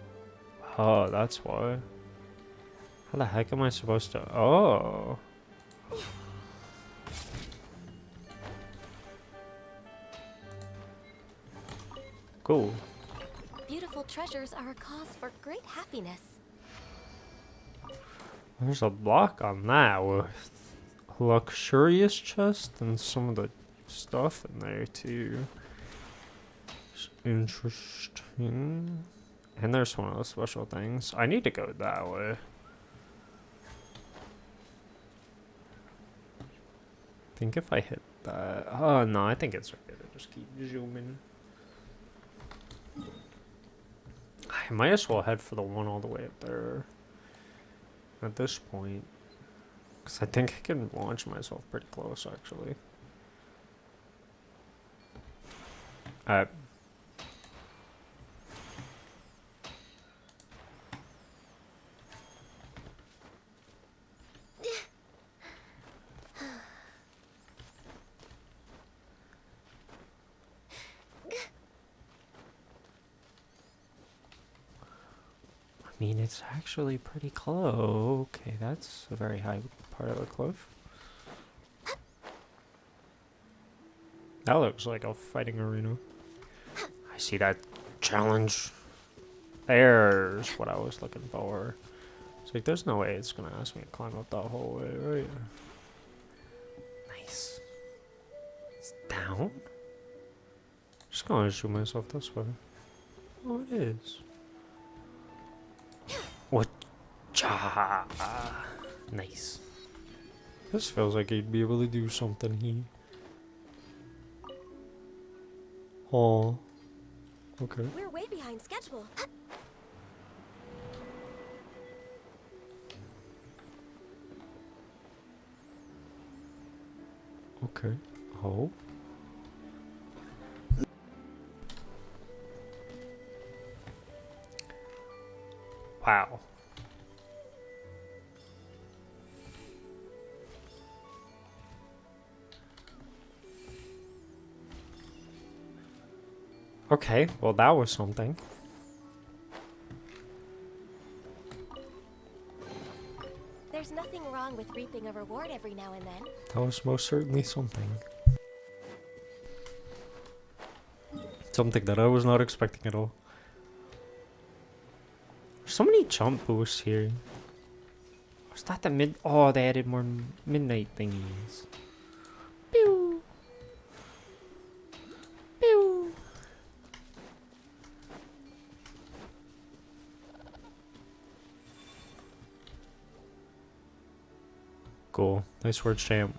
Oh, that's why. How the heck am I supposed to? Oh. Cool. Beautiful treasures are a cause for great happiness. There's a block on that with luxurious chest and some of the stuff in there too. It's interesting. And there's one of the special things. I need to go that way. I think if I hit that... Oh no, I think it's okay to just keep zooming. I might as well head for the one all the way up there. At this point. Because I think I can launch myself pretty close, actually. I mean, it's actually pretty close. Okay, that's a very high part of the cliff. That looks like a fighting arena. I see that challenge. There's what I was looking for. It's like, there's no way it's gonna ask me to climb up that whole way, right? Nice. It's down? Just gonna shoot myself this way. Oh, it is. What? Nice. This feels like he'd be able to do something here. Oh. Okay. We're way behind schedule. Okay. Oh. Wow. Okay, well that was something. There's nothing wrong with reaping a reward every now and then. That was most certainly something. Something that I was not expecting at all. There's so many jump boosts here. Was that the mid? Oh, they added more midnight thingies. Pew. Pew. Cool. Nice word, champ.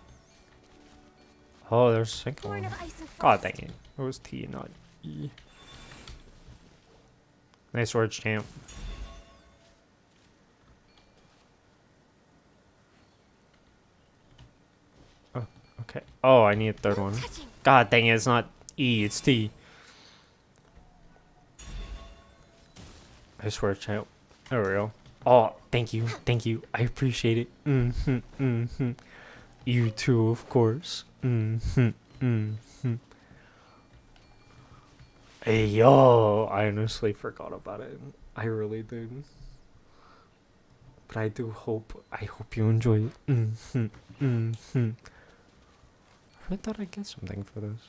Oh, there's a second one. God dang it. It was T, not E. Nice word, champ. Oh, okay. Oh, I need a third one. God dang it, it's not E, it's T. Nice word, champ. There we go. Oh, thank you. Thank you. I appreciate it. Mm-hmm. Mm-hmm. You too, of course. Mm-hmm. Mm-hmm. Hey, yo. I honestly forgot about it. I really did. But I hope you enjoy it. Mm-hmm. Mm-hmm. I thought I'd get something for this.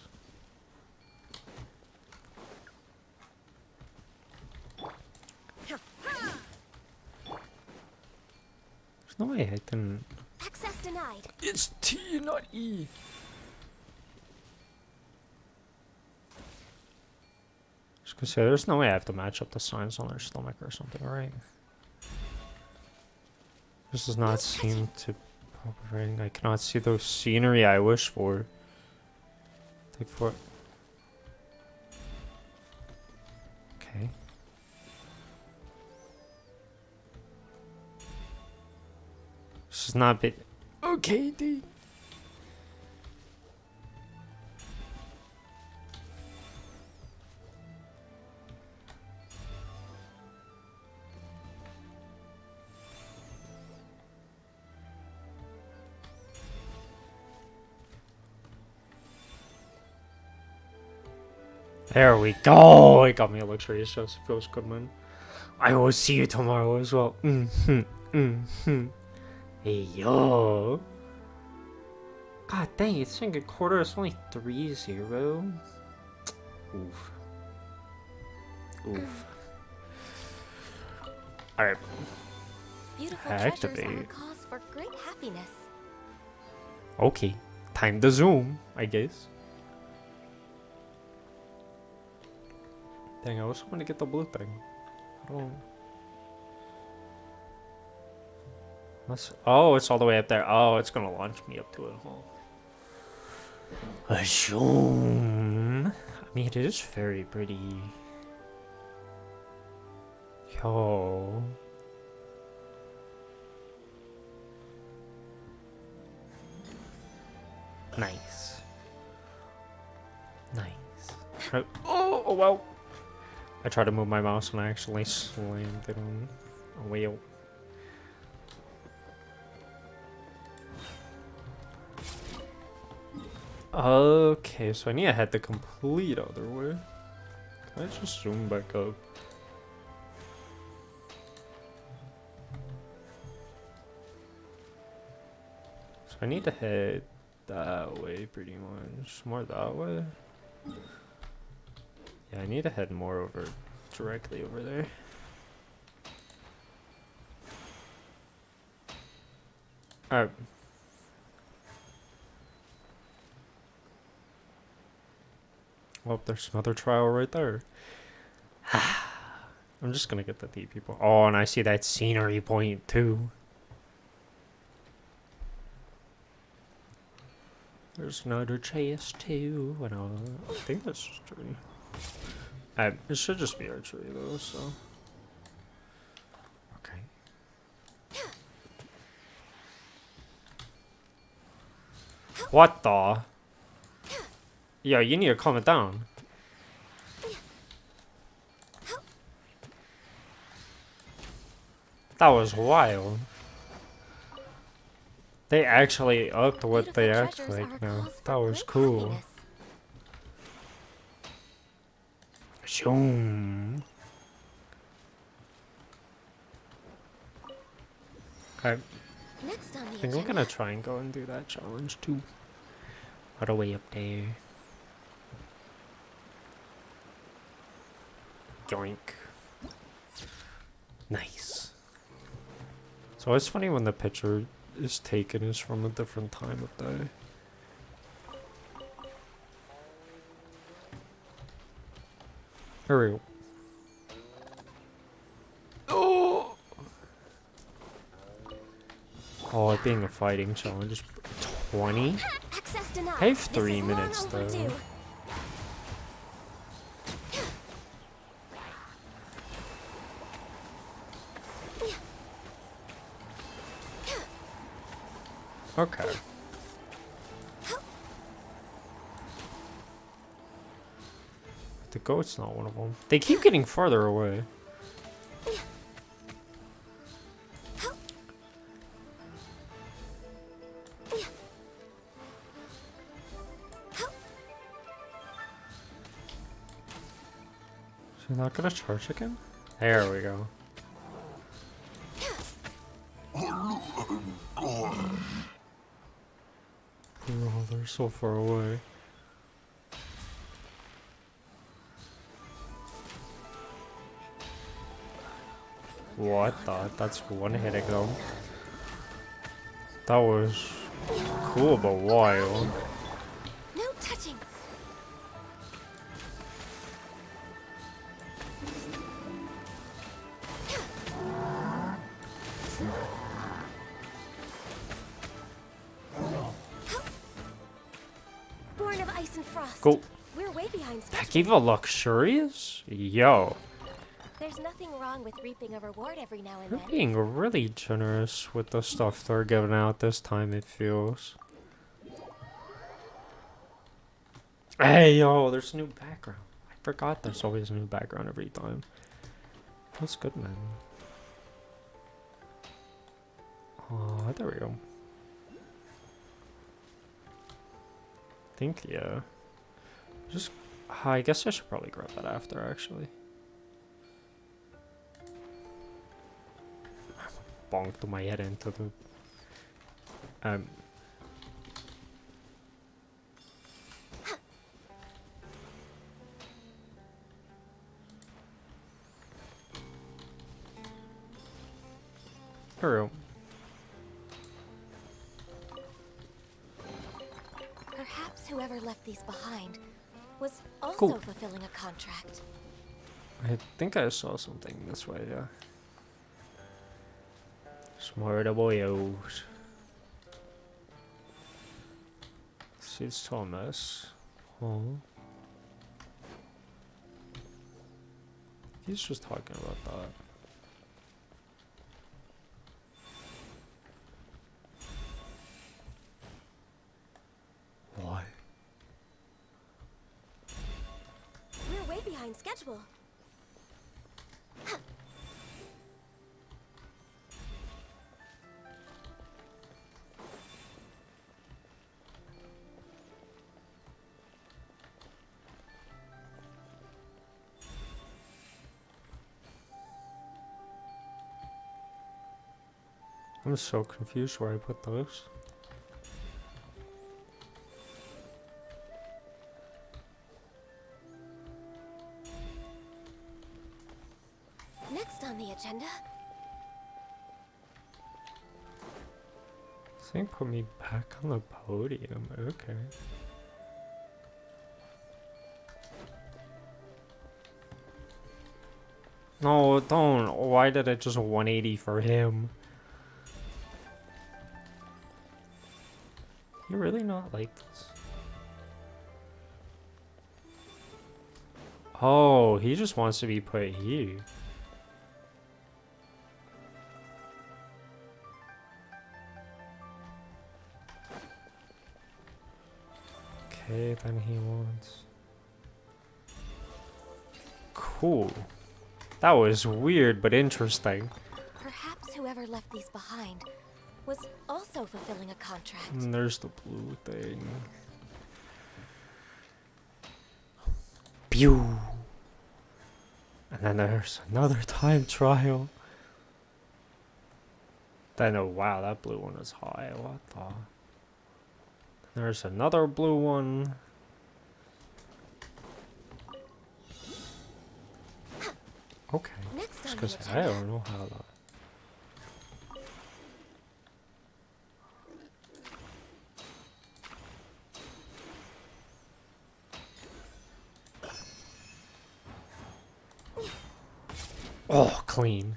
There's no way I didn't. Access denied. It's T, not E. Just gonna say, there's no way I have to match up the signs on their stomach or something, right? This does not seem to operate. I cannot see the scenery I wish for. Take for it. Okay. This is not bit. Okay, D. There we go. It got me a luxurious dress. It feels good, man. I will see you tomorrow as well. Mm-hmm. Mm-hmm. Hey, yo. God dang, it's saying a quarter. It's only 3-0. Oof. Oof. Alright. Beautiful Activate. treasures are a cause for great happiness. Okay. Time to zoom, I guess. Dang, I was hoping to get the blue thing. I don't... Oh, it's all the way up there. Oh, it's gonna launch me up to it, huh? Zoom. I mean, it is very pretty. Yo. Nice. Nice. Oh, well. I tried to move my mouse and I actually slammed it on a wheel. Okay, so I need to head the complete other way. Can I just zoom back up? So I need to head that way pretty much. More that way? Yeah, I need to head more over, directly over there. Alright. Well, there's another trial right there. I'm just gonna get the D people. Oh, and I see that scenery point too. There's another chest too. And I think that's just true. It should just be archery though, so. Okay. What the? Yo, you need to calm it down. That was wild. They actually upped what they act like now. That was cool. Zoom. Okay. I think I'm gonna try and go and do that challenge too. All the way up there. Yoink. Nice. It's always funny when the picture is taken is from a different time of day. Here we go. Oh! Oh, it being a fighting challenge. 20? I have 3 minutes though. Okay. The goat's not one of them. They keep getting farther away. Is he not gonna charge again? There we go. Oh, they're so far away. What the? That's one hitting them. That was cool but wild. No touching. Born of ice and frost. Go. We're way behind schedule. That gave a luxurious? Yo. There's nothing wrong with reaping a reward every now and They're then. being really generous with the stuff they're giving out this time, it feels. Hey, yo, there's a new background. I forgot there's always a new background every time. That's good, man. Oh, there we go. I think, yeah. Just, I guess I should probably grab that after, actually. Bonked my head into the... There we go. Perhaps whoever left these behind was also Cool. fulfilling a contract. I think I saw something this way, yeah. Smart boyos. See, it's still a mess. Oh. He's just talking about that. Why? We're way behind schedule. I'm so confused where I put those. Next on the agenda. This thing put me back on the podium. Okay. No, don't. Why did it just 180 for him? You really not like this? Oh, he just wants to be put here. Okay, then he wants... Cool. That was weird, but interesting. Perhaps whoever left these behind was also fulfilling a contract. And there's the blue thing. Pew! And then there's another time trial. Then, oh wow, that blue one is high. What the? There's another blue one. Okay. Next Just on the 'cause I agenda. don't know how that. Oh, clean.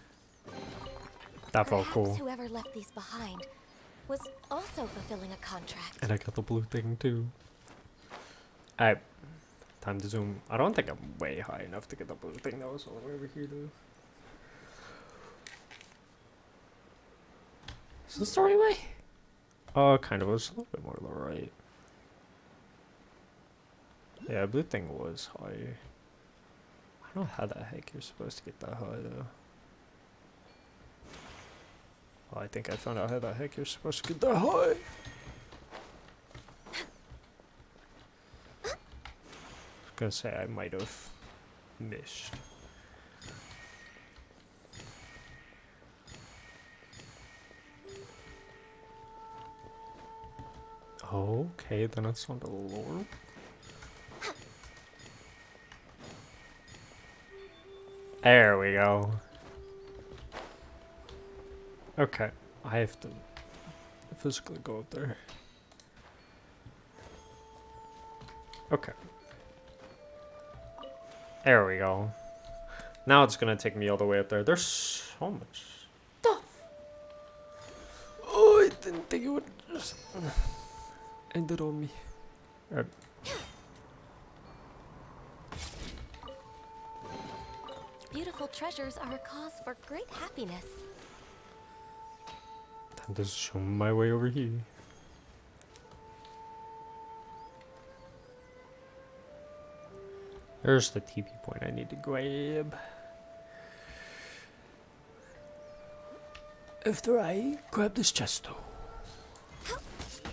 That felt Perhaps cool. whoever left these behind was also fulfilling a contract. And I got the blue thing too. Alright. Time to zoom. I don't think I'm way high enough to get the blue thing. That was all the way over here though. Is this the right way? Oh, kind of. It was a little bit more to the right. Yeah, blue thing was high. I don't know how the heck you're supposed to get that high though. Well, I think I found out how the heck you're supposed to get that high. I was gonna say I might have missed. Okay, then it's on the lore. There we go. Okay, I have to physically go up there. Okay. There we go. Now it's gonna take me all the way up there. There's so much stuff. Oh, I didn't think it would just end it on me. Alright. Beautiful treasures are a cause for great happiness. Time to show my way over here. There's the TP point I need to grab. After I grab this chest though.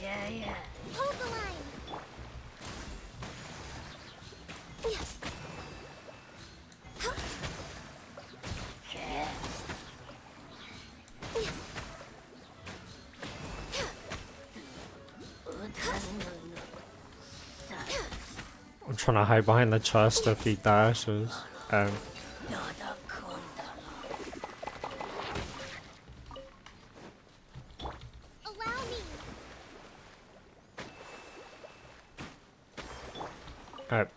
Yeah. Hold the line. I'm trying to hide behind the chest if he dashes. Allow me. Alright.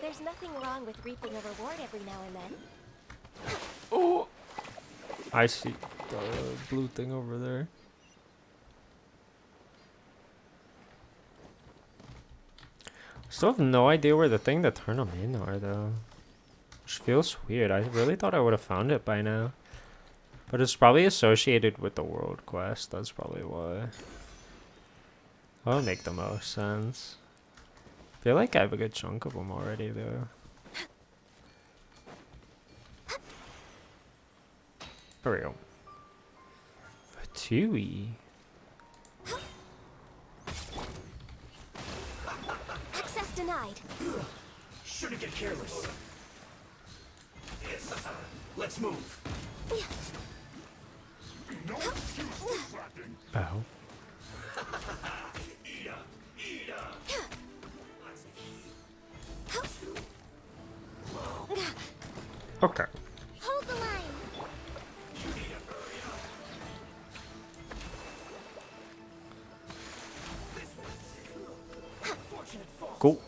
There's nothing wrong with reaping a reward every now and then. Oh! I see the blue thing over there. Still have no idea where the thing to turn them in are though. Which feels weird. I really thought I would have found it by now. But it's probably associated with the world quest. That's probably why. That would make the most sense. I feel like I have a good chunk of them already though. There we go. Fatui. Access denied. Shouldn't get careless. Yes, let's move. No excuse for slacking. Oh. Okay. Hold the line. Cool.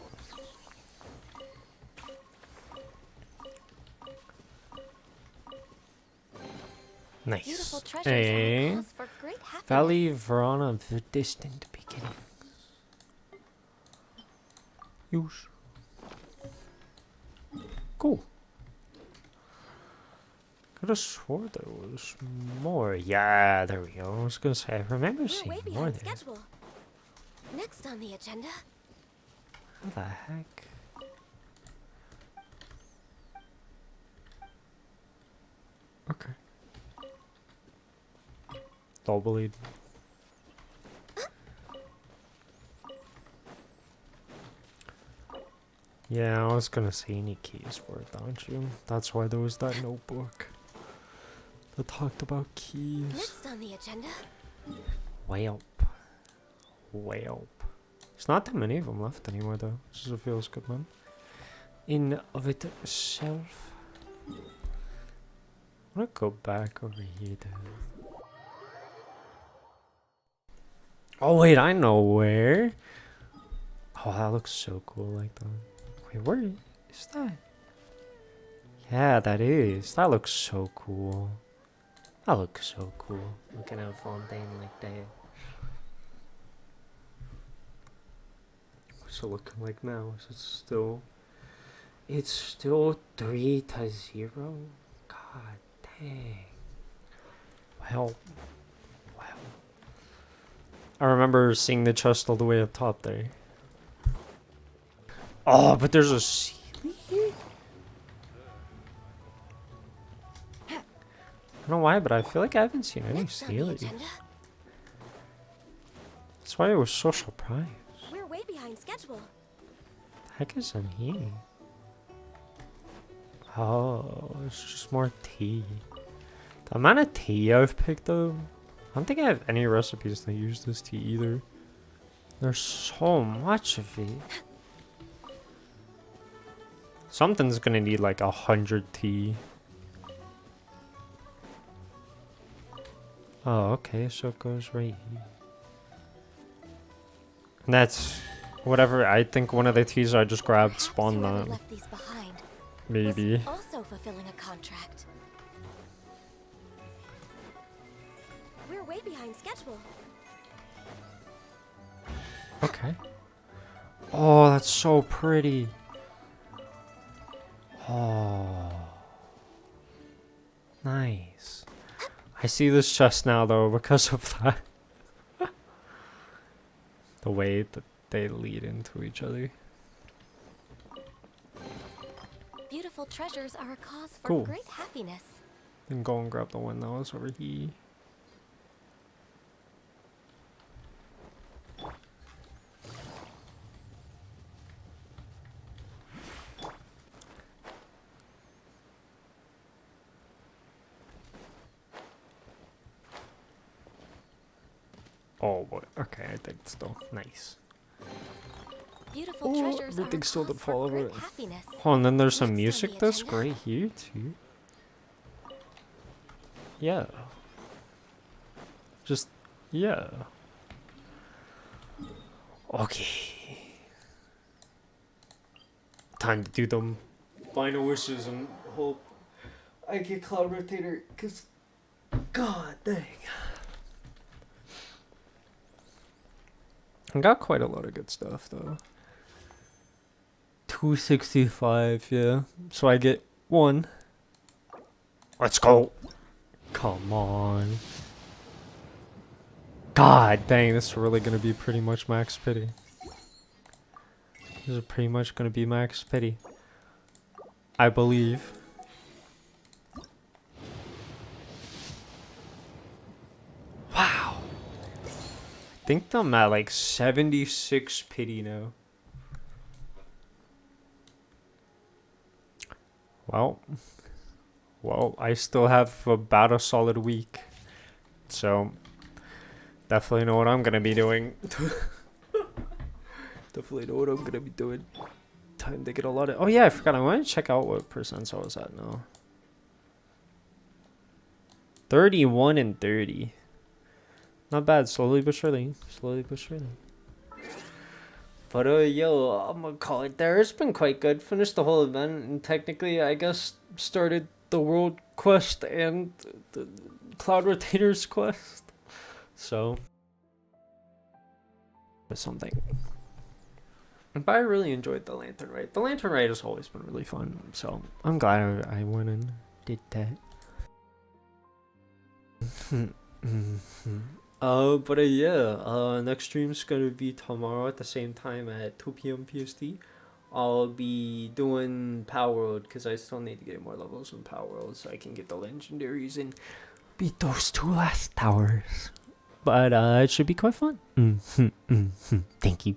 Nice. Beautiful treasures are a A cause for great happiness. Valley Verona of the distant beginnings. Use. Cool. Could have swore there was more. Yeah, there we go. I was gonna say I remember We're seeing way more behind there. schedule. Next on the agenda. What the heck? Okay. Double lead. Yeah, I was gonna say you need keys for it, don't you? That's why there was that notebook that talked about keys. Next on the agenda. Way up. Way up. There's not that many of them left anymore though. This is feels good, man. In of itself. I'm gonna go back over here though. Oh wait, I know where. Oh, that looks so cool like that. Wait, where is that? Yeah, that is. That looks so cool. That looks so cool. Looking at a fountain like that. What's it looking like now? Is it still... It's still 3-0? God dang. Well. Wow. I remember seeing the chest all the way up top there. Oh, but there's a ceiling? I don't know why, but I feel like I haven't seen any ceilings. That's why I was so surprised. We're way behind schedule. The heck is in here? Oh, it's just more tea. The amount of tea I've picked up, I don't think I have any recipes that use this tea either. There's so much of it. Something's gonna need like 100 tea. Oh, okay, so it goes right here. And that's whatever. I think one of the teas I just grabbed spawned that. Left these behind. Maybe. Was also fulfilling a contract. We're way behind schedule. Okay. Oh, that's so pretty. Oh. Nice. I see this chest now though because of that. The way that they lead into each other. Beautiful treasures are a cause for Cool. great happiness. Then go and grab the one that was over here. Oh boy. Okay, I think still nice. Beautiful Oh, treasures are a everything's still cause to fall for over. great happiness. Oh, and then there's some Next on music the disc agenda. right here too. Yeah. Just yeah. Okay. Time to do them final wishes and hope I get Cloud Rotator, cause god dang. I got quite a lot of good stuff though. 265, yeah. So I get one. Let's go. Come on. God dang, this is really gonna be pretty much max pity. This is pretty much gonna be max pity. I believe. Wow. I think I'm at like 76 pity now. Well, I still have about a solid week. So, definitely know what I'm gonna be doing. Definitely know what I'm gonna be doing. Time to get a lot of... Oh yeah, I forgot. I want to check out what percents I was at now. 31 and 30. Not bad. Slowly but surely. Slowly but surely. But yo, I'm gonna call it there. It's been quite good. Finished the whole event and technically, I guess, started the world quest and the Cloud Rotator's quest. So, but something. But I really enjoyed the Lantern Ride. The Lantern Ride has always been really fun. So I'm glad I went and did that. But yeah, next stream's gonna be tomorrow at the same time at 2 p.m. PST. I'll be doing Power Road because I still need to get more levels in Power Road so I can get the legendaries and beat those 2 last towers. But it should be quite fun. Thank you.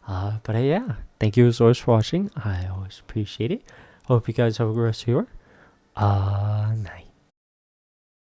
But yeah, thank you as always for watching. I always appreciate it. Hope you guys have a good rest of your night.